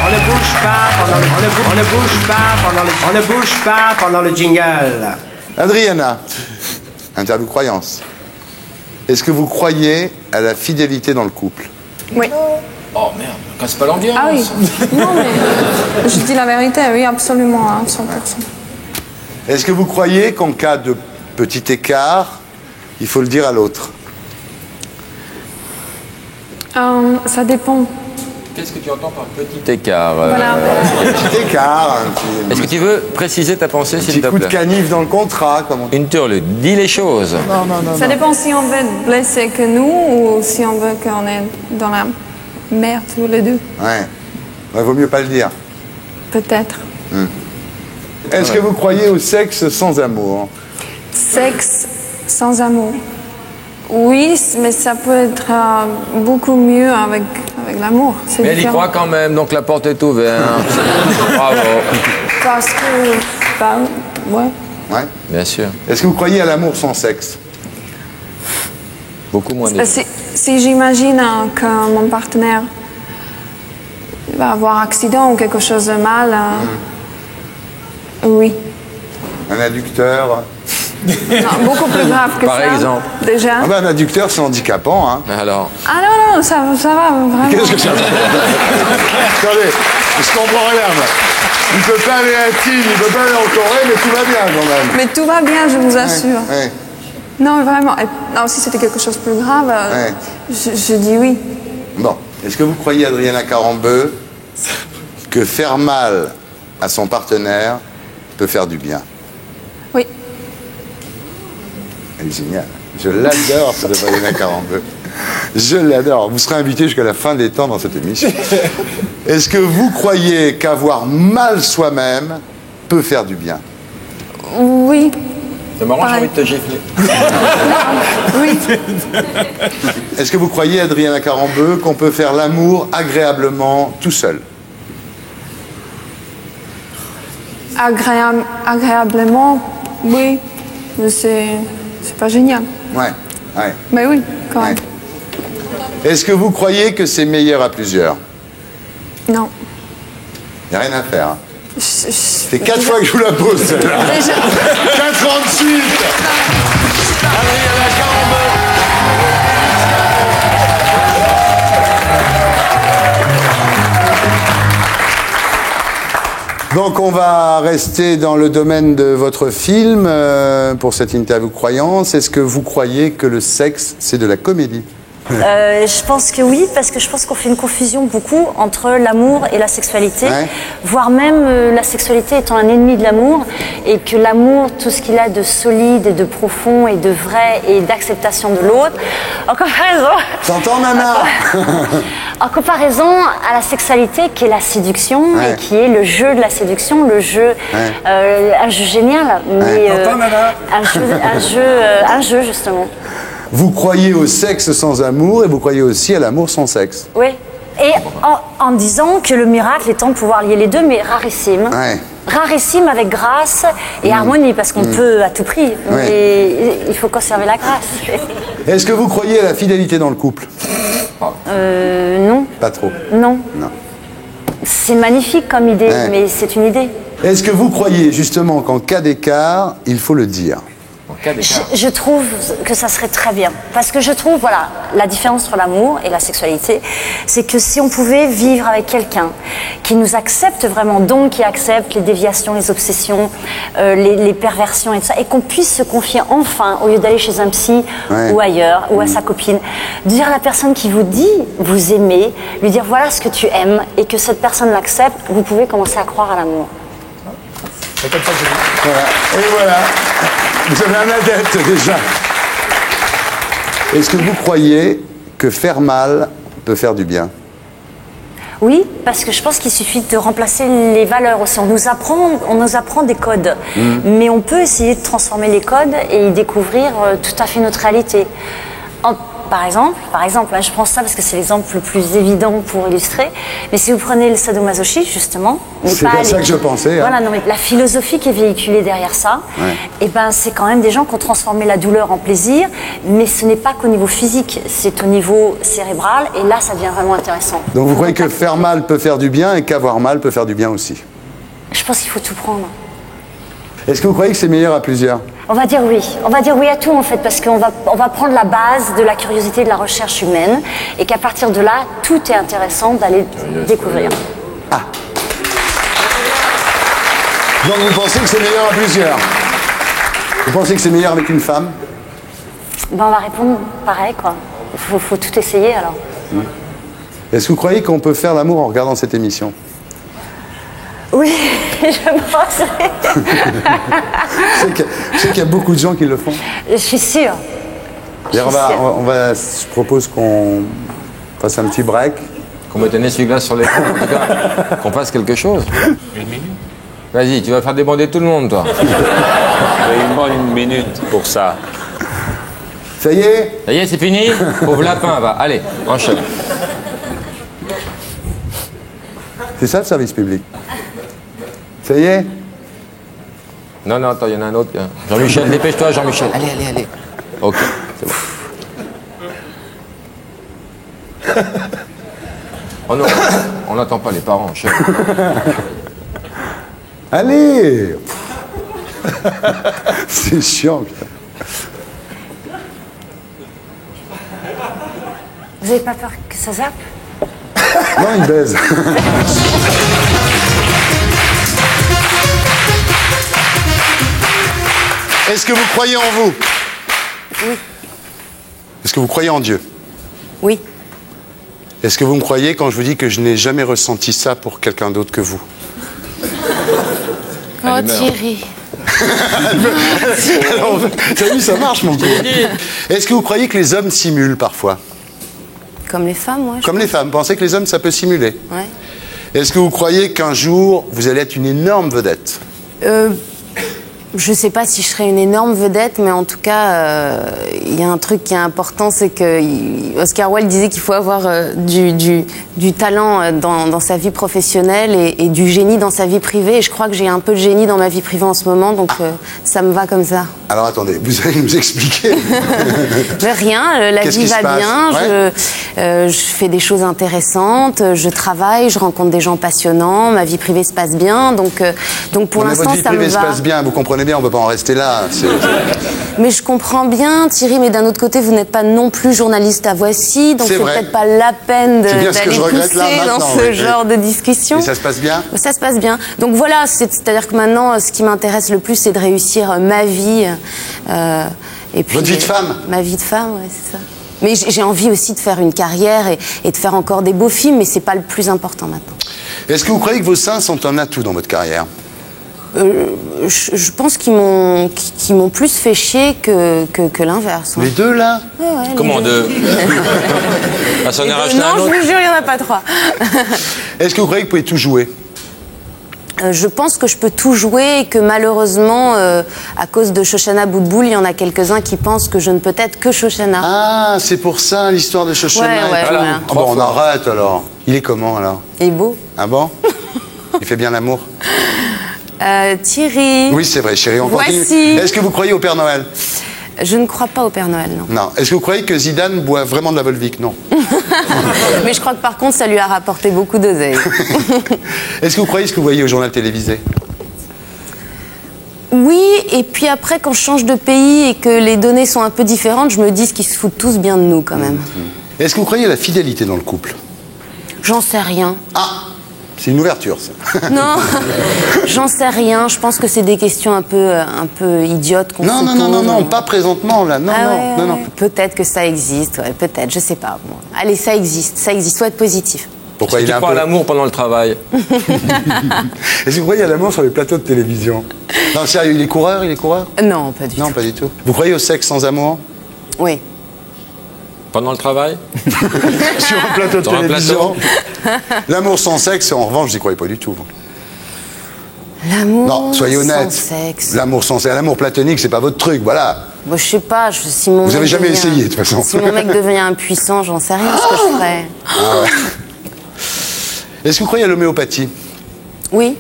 On ne bouge pas pendant le jingle. Adriana, interview croyance. Est-ce que vous croyez à la fidélité dans le couple? Oui. Oh merde, casse pas l'ambiance. Ah oui. Non, mais je dis la vérité, oui, absolument, à 100%. Est-ce que vous croyez qu'en cas de petit écart, il faut le dire à l'autre? Ça dépend. Qu'est-ce que tu entends par petit écart Voilà. Petit écart. Est-ce que tu veux préciser ta pensée, s'il te plaît? Petit coup de canif dans le contrat, comment? Une turlute. Dis les choses. Non. Ça dépend si on veut être blessé que nous ou si on veut qu'on est dans la merde tous les deux. Ouais. Vaut mieux pas le dire. Peut-être. Est-ce que vous croyez au sexe sans amour? Sexe sans amour. Oui, mais ça peut être beaucoup mieux avec l'amour. C'est Mais elle y différent. croit quand même, donc la porte est ouverte. Bravo. Parce que, ouais. Ouais. Bien sûr. Est-ce que vous croyez à l'amour sans sexe? Beaucoup moins. Si j'imagine que mon partenaire va avoir accident ou quelque chose de mal, oui. Un adducteur? Non, beaucoup plus grave que Par ça. exemple. Déjà. Ah ben, un adducteur, c'est handicapant. Hein. Alors? Ah non, ça va vraiment. Qu'est-ce que ça veut dire? Attendez, je comprends rien, moi. Il ne peut pas aller à Tignes, il ne peut pas aller en Corée, mais tout va bien quand même. Mais tout va bien, je vous assure. Ouais. Non, vraiment. Et, non, si c'était quelque chose de plus grave, je dis oui. Bon, est-ce que vous croyez, Adriana Carambeu, que faire mal à son partenaire peut faire du bien? Oui. Elle est géniale. Je l'adore, cette Adriana Carambeu. Je l'adore. Vous serez invité jusqu'à la fin des temps dans cette émission. Est-ce que vous croyez qu'avoir mal soi-même peut faire du bien? oui. C'est marrant, j'ai Pareil. envie de te gifler. Oui. Est-ce que vous croyez, Adriana Carambeu, qu'on peut faire l'amour agréablement tout seul? Agréablement, oui. Mais c'est pas génial. Ouais, ouais. Mais oui, quand même. Est-ce que vous croyez que c'est meilleur à plusieurs? Non. Il n'y a rien à faire. Hein. C'est 4 fois que je vous la pose, celle-là. 4 ans de suite. Adriana Carambeu. Donc on va rester dans le domaine de votre film pour cette interview croyance. Est-ce que vous croyez que le sexe, c'est de la comédie? Je pense que oui, parce que je pense qu'on fait une confusion beaucoup entre l'amour et la sexualité, voire même la sexualité étant un ennemi de l'amour, et que l'amour, tout ce qu'il a de solide et de profond et de vrai et d'acceptation de l'autre, en comparaison... T'entends, Nana? En comparaison à la sexualité qui est la séduction et qui est le jeu de la séduction, le jeu, un jeu génial, mais un jeu justement. Vous croyez au sexe sans amour et vous croyez aussi à l'amour sans sexe. Oui, et en disant que le miracle étant de pouvoir lier les deux, mais rarissime. Rarissime avec grâce et harmonie, parce qu'on peut à tout prix, mais il faut conserver la grâce. Est-ce que vous croyez à la fidélité dans le couple? Non. Pas trop. Non. Non. C'est magnifique comme idée, mais c'est une idée. Est-ce que vous croyez justement qu'en cas d'écart, il faut le dire? Je trouve que ça serait très bien. Parce que je trouve, voilà, la différence entre l'amour et la sexualité, c'est que si on pouvait vivre avec quelqu'un qui nous accepte vraiment, donc qui accepte les déviations, les obsessions, les perversions et tout ça, et qu'on puisse se confier enfin, au lieu d'aller chez un psy ou ailleurs, ou à sa copine, dire à la personne qui vous dit vous aimez, lui dire voilà ce que tu aimes, et que cette personne l'accepte, vous pouvez commencer à croire à l'amour. C'est comme ça que je dis. Voilà. Et voilà. Vous avez un adepte déjà. Est-ce que vous croyez que faire mal peut faire du bien? Oui, parce que je pense qu'il suffit de remplacer les valeurs aussi. On nous apprend des codes, mais on peut essayer de transformer les codes et y découvrir tout à fait notre réalité. Par exemple, je prends ça parce que c'est l'exemple le plus évident pour illustrer, mais si vous prenez le sadomasochisme, justement... C'est pas ça que je pensais. Voilà, non, mais la philosophie qui est véhiculée derrière ça, et ben, c'est quand même des gens qui ont transformé la douleur en plaisir, mais ce n'est pas qu'au niveau physique, c'est au niveau cérébral, et là, ça devient vraiment intéressant. Donc vous croyez que faire mal peut faire du bien et qu'avoir mal peut faire du bien aussi? Je pense qu'il faut tout prendre. Est-ce que vous croyez que c'est meilleur à plusieurs? On va dire oui. On va dire oui à tout en fait, parce qu'on va prendre la base de la curiosité et de la recherche humaine, et qu'à partir de là, tout est intéressant d'aller découvrir. Ah. Donc vous pensez que c'est meilleur à plusieurs? Vous pensez que c'est meilleur avec une femme? Ben, on va répondre pareil, quoi. Faut tout essayer alors. Est-ce que vous croyez qu'on peut faire l'amour en regardant cette émission? Oui, je pense. Je sais qu'il y a beaucoup de gens qui le font. Je suis sûre. Je propose qu'on fasse un petit break. Qu'on mette un essuie-glace sur l'écran, en tout cas, qu'on fasse quelque chose. Une minute. Vas-y, tu vas faire débander tout le monde, toi. Il manque une minute pour ça. Ça y est? Ça y est, c'est fini? Pauvre lapin, va. Allez, enchaîne. C'est ça le service public? Ça y est? Non, attends, il y en a un autre. Jean-Michel, dépêche-toi, Jean-Michel. Allez. Ok, c'est bon. Oh non, on n'attend pas les parents, chef. Allez. C'est chiant, putain. Vous n'avez pas peur que ça zappe? Non, il baise. Est-ce que vous croyez en vous? Oui. Est-ce que vous croyez en Dieu? Oui. Est-ce que vous me croyez quand je vous dis que je n'ai jamais ressenti ça pour quelqu'un d'autre que vous? Oh Thierry. T'as vu, ça marche, mon pauvre. Est-ce que vous croyez que les hommes simulent parfois? Comme les femmes, ouais. Comme les femmes. Pensez que les hommes, ça peut simuler? Ouais. Est-ce que vous croyez qu'un jour, vous allez être une énorme vedette? Je sais pas si je serais une énorme vedette, mais en tout cas, il y a un truc qui est important, c'est que Oscar Wilde disait qu'il faut avoir du talent dans sa vie professionnelle et du génie dans sa vie privée. Et je crois que j'ai un peu de génie dans ma vie privée en ce moment, donc ça me va comme ça. Alors attendez, vous allez nous expliquer. Mais rien, la vie va bien, je fais des choses intéressantes, je travaille, je rencontre des gens passionnants, ma vie privée se passe bien, donc pour l'instant ça me va. Votre vie privée se passe bien, vous comprenez bien, on ne peut pas en rester là. Mais je comprends bien, Thierry, mais d'un autre côté, vous n'êtes pas non plus journaliste à Voici, donc c'est peut-être pas la peine d'aller pousser dans ce genre de discussion. Et ça se passe bien? Ça se passe bien. Donc voilà, c'est-à-dire que maintenant, ce qui m'intéresse le plus, c'est de réussir ma vie. Et puis, votre vie de femme? Ma vie de femme, ouais, c'est ça. Mais j'ai envie aussi de faire une carrière et de faire encore des beaux films, mais c'est pas le plus important maintenant. Est-ce que vous croyez que vos seins sont un atout dans votre carrière? Je pense qu'ils m'ont plus fait chier que l'inverse. Les deux, là? Ouais, comment deux? Ah, ça en est racheté un autre? Non, je vous jure, il n'y en a pas trois. Est-ce que vous croyez que vous pouvez tout jouer? Je pense que je peux tout jouer et que malheureusement, à cause de Shoshana Boutboul, il y en a quelques-uns qui pensent que je ne peux être que Shoshana. Ah, c'est pour ça l'histoire de Shoshana. Ouais, voilà. Ah bon, on arrête alors. Il est comment alors? Il est beau. Ah bon? Il fait bien l'amour? Thierry. Oui, c'est vrai, chérie, on continue. Voici. Est-ce que vous croyez au Père Noël? Je ne crois pas au Père Noël, non. Non. Est-ce que vous croyez que Zidane boit vraiment de la Volvic? Non. Mais je crois que par contre, ça lui a rapporté beaucoup d'oseille. Est-ce que vous croyez ce que vous voyez au journal télévisé? Oui, et puis après, quand je change de pays et que les données sont un peu différentes, je me dis qu'ils se foutent tous bien de nous, quand même. Est-ce que vous croyez à la fidélité dans le couple? J'en sais rien. Ah, c'est une ouverture, ça. Non, j'en sais rien. Je pense que c'est des questions un peu idiotes qu'on se pose. Non, pas présentement, là. Non. Peut-être que ça existe, ouais, peut-être, je sais pas. Bon. Allez, ça existe, faut être positif. Pourquoi il croit à l'amour pendant le travail? Est-ce que vous croyez à l'amour sur les plateaux de télévision? Non, sérieux, il est coureur? Non, pas du tout. Non, pas du tout. Vous croyez au sexe sans amour? Oui. Pendant le travail? Sur un plateau de télévision? L'amour sans sexe, en revanche, j'y croyais pas du tout. L'amour non, soyez honnête. sans sexe. L'amour sans sexe. L'amour platonique, c'est pas votre truc, voilà. Moi, je sais pas, si mon Vous avez jamais essayé, de toute façon. Si mon mec devient impuissant, j'en sais rien ce que je ferais. Ah ouais. Est-ce que vous croyez à l'homéopathie? Oui.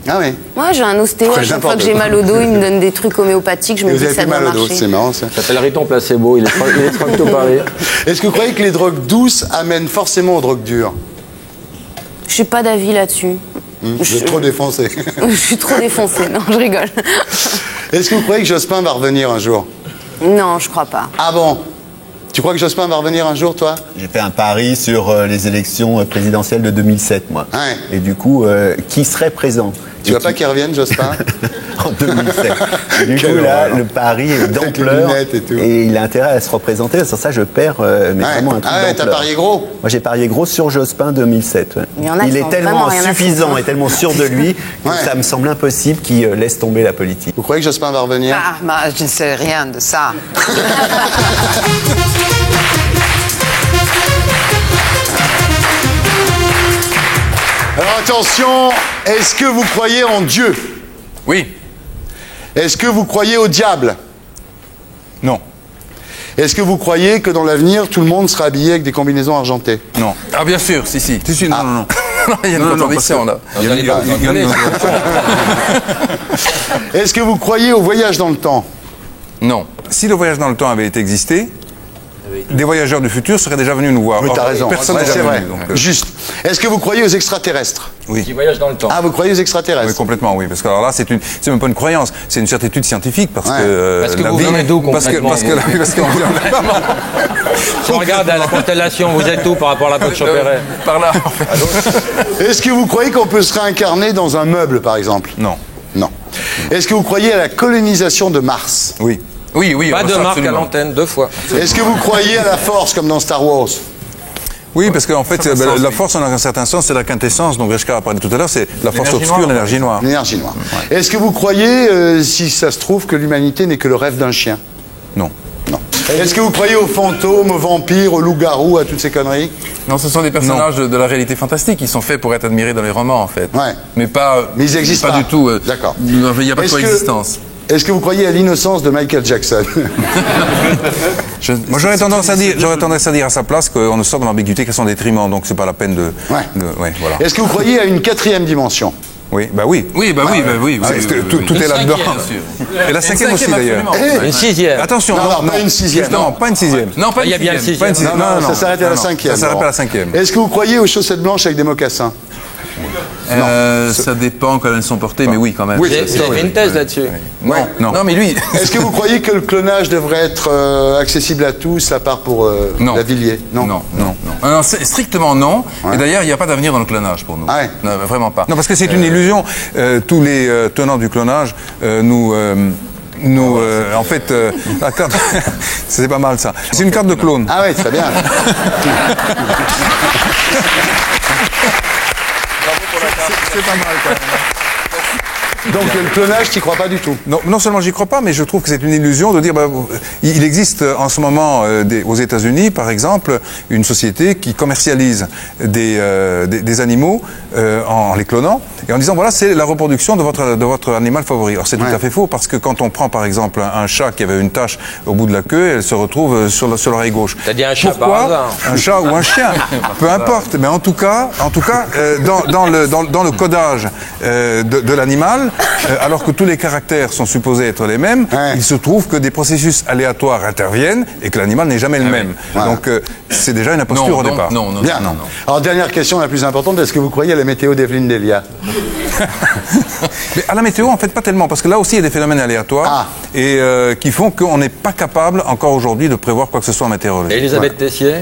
Ah oui. Moi, j'ai un ostéo, à chaque fois que j'ai mal au dos, il me donne des trucs homéopathiques, je me dis que ça doit marcher. Vous avez mal au dos, c'est marrant ça. Ça s'appelle Riton Placebo, il est trop parlé. Est-ce que vous croyez que les drogues douces amènent forcément aux drogues dures? Je suis pas d'avis là-dessus. Vous êtes trop défoncé. Je suis trop défoncé, non, je rigole. Est-ce que vous croyez que Jospin va revenir un jour? Non, je crois pas. Ah bon? Tu crois que Jospin va revenir un jour, toi? J'ai fait un pari sur les élections présidentielles de 2007, moi. Ouais. Et du coup, qui serait présent? Tu vois pas qu'il revienne, Jospin? En 2007. Du coup, là, le pari est d'ampleur et il a intérêt à se représenter. Sur ça, je perds vraiment un truc d'ampleur. T'as parié gros? Moi, j'ai parié gros sur Jospin 2007. Ouais. Il est tellement suffisant et tellement sûr de lui que ça me semble impossible qu'il laisse tomber la politique. Vous croyez que Jospin va revenir? Je ne sais rien de ça. Alors attention, est-ce que vous croyez en Dieu? Oui. Est-ce que vous croyez au diable? Non. Est-ce que vous croyez que dans l'avenir, tout le monde sera habillé avec des combinaisons argentées? Non. Ah bien sûr, si. Non. Il y a une contradiction là. Est-ce que vous croyez au voyage dans le temps? Non. Si le voyage dans le temps avait existé, des voyageurs du futur seraient déjà venus nous voir. Oui, t'as raison. Personne n'est c'est jamais vrai. venu. Donc, Juste. Est-ce que vous croyez aux extraterrestres? Oui. Qui voyagent dans le temps. Ah, vous croyez aux extraterrestres? Oui, complètement, oui. Parce que alors là, c'est même pas une croyance, c'est une certitude scientifique. Parce que vous venez d'où concrètement? Parce que si on regarde à la constellation, vous êtes où par rapport à la Côte Chopéret? Par là, en fait. Est-ce que vous croyez qu'on peut se réincarner dans un meuble, par exemple? Non. Non. Est-ce que vous croyez à la colonisation de Mars? Oui. Oui. Pas de marque à l'antenne, 2 fois. Est-ce que vous croyez à la force, comme dans Star Wars? Oui, parce qu'en fait, la force, en un certain sens, c'est la quintessence. Donc, Reshkar a parlé tout à l'heure, c'est la force obscure, l'énergie noire. L'énergie noire. Est-ce que vous croyez, si ça se trouve, que l'humanité n'est que le rêve d'un chien? Non. Non. Est-ce que vous croyez aux fantômes, aux vampires, aux loups-garous, à toutes ces conneries? Non, ce sont des personnages de la réalité fantastique. Ils sont faits pour être admirés dans les romans, en fait. Ouais. Mais ils existent pas du tout. D'accord. Il n'y a pas de coexistence. Est-ce que vous croyez à l'innocence de Michael Jackson? Moi, j'aurais tendance à dire à sa place qu'on ne sort de l'ambiguïté qu'à son détriment, donc c'est pas la peine de. Ouais. Voilà. Est-ce que vous croyez à une 4e dimension? Oui, bah oui. Oui. Tout est là-dedans. Et la 5e aussi, d'ailleurs. Une 6e. Attention, non, pas une 6e. Non, pas une 6e. Non, pas une 6e. Non, ça s'arrête à la 5e. Ça s'arrête à la 5e. Est-ce que vous croyez aux chaussettes blanches avec des mocassins? Ça dépend quand elles sont portées, mais oui, quand même. Vous avez fait une thèse là-dessus. Non, mais lui. Est-ce que vous croyez que le clonage devrait être accessible à tous, à part pour la Villiers? Non. Strictement non. Et d'ailleurs, il n'y a pas d'avenir dans le clonage pour nous. Ah ouais. Non, vraiment pas. Non, parce que c'est une illusion. Tous les tenants du clonage en fait, la carte, c'est pas mal ça. C'est une carte de clone. Ah oui, très bien. C'est pas mal quand même. Donc le clonage, tu n'y crois pas du tout? Non seulement j'y crois pas, mais je trouve que c'est une illusion de dire, il existe en ce moment aux États-Unis, par exemple, une société qui commercialise des animaux en les clonant et en disant voilà, c'est la reproduction de votre animal favori. Alors c'est tout à fait faux, parce que quand on prend par exemple un chat qui avait une tache au bout de la queue, elle se retrouve sur l'oreille gauche. T'as dit un chat Pourquoi par hasard? Un chat ou un chien, peu importe. Mais en tout cas, dans le codage de l'animal, alors que tous les caractères sont supposés être les mêmes, il se trouve que des processus aléatoires interviennent et que l'animal n'est jamais le même. Voilà. Donc c'est déjà une imposture au départ. Non. Alors dernière question, la plus importante, est-ce que vous croyez à la météo d'Evelyne Delia? Mais à la météo, en fait, pas tellement, parce que là aussi, il y a des phénomènes aléatoires et qui font qu'on n'est pas capable, encore aujourd'hui, de prévoir quoi que ce soit en météorologie. Et Elisabeth Tessier?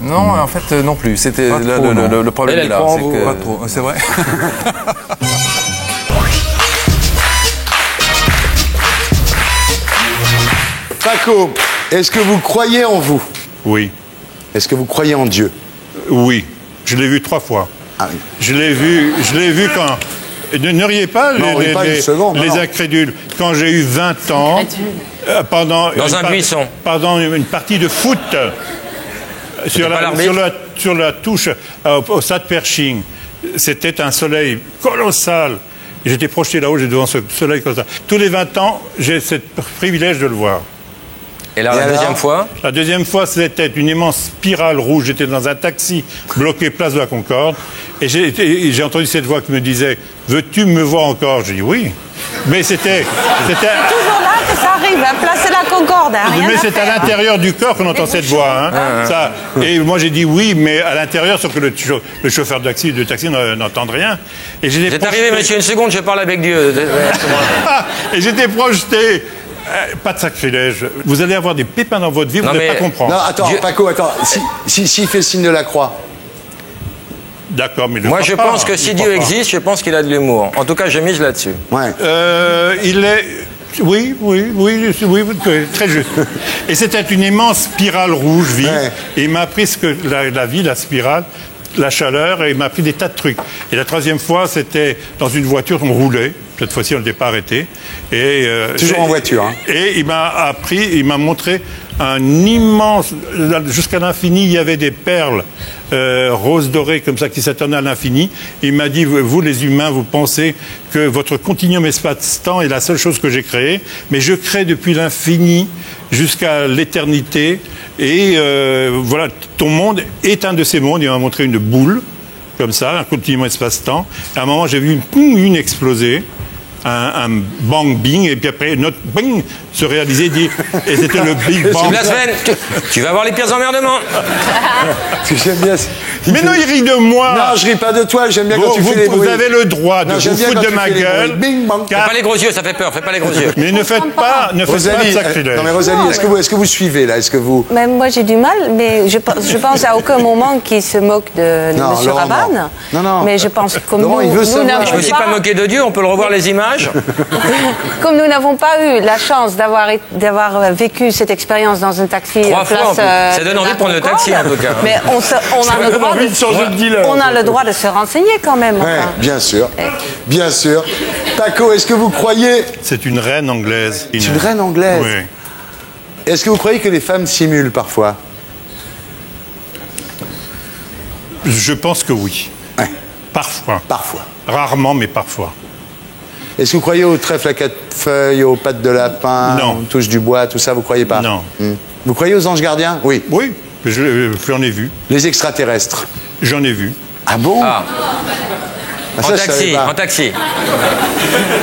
Non, en fait, non plus. C'était le problème elle là. prend vous, Pas trop, c'est vrai. Paco, est-ce que vous croyez en vous? Oui. Est-ce que vous croyez en Dieu? Oui. Je l'ai vu 3 fois. Ah oui. Je l'ai vu quand... Ne riez pas, les incrédules. Quand j'ai eu 20 ans, pendant une partie de foot, sur la touche au stade Pershing, c'était un soleil colossal. J'étais projeté là-haut, j'étais devant ce soleil comme ça. Tous les 20 ans, j'ai ce privilège de le voir. Et la deuxième fois? La deuxième fois, c'était une immense spirale rouge. J'étais dans un taxi bloqué place de la Concorde. Et j'ai entendu cette voix qui me disait « Veux-tu me voir encore ?» J'ai dit « Oui ». Mais c'était... toujours là que ça arrive, à placer la Concorde. Mais c'est à l'intérieur du corps qu'on entend cette voix. Ça. Et moi j'ai dit oui, mais à l'intérieur, sauf que le chauffeur de taxi n'entend rien. C'est arrivé, monsieur, une seconde, je parle avec Dieu. Et j'étais projeté. Pas de sacrilège. Vous allez avoir des pépins dans votre vie, vous n'allez pas comprendre. Non, attends, Paco, s'il fait le signe de la croix. D'accord, mais moi je pense que si Dieu existe, je pense qu'il a de l'humour. En tout cas, je mise là-dessus. Il est... Oui, très juste. Et c'était une immense spirale rouge vive. Et il m'a appris ce que la vie, la spirale, la chaleur, et il m'a appris des tas de trucs. Et la troisième fois, c'était dans une voiture, on roulait. Cette fois-ci, on n'était pas arrêté. Toujours en voiture. Et il m'a montré un immense... Jusqu'à l'infini, il y avait des perles roses dorées comme ça qui s'attendaient à l'infini. Il m'a dit, vous les humains, vous pensez que votre continuum espace-temps est la seule chose que j'ai créée, mais je crée depuis l'infini jusqu'à l'éternité. Et voilà, ton monde est un de ces mondes. Il m'a montré une boule, comme ça, un continuum espace-temps. À un moment, j'ai vu une exploser. Un bang bing, et puis après une autre bing se réalisait, et c'était le Big Bang. Tu blasphèmes, tu vas avoir les pires emmerdements. J'aime bien. Mais non, il rit de moi. Non, je ris pas de toi, j'aime bien quand tu fais les bruits. Vous avez le droit de vous foutre de ma gueule. Fais pas les gros yeux, ça fait peur, fais pas les gros yeux. Mais ne faites pas de sacrilège. Non mais Rosalie, est-ce que vous suivez là? Est-ce que vous... Même moi j'ai du mal, mais je pense à aucun moment qu'il se moque de M. Rabanne. Non. Mais je pense que Laurent, il veut savoir. Je me suis pas moqué de Dieu, on peut le revoir les images. Comme nous n'avons pas eu la chance d'avoir vécu cette expérience dans un taxi 3 fois, ça donne envie de prendre le taxi en tout cas. Mais on a le droit de se renseigner quand même. Bien sûr. Bien sûr. Paco, est-ce que vous croyez... C'est une reine anglaise. C'est une reine anglaise? Oui. Est-ce que vous croyez que les femmes simulent parfois? Je pense que oui. Ouais. Parfois. Parfois. Rarement, mais parfois. Est-ce que vous croyez aux trèfles à 4 feuilles, aux pattes de lapin, Non. aux touches du bois, tout ça, vous croyez pas? Non. Vous croyez aux anges gardiens? Oui. Oui, j'en ai vu. Les extraterrestres? J'en ai vu. Ah bon? Ah. Ah, ça, je savais pas. En taxi.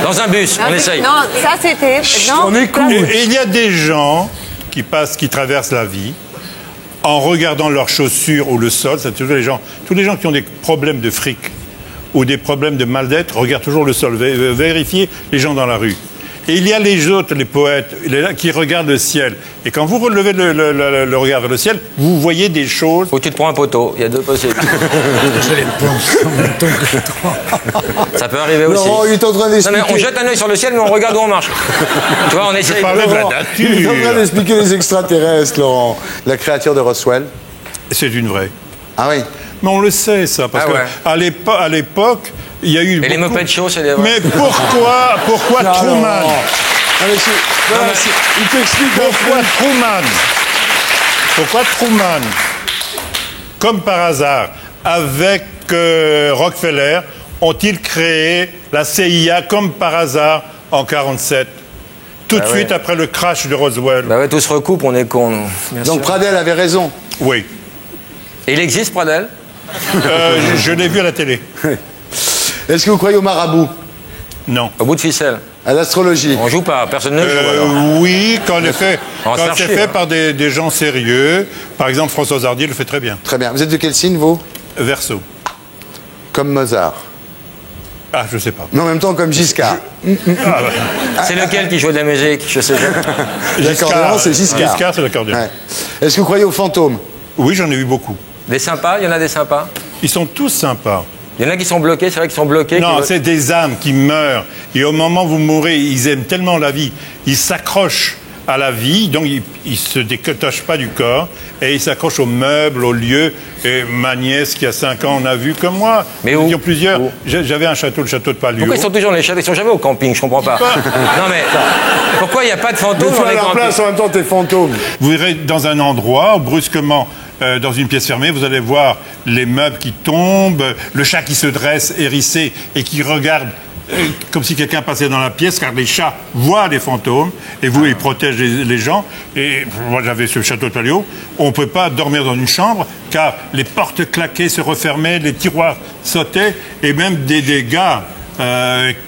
Dans un bus, on essaye. Non, ça c'était. Non, On écoute. Et il y a des gens qui traversent la vie en regardant leurs chaussures ou le sol. C'est toujours tous les gens qui ont des problèmes de fric ou des problèmes de mal-d'être regardent toujours le sol. Vérifiez les gens dans la rue. Et il y a les autres, les poètes, qui regardent le ciel. Et quand vous relevez le regard vers le ciel, vous voyez des choses. Ou tu te prends un poteau, il y a deux possibilités. Je les pense en même temps que toi. Ça peut arriver aussi. Laurent, il est en train d'expliquer. Non, mais on jette un œil sur le ciel, mais on regarde où on marche. Tu vois, on essaye. Je parlais de la Il est en train nature. d'expliquer les extraterrestres, Laurent. La créature de Roswell. C'est une vraie. Ah oui. Mais on le sait, ça, parce Ah ouais. qu'à l'époque, il y a eu. Et les beaucoup- mopettes chauds, c'est des vrais. Mais pourquoi Non, Truman non. Ah, mais il t'explique Pourquoi Truman, comme par hasard, avec Rockefeller, ont-ils créé la CIA comme par hasard en 1947, tout de suite après le crash de Roswell? Bah ouais, tout se recoupe, on est cons, nous. Bien Donc sûr. Pradel avait raison. Oui. Et il existe, Pradel? Je l'ai vu à la télé. Est-ce que vous croyez au marabout? Non. Au bout de ficelle. À l'astrologie? On joue pas, personne ne joue alors. Oui, quand On va se faire c'est chier, fait hein. par des gens sérieux. Par exemple, François Hardy le fait très bien. Très bien. Vous êtes de quel signe, vous? Verseau. Comme Mozart. Ah, je sais pas. Mais en même temps, comme Giscard. C'est lequel qui joue de la musique? Je sais pas. L'accordéon, c'est Giscard. Giscard, c'est l'accordéon. Ouais. Est-ce que vous croyez aux fantômes? Oui, j'en ai eu beaucoup. Des sympas? Il y en a des sympas? Ils sont tous sympas. Il y en a qui sont bloqués, c'est vrai qu'ils sont bloqués. Non, qui- c'est des âmes qui meurent. Et au moment où vous mourrez, ils aiment tellement la vie. Ils s'accrochent à la vie, donc ils ne se détachent pas du corps. Et ils s'accrochent aux meubles, aux lieux. Et ma nièce, qui a 5 ans, on a vu comme moi. Mais où? Ils ont plusieurs. Où? J'avais un château, le château de Palluau. Pourquoi ils sont toujours dans les châteaux? Ils sont jamais au camping, je comprends pas. Non mais, pourquoi il n'y a pas de fantômes dans les la campings? place, en même temps, t'es fantôme. Vous irez dans un endroit, brusquement, dans une pièce fermée, vous allez voir les meubles qui tombent, le chat qui se dresse hérissé et qui regarde comme si quelqu'un passait dans la pièce, car les chats voient les fantômes, et vous, ils protègent les gens. Et moi, j'avais ce château de Palluau, on ne peut pas dormir dans une chambre, car les portes claquaient, se refermaient, les tiroirs sautaient, et même des gars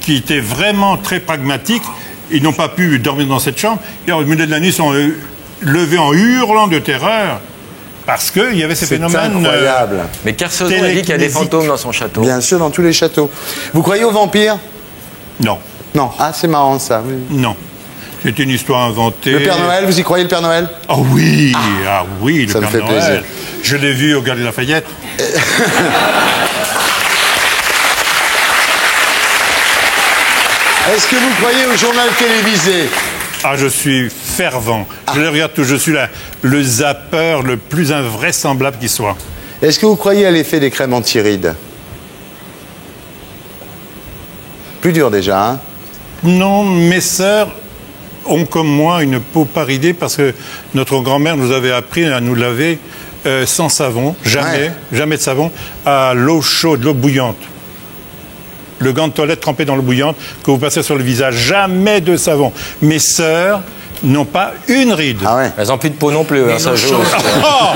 qui étaient vraiment très pragmatiques, ils n'ont pas pu dormir dans cette chambre, et au milieu de la nuit, ils sont levés en hurlant de terreur. Parce qu'il y avait ces C'est phénomènes. incroyable. Mais Kersozon a dit qu'il y a des fantômes dans son château. Bien sûr, dans tous les châteaux. Vous croyez aux vampires? Non. Non. Ah, c'est marrant ça. Oui. Non. C'est une histoire inventée. Le Père Noël, vous y croyez, le Père Noël? Oh oui, ah oui, le ça me Père fait Noël. plaisir. Je l'ai vu au Galeries Lafayette. Est-ce que vous croyez au journal télévisé? Ah, je suis fervent. Je le regarde tout. Je suis le zappeur le plus invraisemblable qui soit. Est-ce que vous croyez à l'effet des crèmes anti-rides? Plus dur déjà, hein? Non, mes sœurs ont comme moi une peau pas ridée parce que notre grand-mère nous avait appris à nous laver sans savon, jamais de savon, à l'eau chaude, l'eau bouillante. Le gant de toilette trempé dans l'eau bouillante que vous passez sur le visage. Jamais de savon. Mes sœurs n'ont pas une ride. Ah ouais. Elles n'ont plus de peau non plus, hein, ça joue. Oh,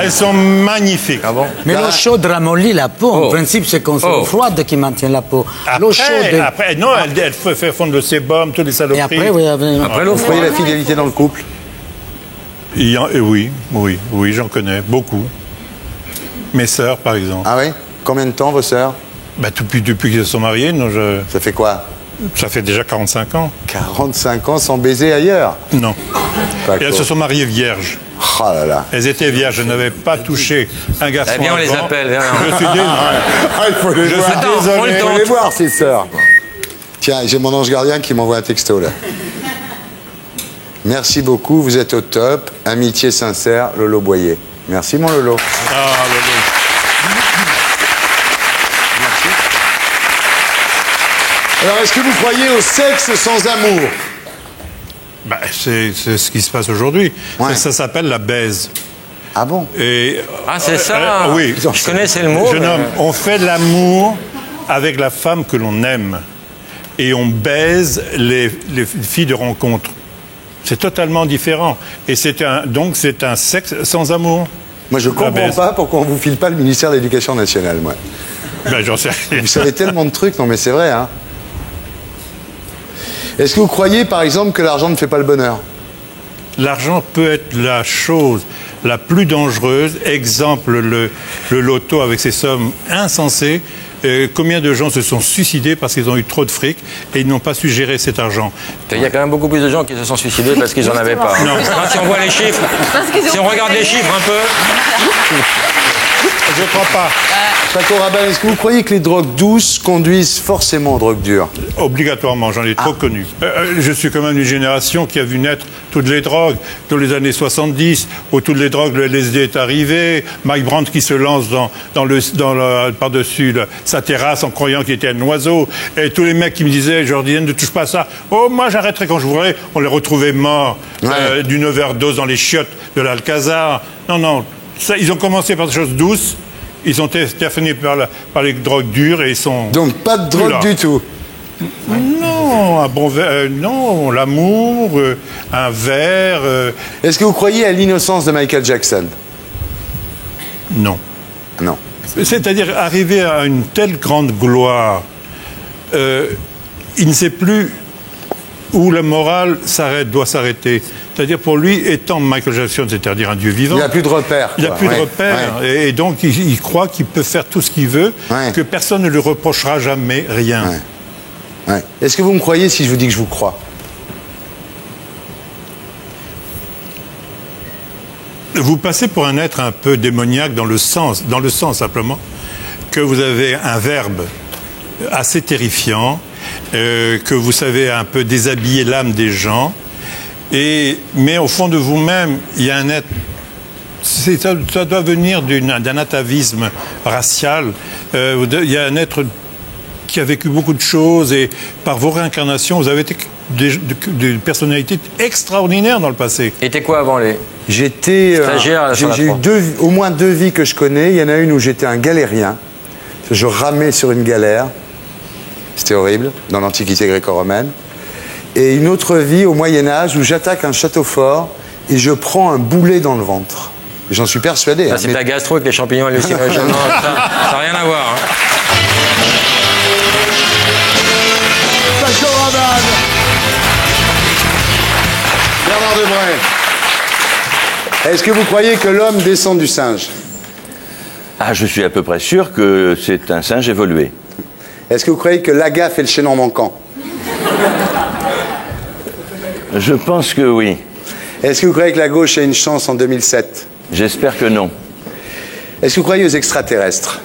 elles sont magnifiques. Ah bon? Mais l'eau chaude ramollit la peau. En principe, c'est quand c'est l'eau froide qui maintient la peau. L'eau chaude. Après, non, elle fait fondre le sébum, toutes les saloperies. Et après, oui, Après l'eau Vous froide. croyez la fidélité dans le couple? Oui, j'en connais beaucoup. Mes sœurs, par exemple. Ah oui? Combien de temps, vos sœurs? Bah, depuis qu'elles sont mariées, non, Ça fait quoi? ça fait déjà 45 ans. 45 ans sans baiser ailleurs? Non. Pas Et elles cool. se sont mariées vierges. Oh là là. Elles étaient vierges, je n'avais pas touché un garçon. Eh bien, on les avant. appelle, viens. Je suis désolé. Ah, il faut les Je voir. suis Attends, désolé. prends le Il temps. faut les voir, ces sœurs. Tiens, j'ai mon ange gardien qui m'envoie un texto là. Merci beaucoup, vous êtes au top. Amitié sincère, Lolo Boyer. Merci mon Lolo. Ah, Lolo. Alors, est-ce que vous croyez au sexe sans amour? C'est ce qui se passe aujourd'hui. Ouais. Ça s'appelle la baise. Ah bon? Ah, c'est ça. Oui. Je connaissais le mot. Jeune homme, on fait de l'amour avec la femme que l'on aime. Et on baise les filles de rencontre. C'est totalement différent. Et donc c'est un sexe sans amour. Moi, je comprends pas pourquoi on vous file pas le ministère de l'Éducation nationale, moi. J'en sais rien. Vous savez tellement de trucs, non mais c'est vrai, hein. Est-ce que vous croyez, par exemple, que l'argent ne fait pas le bonheur? L'argent peut être la chose la plus dangereuse. Exemple, le loto avec ses sommes insensées. Combien de gens se sont suicidés parce qu'ils ont eu trop de fric et ils n'ont pas su gérer cet argent? Il y a quand même beaucoup plus de gens qui se sont suicidés parce qu'ils n'en avaient pas. Non. Si on voit les chiffres, si on regarde les chiffres un peu... Je ne crois pas. Paco Rabanne, est-ce que vous croyez que les drogues douces conduisent forcément aux drogues dures? Obligatoirement, j'en ai trop connu. Je suis quand même une génération qui a vu naître toutes les drogues. Dans les années 70, où toutes les drogues, le LSD est arrivé, Mike Brandt qui se lance par-dessus sa terrasse en croyant qu'il était un oiseau, et tous les mecs qui me disaient, Jordienne, ne touche pas à ça. Oh, moi j'arrêterai quand je voudrais. On les retrouvait morts d'une overdose dans les chiottes de l'Alcazar. Non. Ça, ils ont commencé par des choses douces, ils ont été finis par les drogues dures et ils sont... Donc pas de drogue du tout? Non, un bon verre, non, l'amour, un verre... Est-ce que vous croyez à l'innocence de Michael Jackson? Non. Non. C'est-à-dire, arriver à une telle grande gloire, il ne sait plus où la morale doit s'arrêter. C'est-à-dire, pour lui, étant Michael Jackson, c'est-à-dire un dieu vivant... Il n'a plus de repères. Il n'a plus de repères. Ouais. Et donc, il croit qu'il peut faire tout ce qu'il veut, que personne ne lui reprochera jamais rien. Ouais. Est-ce que vous me croyez si je vous dis que je vous crois? Vous passez pour un être un peu démoniaque dans le sens simplement que vous avez un verbe assez terrifiant, que vous savez un peu déshabiller l'âme des gens, mais au fond de vous-même, il y a un être... Ça doit venir d'un atavisme racial. Il y a un être qui a vécu beaucoup de choses et par vos réincarnations, vous avez été des personnalités extraordinaires dans le passé. Et t'es quoi avant les... J'étais... j'ai eu au moins 2 vies que je connais. Il y en a une où j'étais un galérien. Je ramais sur une galère. C'était horrible, dans l'Antiquité gréco-romaine. Et une autre vie au Moyen-Âge où j'attaque un château fort et je prends un boulet dans le ventre. J'en suis persuadé. Ça, c'est ta gastro avec les champignons hallucinogènes. Non, ça n'a rien à voir. Paco Rabanne. Bernard Debré. Est-ce que vous croyez que l'homme descend du singe? Ah, je suis à peu près sûr que c'est un singe évolué. Est-ce que vous croyez que l'agaffe est le chaînon manquant? Je pense que oui. Est-ce que vous croyez que la gauche a une chance en 2007? J'espère que non. Est-ce que vous croyez aux extraterrestres?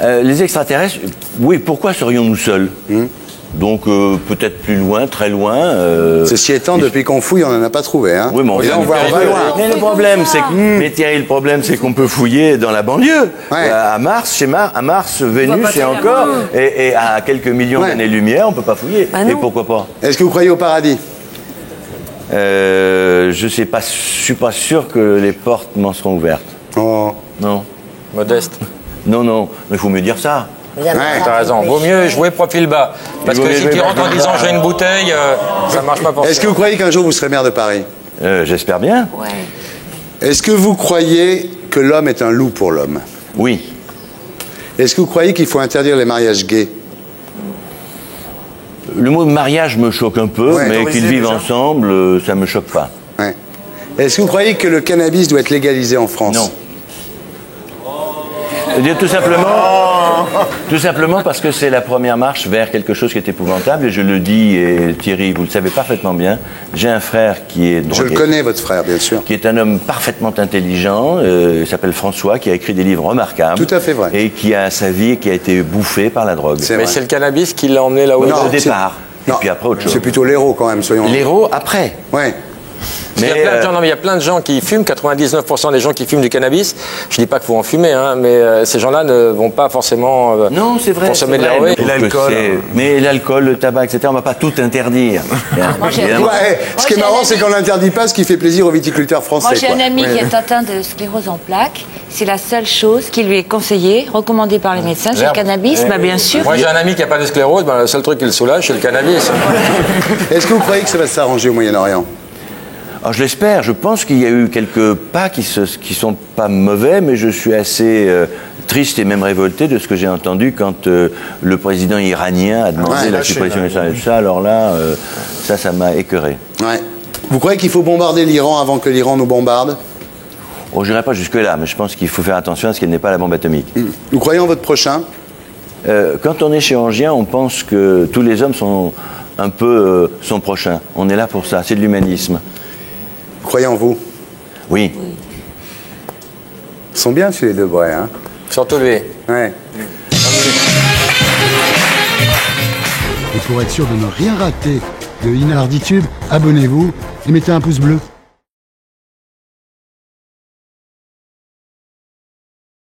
Les extraterrestres, oui, pourquoi serions-nous seuls? Donc peut-être plus loin, très loin. Ceci étant, depuis qu'on fouille, on n'en a pas trouvé. Hein. Oui, mais on va loin. Mais le problème, c'est que, mais Thierry, le problème, c'est qu'on peut fouiller dans la banlieue, à Mars, à Mars, Vénus et encore, et à quelques millions d'années-lumière, on peut pas fouiller. Et pourquoi pas? Est-ce que vous croyez au paradis? Je sais pas, suis pas sûr que les portes m'en seront ouvertes. Oh. Non. Modeste. Non, mais il faut me dire ça. T'as raison. Vaut mieux jouer profil bas. Parce que si tu rentres en disant j'ai une bouteille, ça marche pas pour ça. Est-ce que vous croyez qu'un jour vous serez maire de Paris? J'espère bien. Est-ce que vous croyez que l'homme est un loup pour l'homme? Oui. Est-ce que vous croyez qu'il faut interdire les mariages gays? Le mot mariage me choque un peu, mais qu'ils vivent ensemble, ça me choque pas. Est-ce que vous croyez que le cannabis doit être légalisé en France? Non. Tout simplement parce que c'est la première marche vers quelque chose qui est épouvantable, et je le dis, et Thierry, vous le savez parfaitement bien, j'ai un frère qui est drogué. Je le connais, votre frère, bien sûr. Qui est un homme parfaitement intelligent, il s'appelle François, qui a écrit des livres remarquables. Tout à fait vrai. Et qui a sa vie qui a été bouffée par la drogue. Mais c'est le cannabis qui l'a emmené là-haut? Au départ. Et puis après, autre chose. C'est plutôt l'héros, quand même, soyons... L'héros, après. Ouais. Mais il y a plein de gens qui fument, 99% des gens qui fument du cannabis. Je dis pas qu'il faut en fumer, hein, mais ces gens-là ne vont pas forcément non, c'est vrai, consommer de l'héroïne. Et l'alcool. Mais l'alcool, le tabac, etc., on va pas tout interdire. Ce qui est marrant, c'est qu'on n'interdit pas ce qui fait plaisir aux viticulteurs français. Moi, j'ai un ami qui est atteint de sclérose en plaques. C'est la seule chose qui lui est conseillée, recommandée par les médecins, c'est le cannabis. Bah, bien sûr. Moi, j'ai un ami qui n'a pas de sclérose, le seul truc qui le soulage, c'est le cannabis. Est-ce que vous croyez que ça va s'arranger au Moyen-Orient? Alors, je l'espère. Je pense qu'il y a eu quelques pas qui sont pas mauvais, mais je suis assez triste et même révolté de ce que j'ai entendu quand le président iranien a demandé la suppression de ça. Alors là, ça m'a écœuré. Ouais. Vous croyez qu'il faut bombarder l'Iran avant que l'Iran nous bombarde? Oh, je n'irai pas jusque-là, mais je pense qu'il faut faire attention à ce qu'elle n'est pas la bombe atomique. Vous croyez en votre prochain? Quand on est chirurgien, on pense que tous les hommes sont un peu son prochain. On est là pour ça, c'est de l'humanisme. Vous croyez en vous? Oui. Ils sont bien chez les Debray, hein? Surtout lui. Ouais. Et pour être sûr de ne rien rater de Inarditube, abonnez-vous et mettez un pouce bleu.